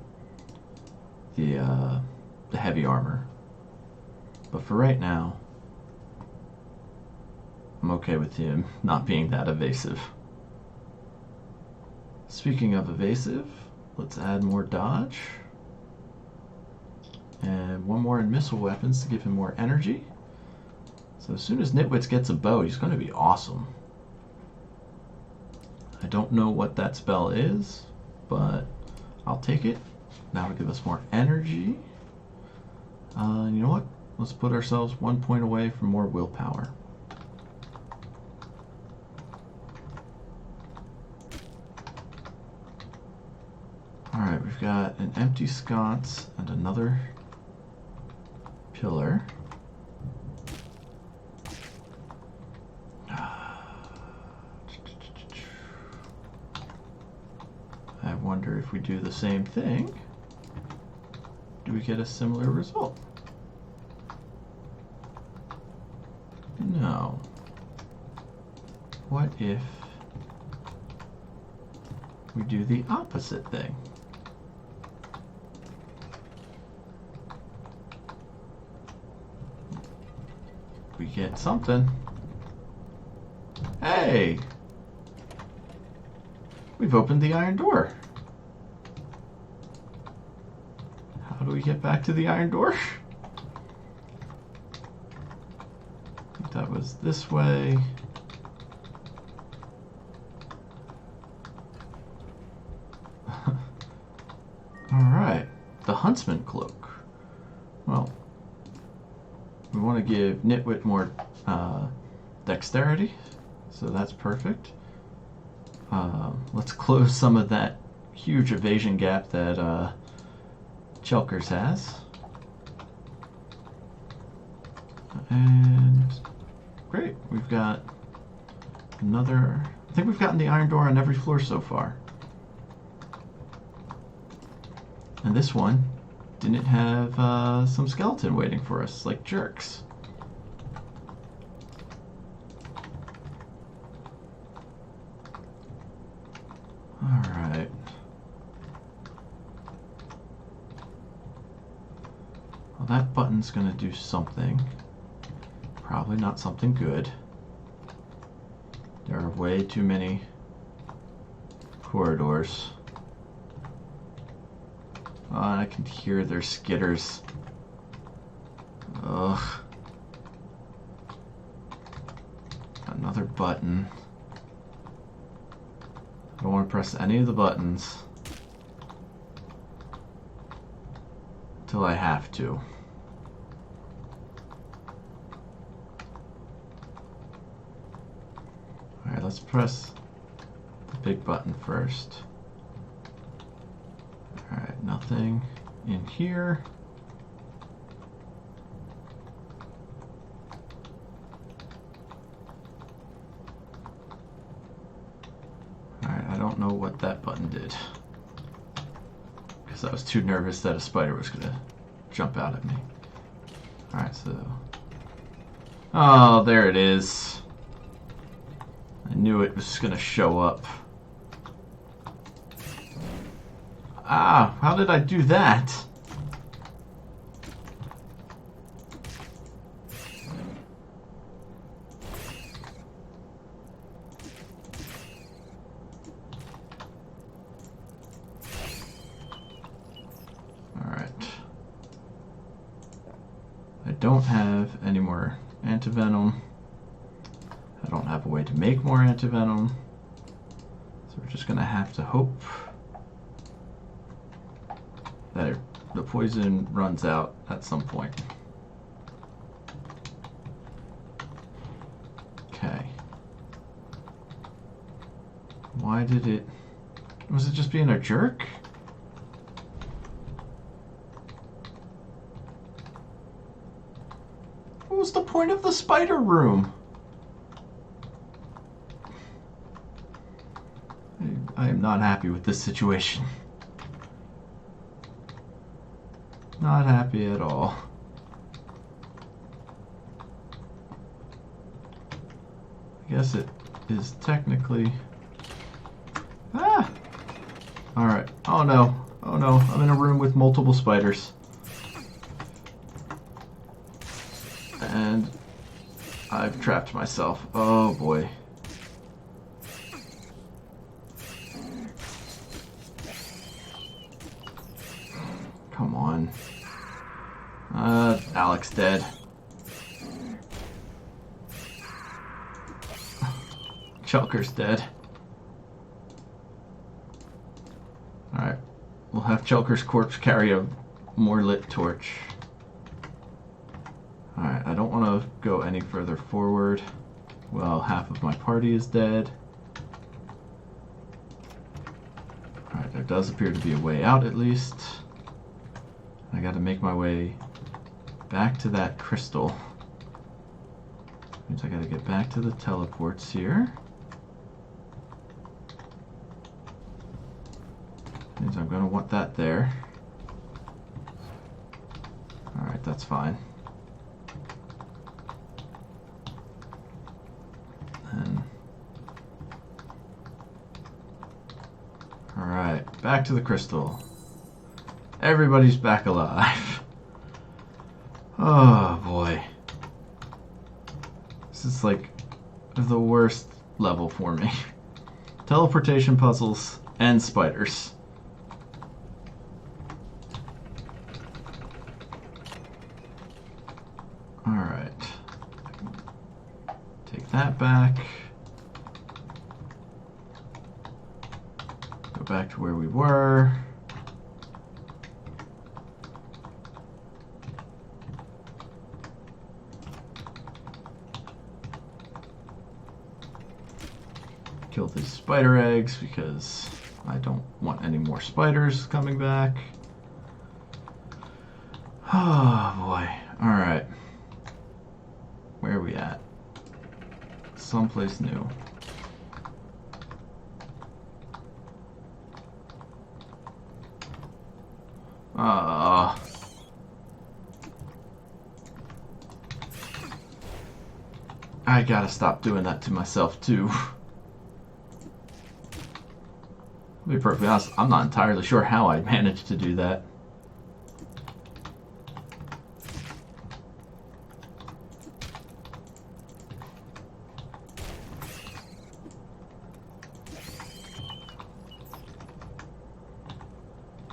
A: the heavy armor. But for right now, I'm okay with him not being that evasive. Speaking of evasive, let's add more dodge. And one more in missile weapons to give him more energy. So as soon as Nitwits gets a bow, he's going to be awesome. I don't know what that spell is, but I'll take it. That'll give us more energy. You know what? Let's put ourselves 1 point away from more willpower. Alright, we've got an empty sconce and another pillar. wonder if we do the same thing, do we get a similar result? No. What if we do the opposite thing? We get something. Hey! We've opened the iron door. How do we get back to the iron door? I think that was this way. Alright, the Huntsman Cloak. Well, we want to give Nitwit more dexterity, so that's perfect. Let's close some of that huge evasion gap that Chelkers has. And great, we've got another... I think we've gotten the iron door on every floor so far. And this one didn't have some skeleton waiting for us, like jerks. Alright. Well, that button's gonna do something. Probably not something good. There are way too many corridors. Oh, and I can hear their skitters. Ugh. Another button. I don't want to press any of the buttons until I have to. Alright, let's press the big button first. Alright, nothing in here. Alright, I don't know what that button did, because I was too nervous that a spider was going to jump out at me. Alright, so... Oh, there it is. I knew it was going to show up. Ah, how did I do that? Alright. I don't have any more antivenom. I don't have a way to make more antivenom. So we're just gonna have to hope that the poison runs out at some point. Okay. Why did it... Was it just being a jerk? What was the point of the spider room? I am not happy with this situation. Not happy at all. I guess it is technically... Ah! Alright. Oh no. Oh no. I'm in a room with multiple spiders. And I've trapped myself. Oh boy. Come on. Alex dead. Chelker's dead. Alright. We'll have Chelker's corpse carry a more lit torch. Alright, I don't want to go any further forward. Well, half of my party is dead. Alright, there does appear to be a way out at least. I gotta make my way back to that crystal. Means I gotta get back to the teleports here. Means I'm going to want that there. Alright, that's fine. And alright, back to the crystal. Everybody's back alive. Oh boy. This is like the worst level for me. Teleportation puzzles and spiders. Alright. Take that back. Go back to where we were. Kill these spider eggs because I don't want any more spiders coming back. Oh boy. Alright. Where are we at? Someplace new. I gotta stop doing that to myself too. To be perfectly honest, I'm not entirely sure how I managed to do that.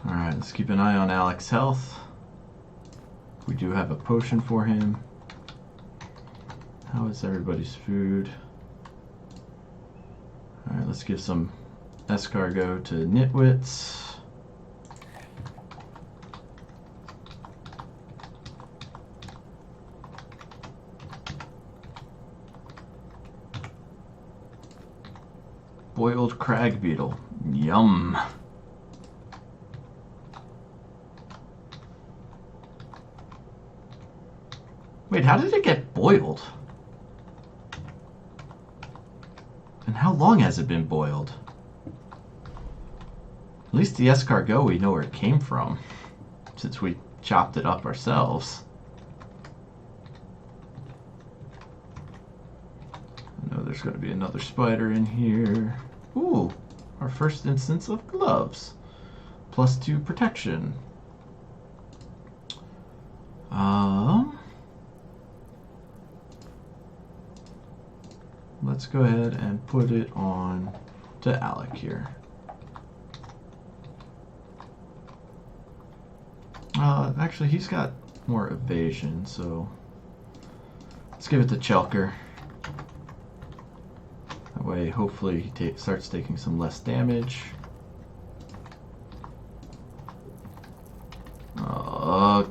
A: Alright, let's keep an eye on Alec's health. We do have a potion for him. How is everybody's food? Alright, let's give some escargot to Nitwits. Boiled crag beetle. Yum. Wait, how did it get boiled? And how long has it been boiled? At least the escargot, we know where it came from, since we chopped it up ourselves. I know there's going to be another spider in here. Ooh, our first instance of gloves. +2 protection. Let's go ahead and put it on to Alec here. Actually, he's got more evasion, so let's give it to Chelker. That way, hopefully, he starts taking some less damage.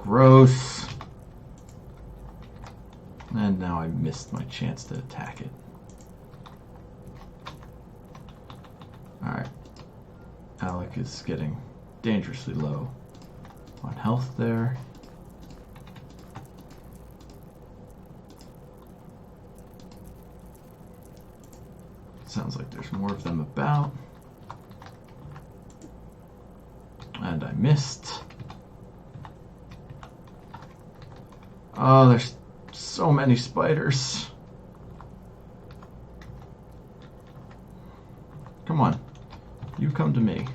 A: Gross. And now I missed my chance to attack it. Alright. Alec is getting dangerously low on health there. Sounds like there's more of them about. And I missed. Oh, there's so many spiders. Come on. You come to me.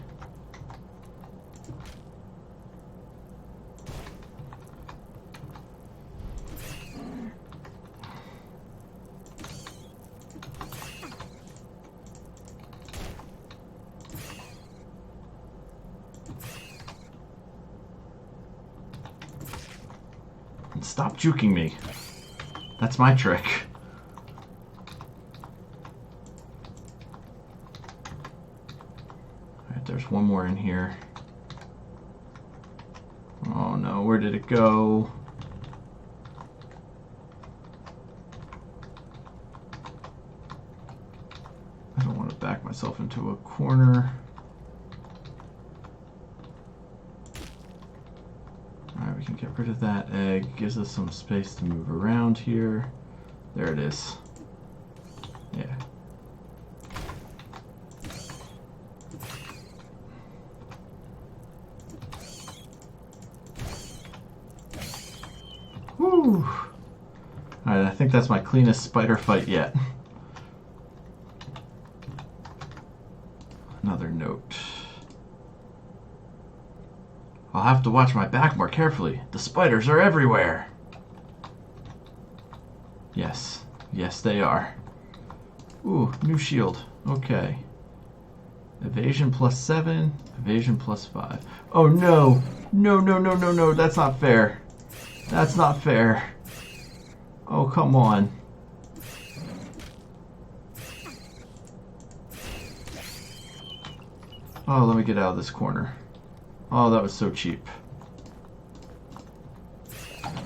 A: And stop juking me. That's my trick. Alright, there's one more in here. Oh no, where did it go? I don't want to back myself into a corner. Alright, we can get rid of that egg. Gives us some space to move around here. There it is. Yeah. Alright, I think that's my cleanest spider fight yet. Another note. I'll have to watch my back more carefully. The spiders are everywhere. Yes. Yes, they are. Ooh, new shield. Okay. Evasion +7. Evasion +5. Oh, no. No, no, no, no, no. That's not fair. That's not fair. Oh, come on. Oh, let me get out of this corner. Oh, that was so cheap.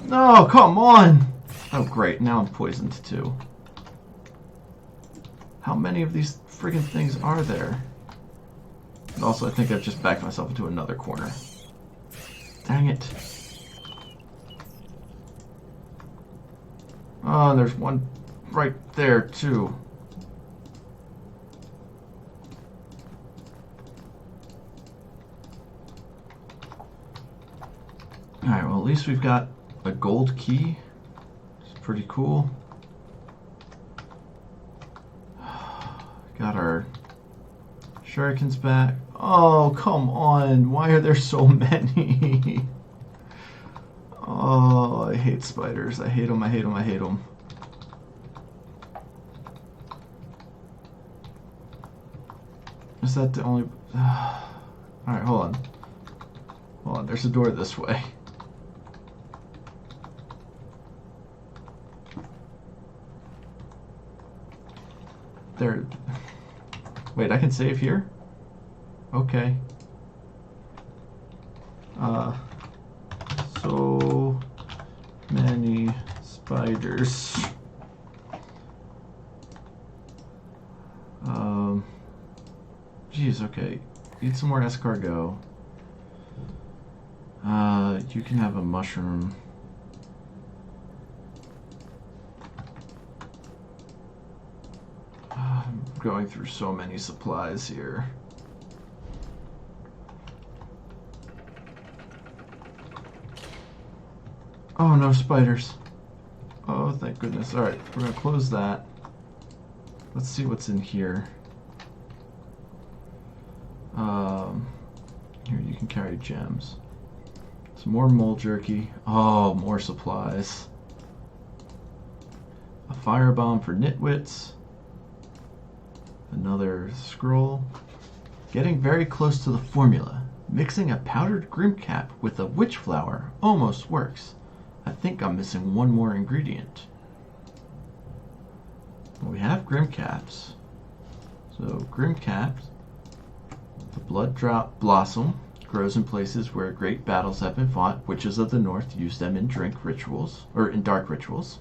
A: No, come on! Oh, great. Now I'm poisoned, too. How many of these friggin' things are there? And also, I think I've just backed myself into another corner. Dang it. Oh, and there's one right there, too. Alright, well, at least we've got a gold key. It's pretty cool. Got our shurikens back. Oh, come on. Why are there so many? Oh, I hate spiders. I hate them, I hate them, I hate them. Is that the only... Alright, hold on. Hold on, there's a door this way. There... Wait, I can save here? Okay. So many spiders. Geez, okay. Eat some more escargot. You can have a mushroom. I'm going through so many supplies here. Oh, no spiders. Oh, thank goodness. Alright, we're going to close that. Let's see what's in here. Here, you can carry gems. Some more mole jerky. Oh, more supplies. A firebomb for nitwits. Another scroll. Getting very close to the formula. Mixing a powdered grimcap with a witch flower almost works. I think I'm missing one more ingredient. We have grimcaps. So grimcaps. The blood drop blossom grows in places where great battles have been fought. Witches of the North use them in drink rituals, or in dark rituals.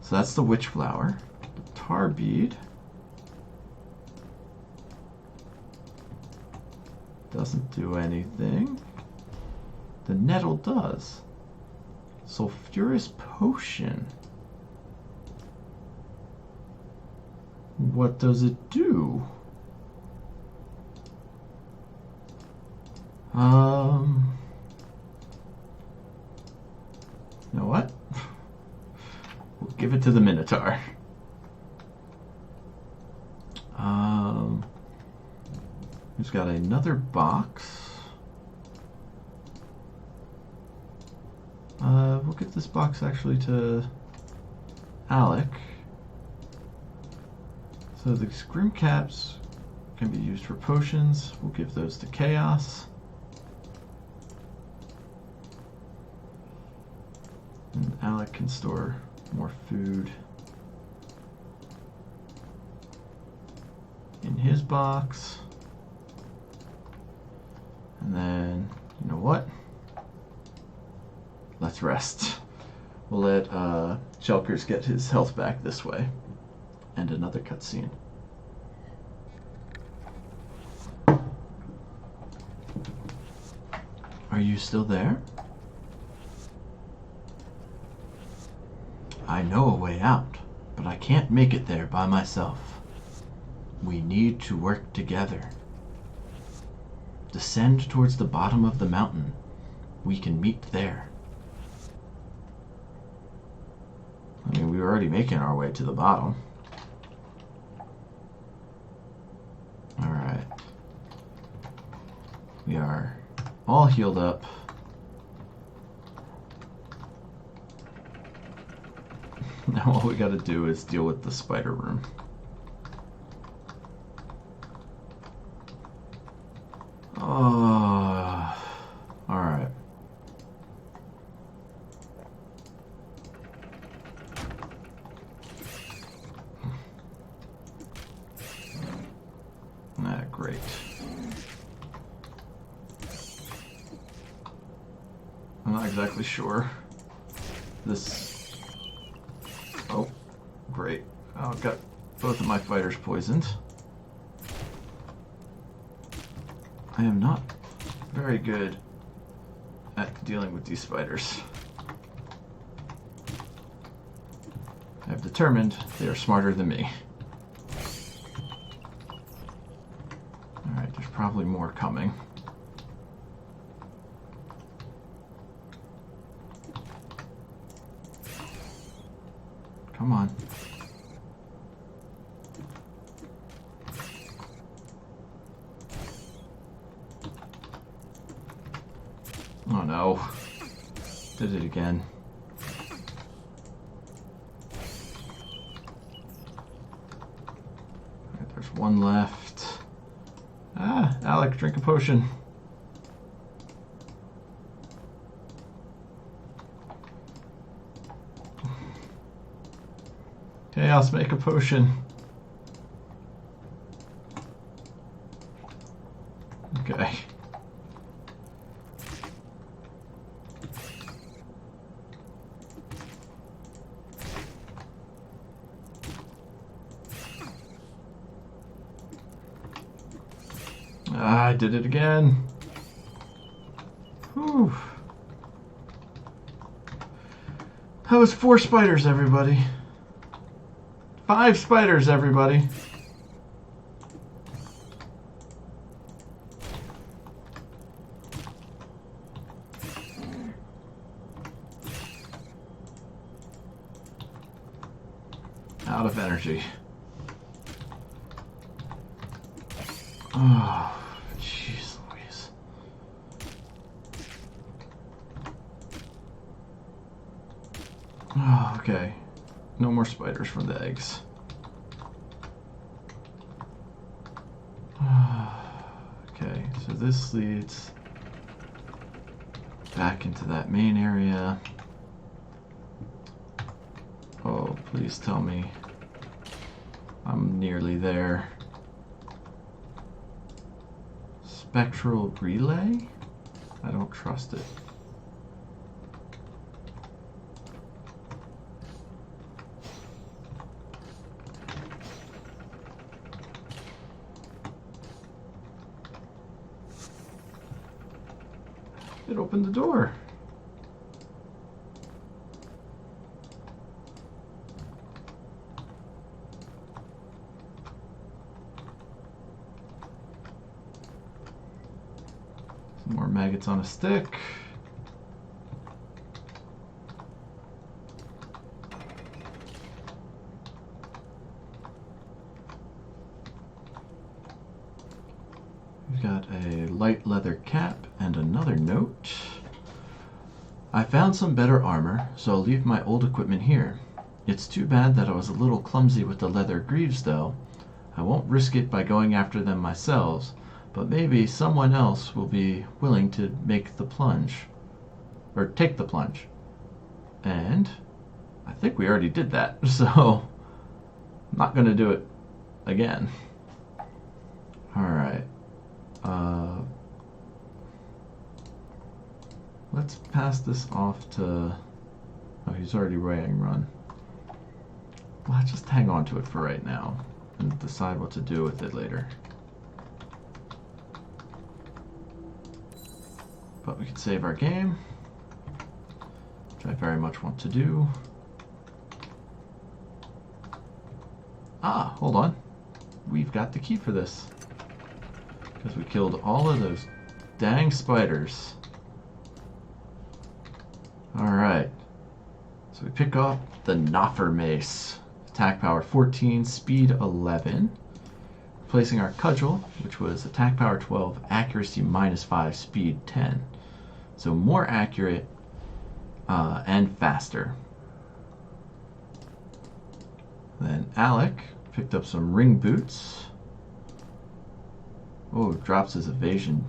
A: So that's the witch flower. The tar bead doesn't do anything. The nettle does. Sulfurous potion. What does it do? You know what? We'll give it to the Minotaur. Who's got another box? We'll give this box actually to Alec. So the scrim caps can be used for potions. We'll give those to Chaos. And Alec can store more food in his box. And then, you know what? Let's rest. We'll let Shulkers get his health back this way. And another cutscene. Are you still there? I know a way out, but I can't make it there by myself. We need to work together. Descend towards the bottom of the mountain. We can meet there. I mean, we were already making our way to the bottom. Alright. We are all healed up. Now all we gotta do is deal with the spider room. Oh, alright. Great. I'm not exactly sure. This... Oh, great. Oh, I've got both of my fighters poisoned. I am not very good at dealing with these spiders. I've determined they are smarter than me. Alright, there's probably more coming. Come on. Oh no. Did it again. Alright, there's one left. Ah, Alec, drink a potion. Chaos, make a potion. Okay. Ah, I did it again. Whew. That was 4 spiders, everybody. 5 spiders, everybody. Out of energy. Oh, jeez Louise. Oh, okay. No more spiders from the eggs. Okay, so this leads back into that main area. Oh, please tell me I'm nearly there. Spectral relay? I don't trust it. It opened the door. Some more maggots on a stick. We've got a light leather cap and another note. I found some better armor, so I'll leave my old equipment here. It's too bad that I was a little clumsy with the leather greaves, though. I won't risk it by going after them myself, but maybe someone else will be willing to make the plunge. Or take the plunge. And I think we already did that, so I'm not going to do it again. Alright. Let's pass this off to... Oh, he's already writing run. Well, let's just hang on to it for right now and decide what to do with it later. But we can save our game, which I very much want to do. Ah, hold on. We've got the key for this. Because we killed all of those dang spiders. Alright. So So we pick up the Noffer Mace. Attack power 14, speed 11. Replacing our Cudgel, which was attack power 12, accuracy -5, speed 10. So more accurate and faster. Then Alec picked up some ring boots. Oh, drops his evasion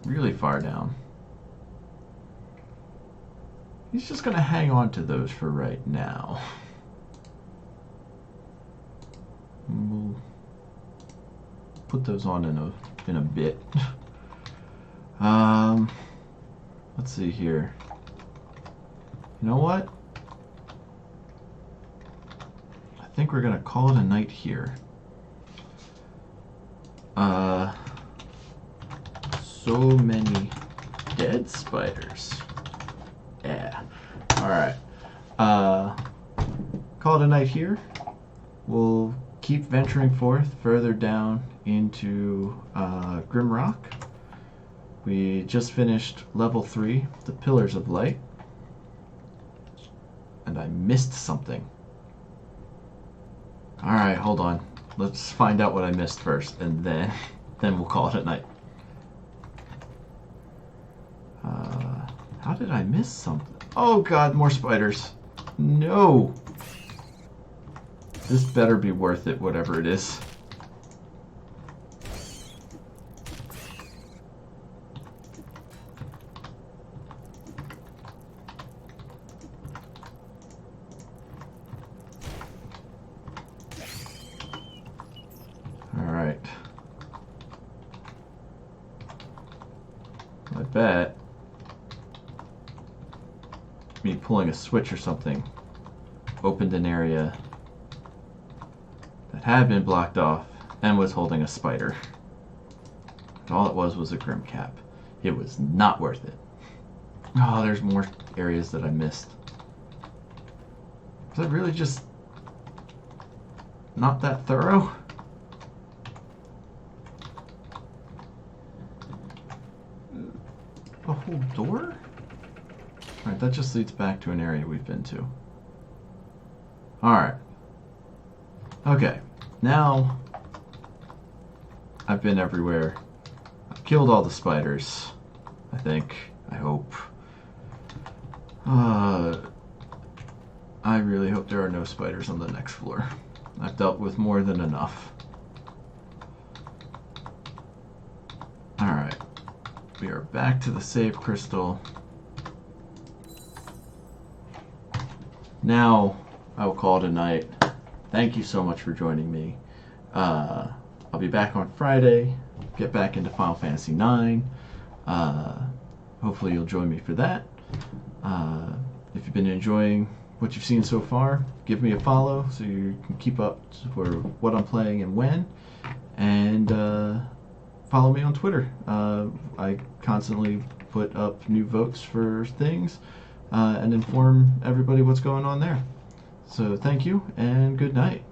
A: really far down. He's just going to hang on to those for right now. We'll put those on in a bit. Let's see here. You know what? I think we're gonna call it a night here. So many dead spiders. Yeah. Alright. Call it a night here. We'll keep venturing forth further down into Grimrock. We just finished level 3, the Pillars of Light. And I missed something. Alright, hold on. Let's find out what I missed first, and then we'll call it a night. How did I miss something? Oh god, more spiders. No! This better be worth it, whatever it is. Alright. I bet me pulling a switch or something opened an area that had been blocked off and was holding a spider. All it was a Grim Cap. It was not worth it. Oh, there's more areas that I missed. Was I really just not that thorough? A whole door? Alright, that just leads back to an area we've been to. Alright. Okay, now I've been everywhere. I've killed all the spiders, I think. I hope. I really hope there are no spiders on the next floor. I've dealt with more than enough. Alright. We are back to the save crystal. Now, I will call it a night. Thank you so much for joining me. I'll be back on Friday. Get back into Final Fantasy IX. Hopefully you'll join me for that. If you've been enjoying what you've seen so far, give me a follow so you can keep up for what I'm playing and when. And follow me on Twitter. I constantly put up new votes for things and inform everybody what's going on there. So thank you and good night.